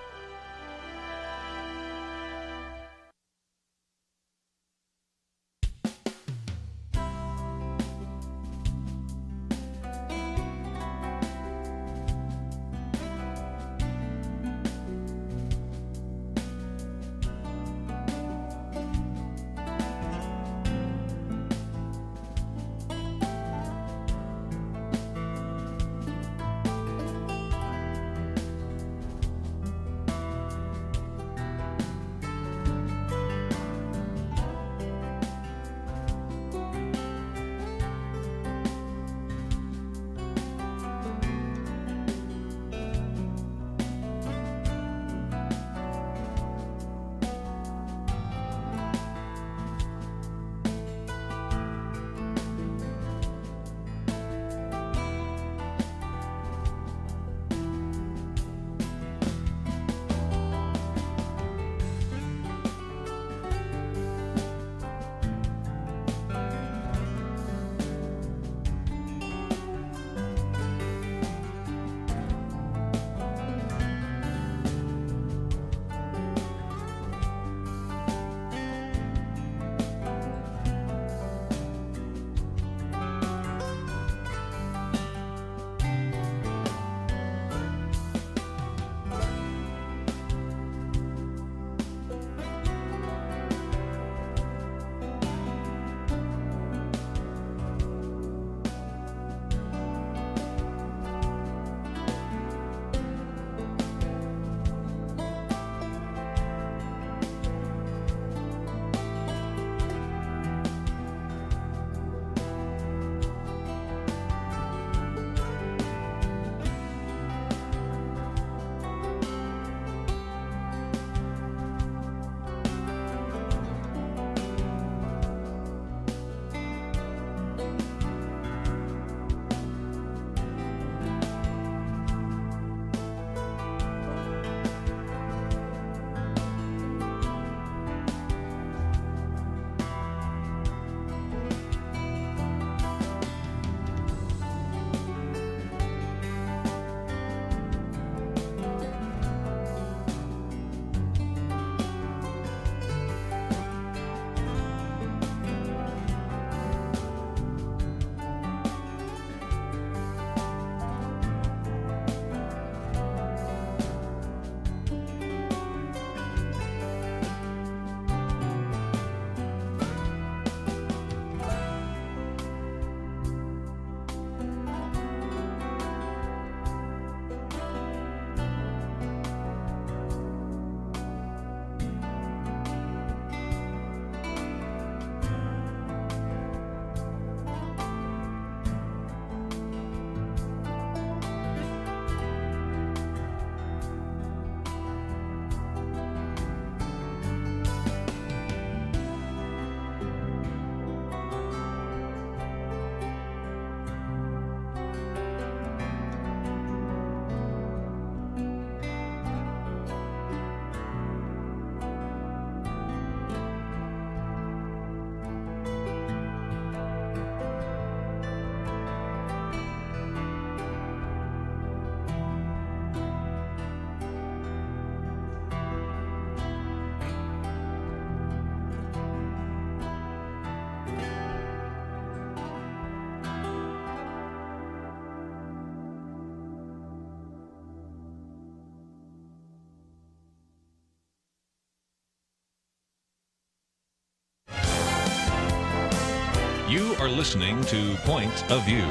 are listening to Point of View.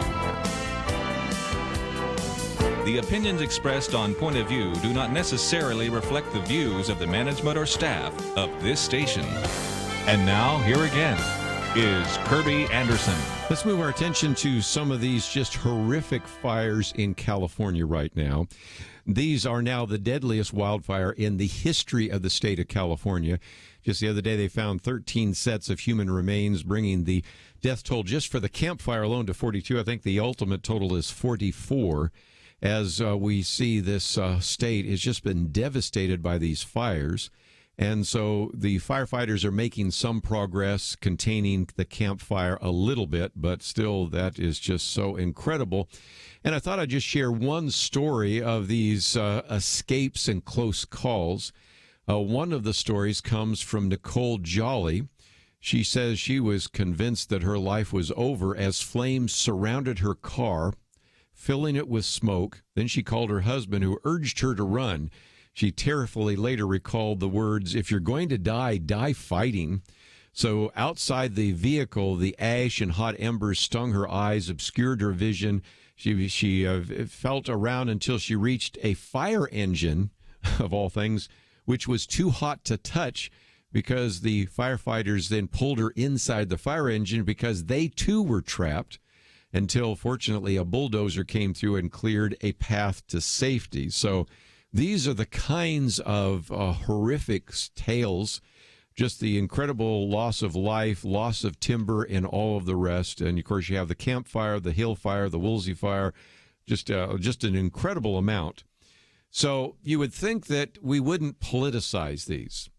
The opinions expressed on Point of View do not necessarily reflect the views of the management or staff of this station. And now, here again is Kerby Anderson. Let's move our attention to some of these just horrific fires in California right now. These are now the deadliest wildfire in the history of the state of California. Just the other day, they found 13 sets of human remains, bringing the death toll just for the Camp Fire alone to 42. I think the ultimate total is 44. As we see, this state has just been devastated by these fires. And so the firefighters are making some progress containing the Camp Fire a little bit, but still that is just so incredible. And I thought I'd just share one story of these escapes and close calls. One of the stories comes from Nicole Jolly. She says she was convinced that her life was over as flames surrounded her car, filling it with smoke. Then she called her husband, who urged her to run. She tearfully later recalled the words, "If you're going to die, die fighting." So outside the vehicle, the ash and hot embers stung her eyes, obscured her vision. She felt around until she reached a fire engine, of all things, which was too hot to touch, because the firefighters then pulled her inside the fire engine because they too were trapped, until fortunately a bulldozer came through and cleared a path to safety. So these are the kinds of horrific tales, just the incredible loss of life, loss of timber, and all of the rest. And, of course, you have the Camp Fire, the Hill Fire, the Woolsey Fire, just an incredible amount. So you would think that we wouldn't politicize these.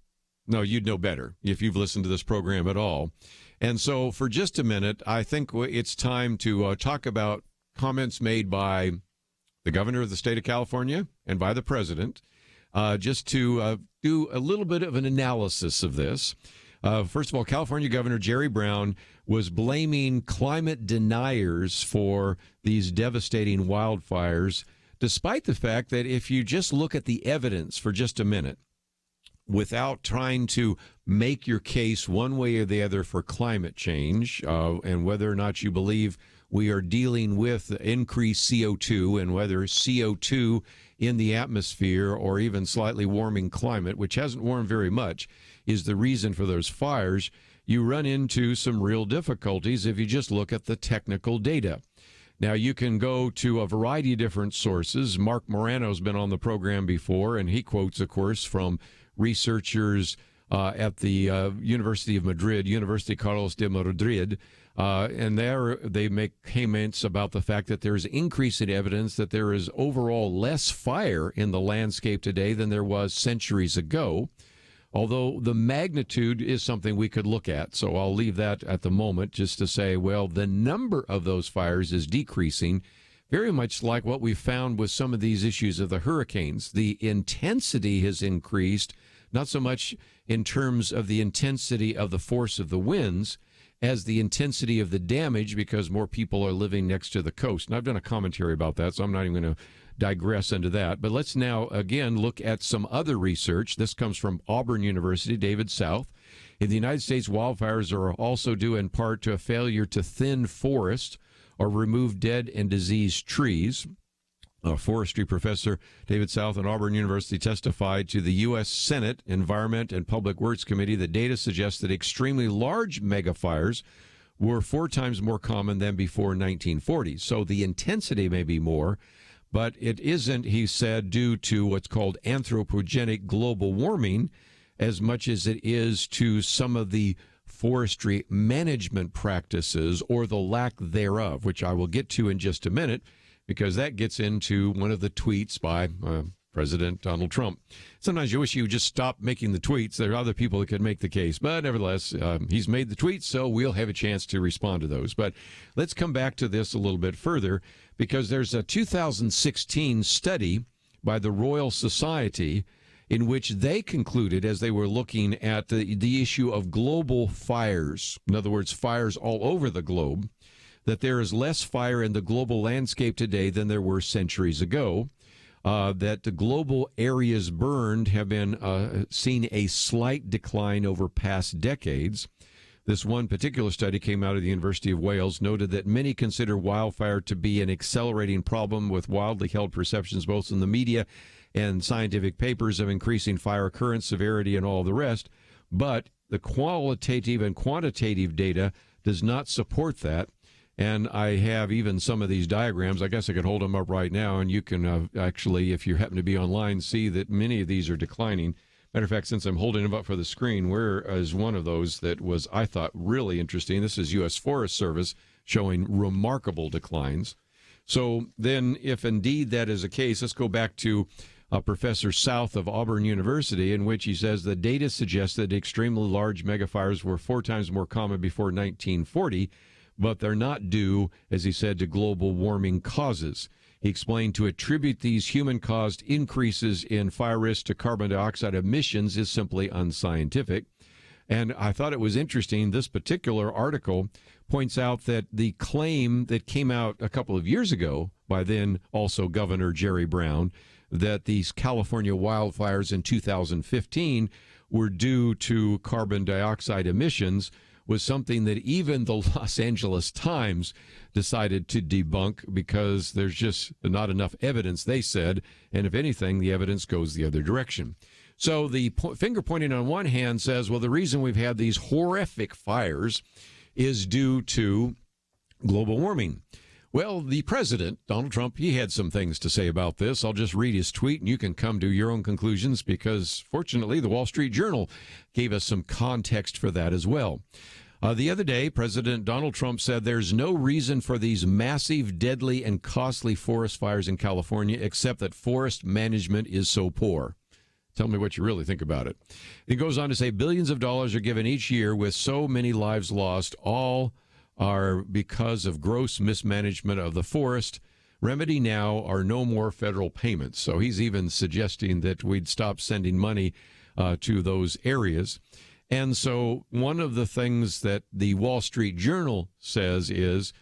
No, you'd know better if you've listened to this program at all. And so for just a minute, I think it's time to talk about comments made by the governor of the state of California and by the president, just to do a little bit of an analysis of this. First of all, California Governor Jerry Brown was blaming climate deniers for these devastating wildfires, despite the fact that if you just look at the evidence for just a minute, without trying to make your case one way or the other for climate change, and whether or not you believe we are dealing with increased CO2, and whether CO2 in the atmosphere or even slightly warming climate, which hasn't warmed very much, is the reason for those fires, you run into some real difficulties if you just look at the technical data. Now, you can go to a variety of different sources. Mark Morano's been on the program before, and he quotes, of course, from researchers at the University of Madrid, University Carlos de Madrid, and there they make comments about the fact that there is increasing evidence that there is overall less fire in the landscape today than there was centuries ago, although the magnitude is something we could look at. So I'll leave that at the moment just to say, well, the number of those fires is decreasing, very much like what we found with some of these issues of the hurricanes. The intensity has increased, not so much in terms of the intensity of the force of the winds as the intensity of the damage, because more people are living next to the coast. And I've done a commentary about that, so I'm not even going to digress into that. But let's now, again, look at some other research. This comes from Auburn University, David South. In the United States, wildfires are also due in part to a failure to thin forests or remove dead and diseased trees. Forestry professor David South at Auburn University testified to the U.S. Senate Environment and Public Works Committee that data suggests that extremely large megafires were 4 times more common than before 1940. So the intensity may be more, but it isn't, he said, due to what's called anthropogenic global warming as much as it is to some of the forestry management practices or the lack thereof, which I will get to in just a minute, because that gets into one of the tweets by President Donald Trump. Sometimes you wish you would just stop making the tweets. There are other people that could make the case. But nevertheless, he's made the tweets, so we'll have a chance to respond to those. But let's come back to this a little bit further, because there's a 2016 study by the Royal Society in which they concluded, as they were looking at the issue of global fires, in other words, fires all over the globe, that there is less fire in the global landscape today than there were centuries ago, that the global areas burned have been seen a slight decline over past decades, This one particular study came out of the University of Wales, noted that many consider wildfire to be an accelerating problem, with wildly held perceptions both in the media and scientific papers of increasing fire occurrence, severity, and all the rest. But the qualitative and quantitative data does not support that. And I have even some of these diagrams. I guess I could hold them up right now, and you can actually, if you happen to be online, see that many of these are declining. Matter of fact, since I'm holding them up for the screen, where is one of those that was, I thought, really interesting? This is U.S. Forest Service showing remarkable declines. So then, if indeed that is the case, let's go back to Professor South of Auburn University, in which he says the data suggests that extremely large megafires were 4 times more common before 1940, but they're not due, as he said, to global warming causes. He explained to attribute these human-caused increases in fire risk to carbon dioxide emissions is simply unscientific. And I thought it was interesting, this particular article points out that the claim that came out a couple of years ago by then also Governor Jerry Brown, that these California wildfires in 2015 were due to carbon dioxide emissions, was something that even the Los Angeles Times decided to debunk because there's just not enough evidence, they said, and if anything, the evidence goes the other direction. So the finger pointing on one hand says, well, the reason we've had these horrific fires is due to global warming. Well, the president, Donald Trump, he had some things to say about this. I'll just read his tweet, and you can come to your own conclusions because, fortunately, the Wall Street Journal gave us some context for that as well. The other day, President Donald Trump said there's no reason for these massive, deadly, and costly forest fires in California except that forest management is so poor. Tell me what you really think about it. He goes on to say billions of dollars are given each year with so many lives lost. All are because of gross mismanagement of the forest. Remedy now are no more federal payments. So he's even suggesting that we'd stop sending money to those areas. And so one of the things that the Wall Street Journal says is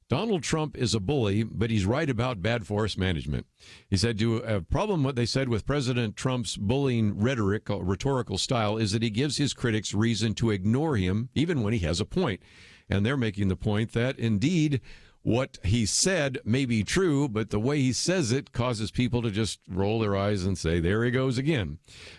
Donald Trump is a bully, but he's right about bad forest management. He said a problem, what they said with President Trump's bullying rhetoric, rhetorical style, is that he gives his critics reason to ignore him, even when he has a point. And they're making the point that, indeed, what he said may be true, but the way he says it causes people to just roll their eyes and say, there he goes again.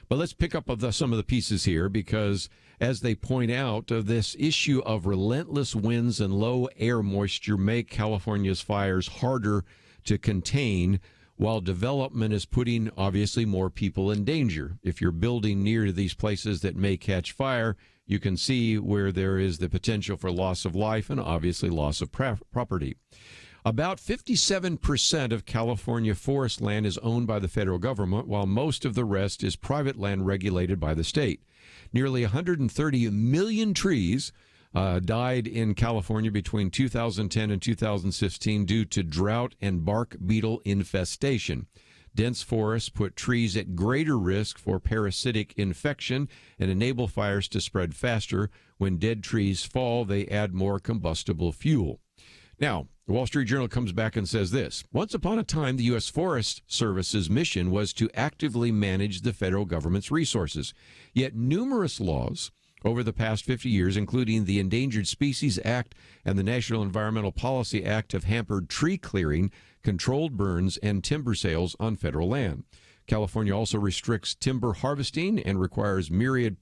But let's pick up some of the pieces here, because as they point out, this issue of relentless winds and low air moisture make California's fires harder to contain, while development is putting, obviously, more people in danger. If you're building near to these places that may catch fire, you can see where there is the potential for loss of life and, obviously, loss of property. About 57% of California forest land is owned by the federal government, while most of the rest is private land regulated by the state. Nearly 130 million trees died in California between 2010 and 2016 due to drought and bark beetle infestation. Dense forests put trees at greater risk for parasitic infection and enable fires to spread faster. When dead trees fall, they add more combustible fuel. Now, the Wall Street Journal comes back and says this. Once upon a time, the U.S. Forest Service's mission was to actively manage the federal government's resources. Yet numerous laws over the past 50 years, including the Endangered Species Act and the National Environmental Policy Act, have hampered tree clearing, controlled burns, and timber sales on federal land. California also restricts timber harvesting and requires myriad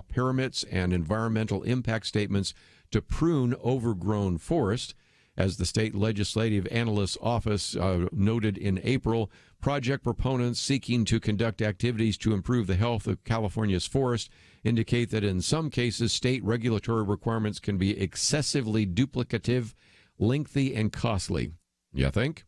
permits and environmental impact statements to prune overgrown forests. As the State Legislative Analyst's Office noted in April, project proponents seeking to conduct activities to improve the health of California's forests indicate that in some cases, state regulatory requirements can be excessively duplicative, lengthy, and costly. You think?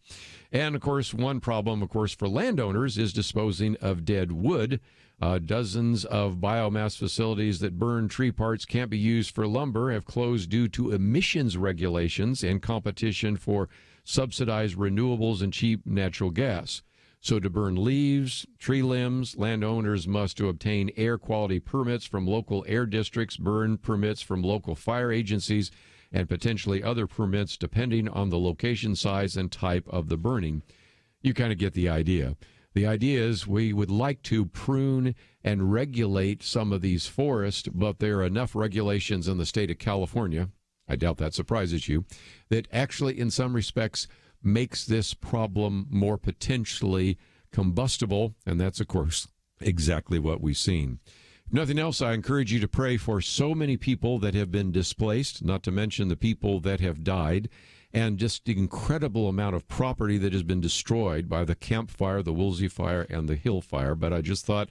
And, of course, one problem, of course, for landowners is disposing of dead wood. Dozens of biomass facilities that burn tree parts can't be used for lumber have closed due to emissions regulations and competition for subsidized renewables and cheap natural gas. So to burn leaves, tree limbs, landowners must obtain air quality permits from local air districts, burn permits from local fire agencies, and potentially other permits depending on the location, size, and type of the burning. You kind of get the idea. The idea is we would like to prune and regulate some of these forests, but there are enough regulations in the state of California, I doubt that surprises you, that actually in some respects makes this problem more potentially combustible, and that's, of course, exactly what we've seen. If nothing else, I encourage you to pray for so many people that have been displaced, not to mention the people that have died, and just the incredible amount of property that has been destroyed by the Camp Fire, the Woolsey Fire, and the Hill Fire. But I just thought,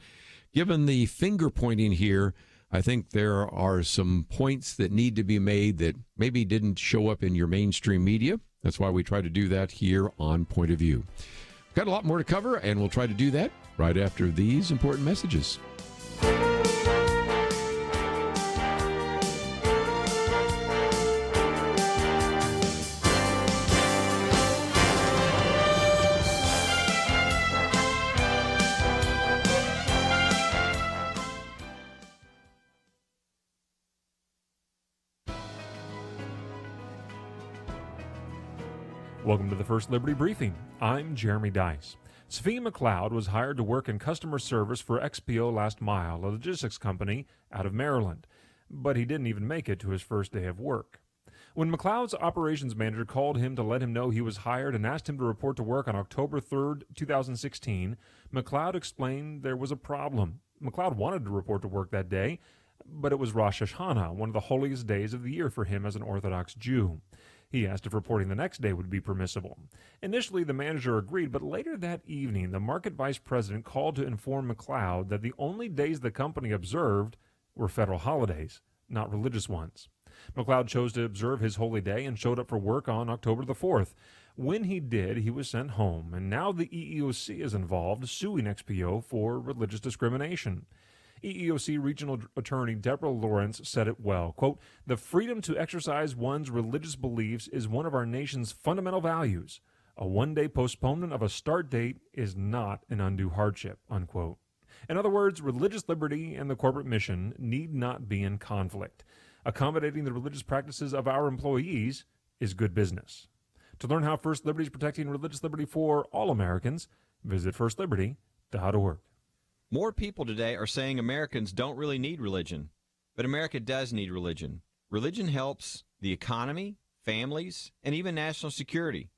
given the finger pointing here, I think there are some points that need to be made that maybe didn't show up in your mainstream media. That's why we try to do that here on Point of View. Got a lot more to cover, and we'll try to do that right after these important messages. Welcome to the First Liberty Briefing. I'm Jeremy Dice. Sophia McLeod was hired to work in customer service for XPO Last Mile, a logistics company out of Maryland, but he didn't even make it to his first day of work. When McLeod's operations manager called him to let him know he was hired and asked him to report to work on October 3rd, 2016, McLeod explained there was a problem. McLeod wanted to report to work that day, but it was Rosh Hashanah, one of the holiest days of the year for him as an Orthodox Jew. He asked if reporting the next day would be permissible. Initially, the manager agreed, but later that evening, the market vice president called to inform McLeod that the only days the company observed were federal holidays, not religious ones. McLeod chose to observe his holy day and showed up for work on October the 4th. When he did, he was sent home, and now the EEOC is involved, suing XPO for religious discrimination. EEOC Regional Attorney Deborah Lawrence said it well, quote, "The freedom to exercise one's religious beliefs is one of our nation's fundamental values. A one-day postponement of a start date is not an undue hardship," unquote. In other words, religious liberty and the corporate mission need not be in conflict. Accommodating the religious practices of our employees is good business. To learn how First Liberty is protecting religious liberty for all Americans, visit firstliberty.org. More people today are saying Americans don't really need religion, but America does need religion. Religion helps the economy, families, and even national security.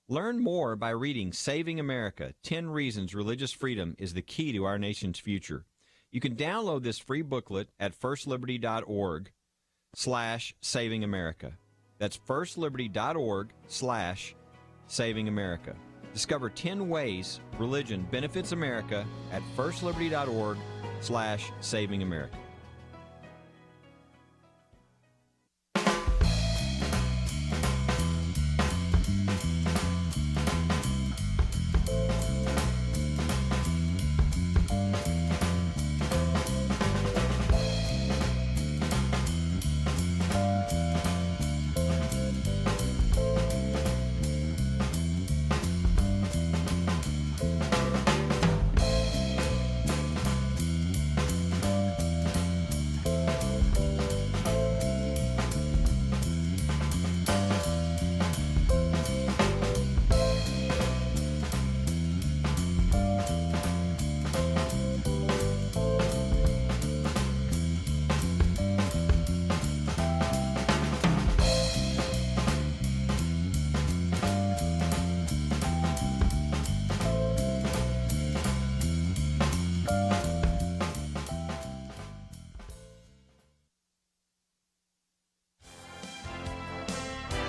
Learn more by reading Saving America, 10 Reasons Religious Freedom is the Key to Our Nation's Future. You can download this free booklet at firstliberty.org/Saving America. That's firstliberty.org/Saving America. Discover 10 ways religion benefits America at firstliberty.org/Saving America.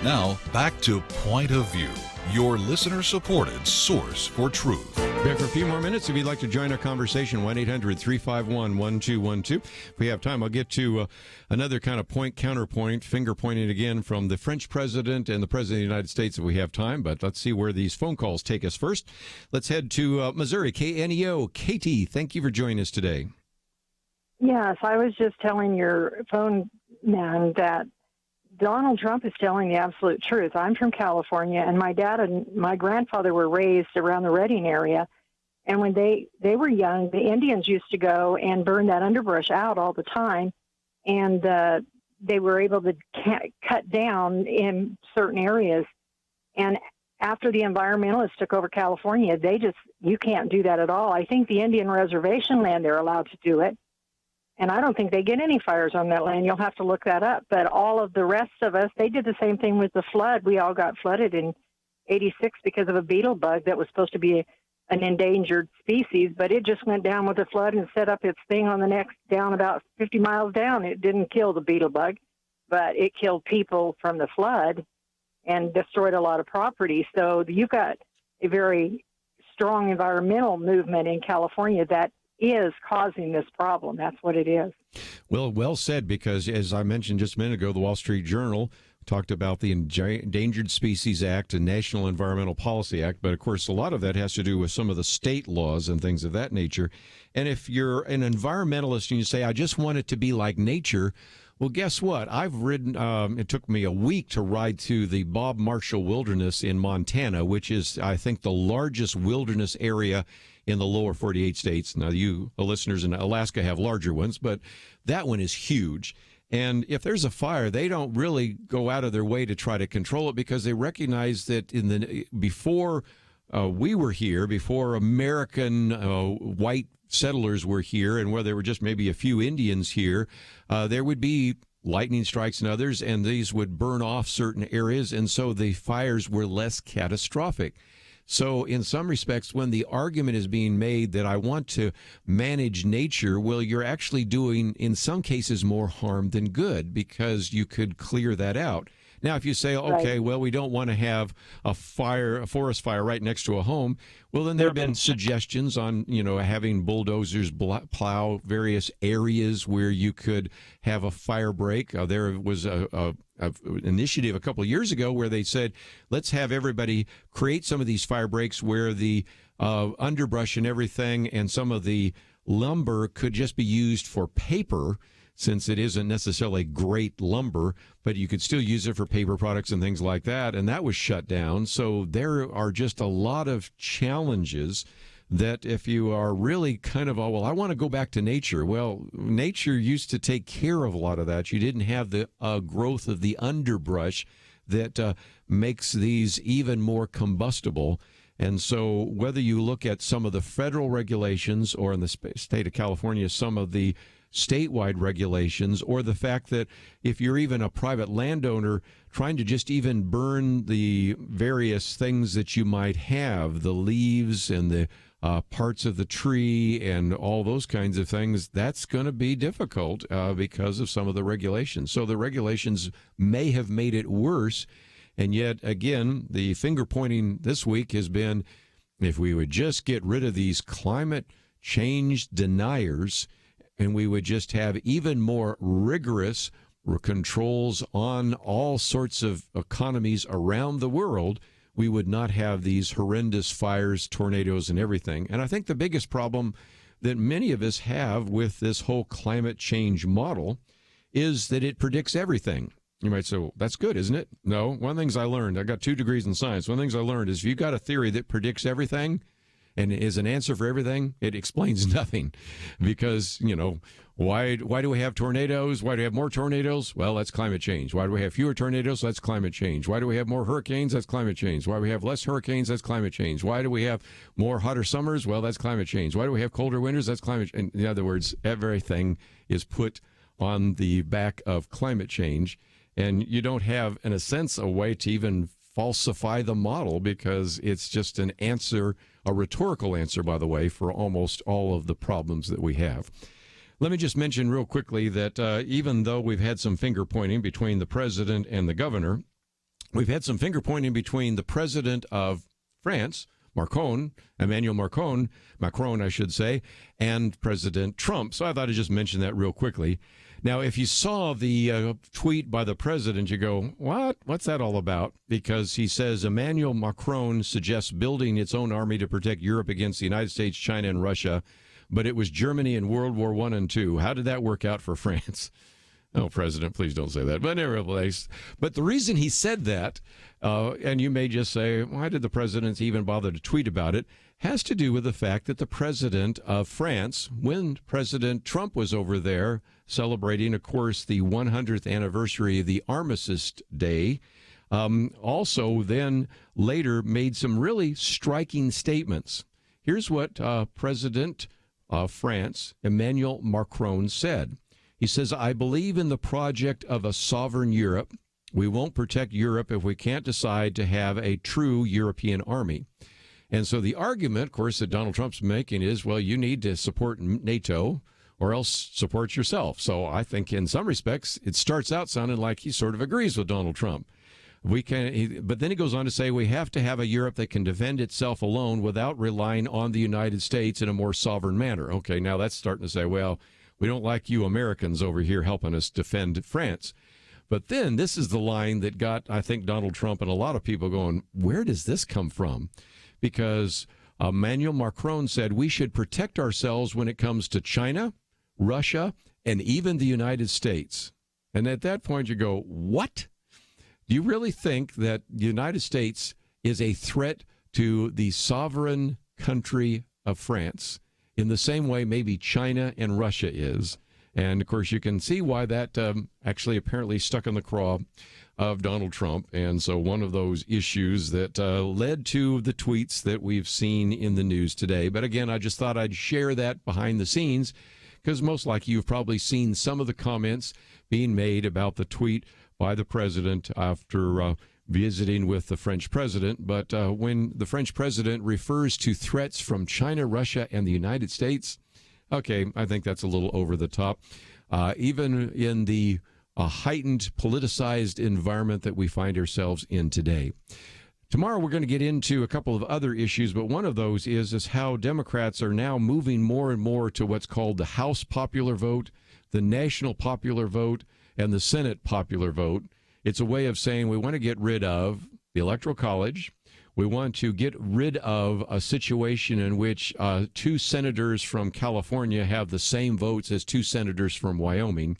Now, back to Point of View, your listener-supported source for truth. Back for a few more minutes. If you'd like to join our conversation, 1-800-351-1212. If we have time, I'll get to another kind of counterpoint, finger pointing again from the French president and the president of the United States if we have time. But let's see where these phone calls take us first. Let's head to Missouri, KNEO. Katie, thank you for joining us today. Yes, I was just telling your phone man that Donald Trump is telling the absolute truth. I'm from California, and my dad and my grandfather were raised around the Redding area. And when they were young, the Indians used to go and burn that underbrush out all the time. And they were able to cut down in certain areas. And after the environmentalists took over California, you can't do that at all. I think the Indian reservation land, they're allowed to do it. And I don't think they get any fires on that land. You'll have to look that up. But all of the rest of us, they did the same thing with the flood. We all got flooded in 86 because of a beetle bug that was supposed to be an endangered species, but it just went down with the flood and set up its thing on the next down about 50 miles down. It didn't kill the beetle bug, but it killed people from the flood and destroyed a lot of property. So you've got a very strong environmental movement in California that is causing this problem. That's what it is. Well said, because as I mentioned just a minute ago, the Wall Street Journal talked about the Endangered Species Act and National Environmental Policy Act, but of course a lot of that has to do with some of the state laws and things of that nature. And if you're an environmentalist and you say, I just want it to be like nature, well, guess what? I've ridden, it took me a week to ride to the Bob Marshall Wilderness in Montana, which is, I think, the largest wilderness area in the lower 48 states. Now, you, the listeners in Alaska, have larger ones, but that one is huge. And if there's a fire, they don't really go out of their way to try to control it, because they recognize that before we were here, before American white settlers were here, and where there were just maybe a few Indians here, there would be lightning strikes and others, and these would burn off certain areas, and so the fires were less catastrophic. So in some respects, when the argument is being made that I want to manage nature, well, you're actually doing, in some cases, more harm than good, because you could clear that out. Now, if you say, okay, well, we don't want to have a forest fire right next to a home, well, then there have been suggestions on, having bulldozers plow various areas where you could have a fire break. There was an initiative a couple of years ago where they said, let's have everybody create some of these fire breaks where the underbrush and everything and some of the lumber could just be used for paper, since it isn't necessarily great lumber, but you could still use it for paper products and things like that. And that was shut down. So there are just a lot of challenges that if you are really kind of, I want to go back to nature. Well, nature used to take care of a lot of that. You didn't have the growth of the underbrush that makes these even more combustible. And so whether you look at some of the federal regulations, or in the state of California, some of the statewide regulations, or the fact that if you're even a private landowner trying to just even burn the various things that you might have, the leaves and the parts of the tree and all those kinds of things, that's going to be difficult because of some of the regulations. So the regulations may have made it worse. And yet, again, the finger pointing this week has been, if we would just get rid of these climate change deniers, and we would just have even more rigorous controls on all sorts of economies around the world, we would not have these horrendous fires, tornadoes, and everything. And I think the biggest problem that many of us have with this whole climate change model is that it predicts everything. You might say, well, that's good, isn't it? No. One of the things I learned, I got 2 degrees in science. One of the things I learned is if you got a theory that predicts everything and is an answer for everything, it explains nothing. Because, why do we have tornadoes? Why do we have more tornadoes? Well, that's climate change. Why do we have fewer tornadoes? That's climate change. Why do we have more hurricanes? That's climate change. Why do we have less hurricanes? That's climate change. Why do we have more hotter summers? Well, that's climate change. Why do we have colder winters? That's climate change. In other words, everything is put on the back of climate change. And you don't have, in a sense, a way to even falsify the model, because it's just an answer, a rhetorical answer, by the way, for almost all of the problems that we have. Let me just mention real quickly that even though we've had some finger pointing between the president and the governor, we've had some finger pointing between the president of France, Emmanuel Macron, I should say, and President Trump. So I thought I'd just mention that real quickly. Now, if you saw the tweet by the president, you go, what? What's that all about? Because he says Emmanuel Macron suggests building its own army to protect Europe against the United States, China, and Russia, but it was Germany in World War I and II. How did that work out for France? Oh, President, please don't say that. But nevertheless, but the reason he said that, and you may just say, why did the president even bother to tweet about it, has to do with the fact that the president of France, when President Trump was over there celebrating, of course, the 100th anniversary of the Armistice Day, Also then later made some really striking statements. Here's what President of France, Emmanuel Macron, said. He says, "I believe in the project of a sovereign Europe. We won't protect Europe if we can't decide to have a true European army." And so the argument, of course, that Donald Trump's making is, well, you need to support NATO or else support yourself. So I think in some respects, it starts out sounding like he sort of agrees with Donald Trump. But then he goes on to say we have to have a Europe that can defend itself alone without relying on the United States in a more sovereign manner. Okay, now that's starting to say, well, we don't like you Americans over here helping us defend France. But then this is the line that got, I think, Donald Trump and a lot of people going, where does this come from? Because Emmanuel Macron said we should protect ourselves when it comes to China, Russia, and even the United States. And at that point you go, what? Do you really think that the United States is a threat to the sovereign country of France in the same way maybe China and Russia is? And, of course, you can see why that actually apparently stuck in the craw of Donald Trump. And so one of those issues that led to the tweets that we've seen in the news today. But, again, I just thought I'd share that behind the scenes because most likely you've probably seen some of the comments being made about the tweet by the president after visiting with the French president. But when the French president refers to threats from China, Russia, and the United States, okay, I think that's a little over the top. Even in the heightened, politicized environment that we find ourselves in today. Tomorrow we're going to get into a couple of other issues, but one of those is how Democrats are now moving more and more to what's called the House popular vote, the national popular vote, and the Senate popular vote. It's a way of saying we want to get rid of the Electoral College. We want to get rid of a situation in which two senators from California have the same votes as two senators from Wyoming.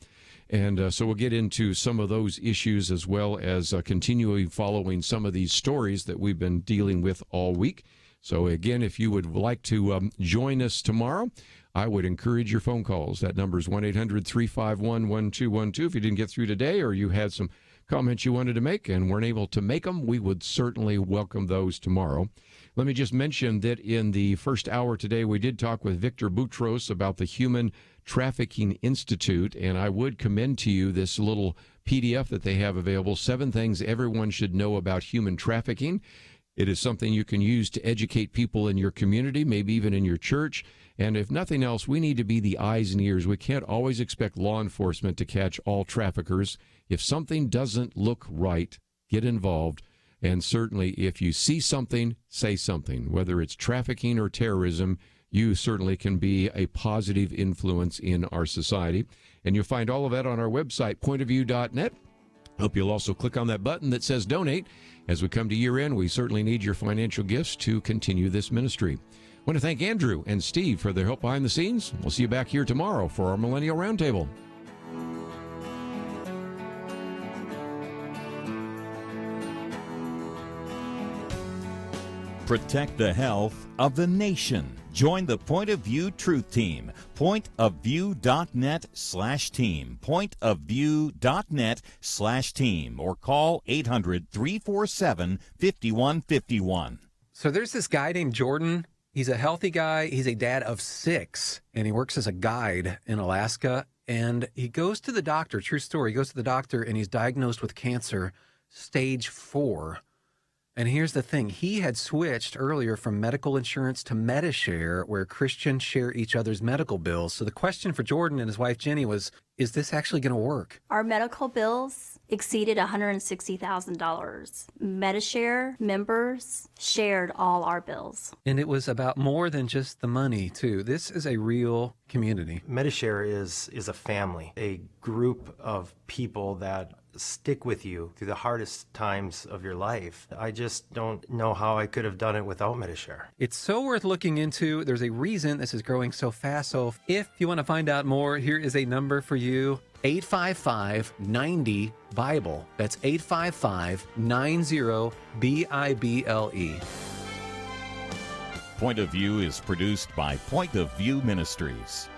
And so we'll get into some of those issues as well as continuing following some of these stories that we've been dealing with all week. So, again, if you would like to join us tomorrow, I would encourage your phone calls. That number is 1-800-351-1212. If you didn't get through today or you had some comments you wanted to make and weren't able to make them, we would certainly welcome those tomorrow. Let me just mention that in the first hour today, we did talk with Victor Boutros about the Human Trafficking Institute, and I would commend to you this little PDF that they have available, 7 Things Everyone Should Know About Human Trafficking. It is something you can use to educate people in your community, maybe even in your church. And if nothing else, we need to be the eyes and ears. We can't always expect law enforcement to catch all traffickers. If something doesn't look right, get involved. And certainly, if you see something, say something. Whether it's trafficking or terrorism, you certainly can be a positive influence in our society. And you'll find all of that on our website, pointofview.net. Hope you'll also click on that button that says donate. As we come to year end, we certainly need your financial gifts to continue this ministry. I want to thank Andrew and Steve for their help behind the scenes. We'll see you back here tomorrow for our Millennial Roundtable. Protect the health of the nation. Join the Point of View Truth Team. Pointofview.net/team. Pointofview.net/team. Or call 800-347-5151. So there's this guy named Jordan. He's a healthy guy. He's a dad of 6, and he works as a guide in Alaska. And he goes to the doctor, true story, he goes to the doctor, and he's diagnosed with cancer, stage 4. And here's the thing. He had switched earlier from medical insurance to Medishare, where Christians share each other's medical bills. So the question for Jordan and his wife, Jenny, was, is this actually going to work? Our medical bills exceeded $160,000. Medishare members shared all our bills. And it was about more than just the money, too. This is a real community. Medishare is a family, a group of people that stick with you through the hardest times of your life. I just don't know how I could have done it without Medishare. It's so worth looking into. There's a reason this is growing so fast. So if you want to find out more, here is a number for you. 855-90-BIBLE. That's 855-90-BIBLE. Point of View is produced by Point of View Ministries.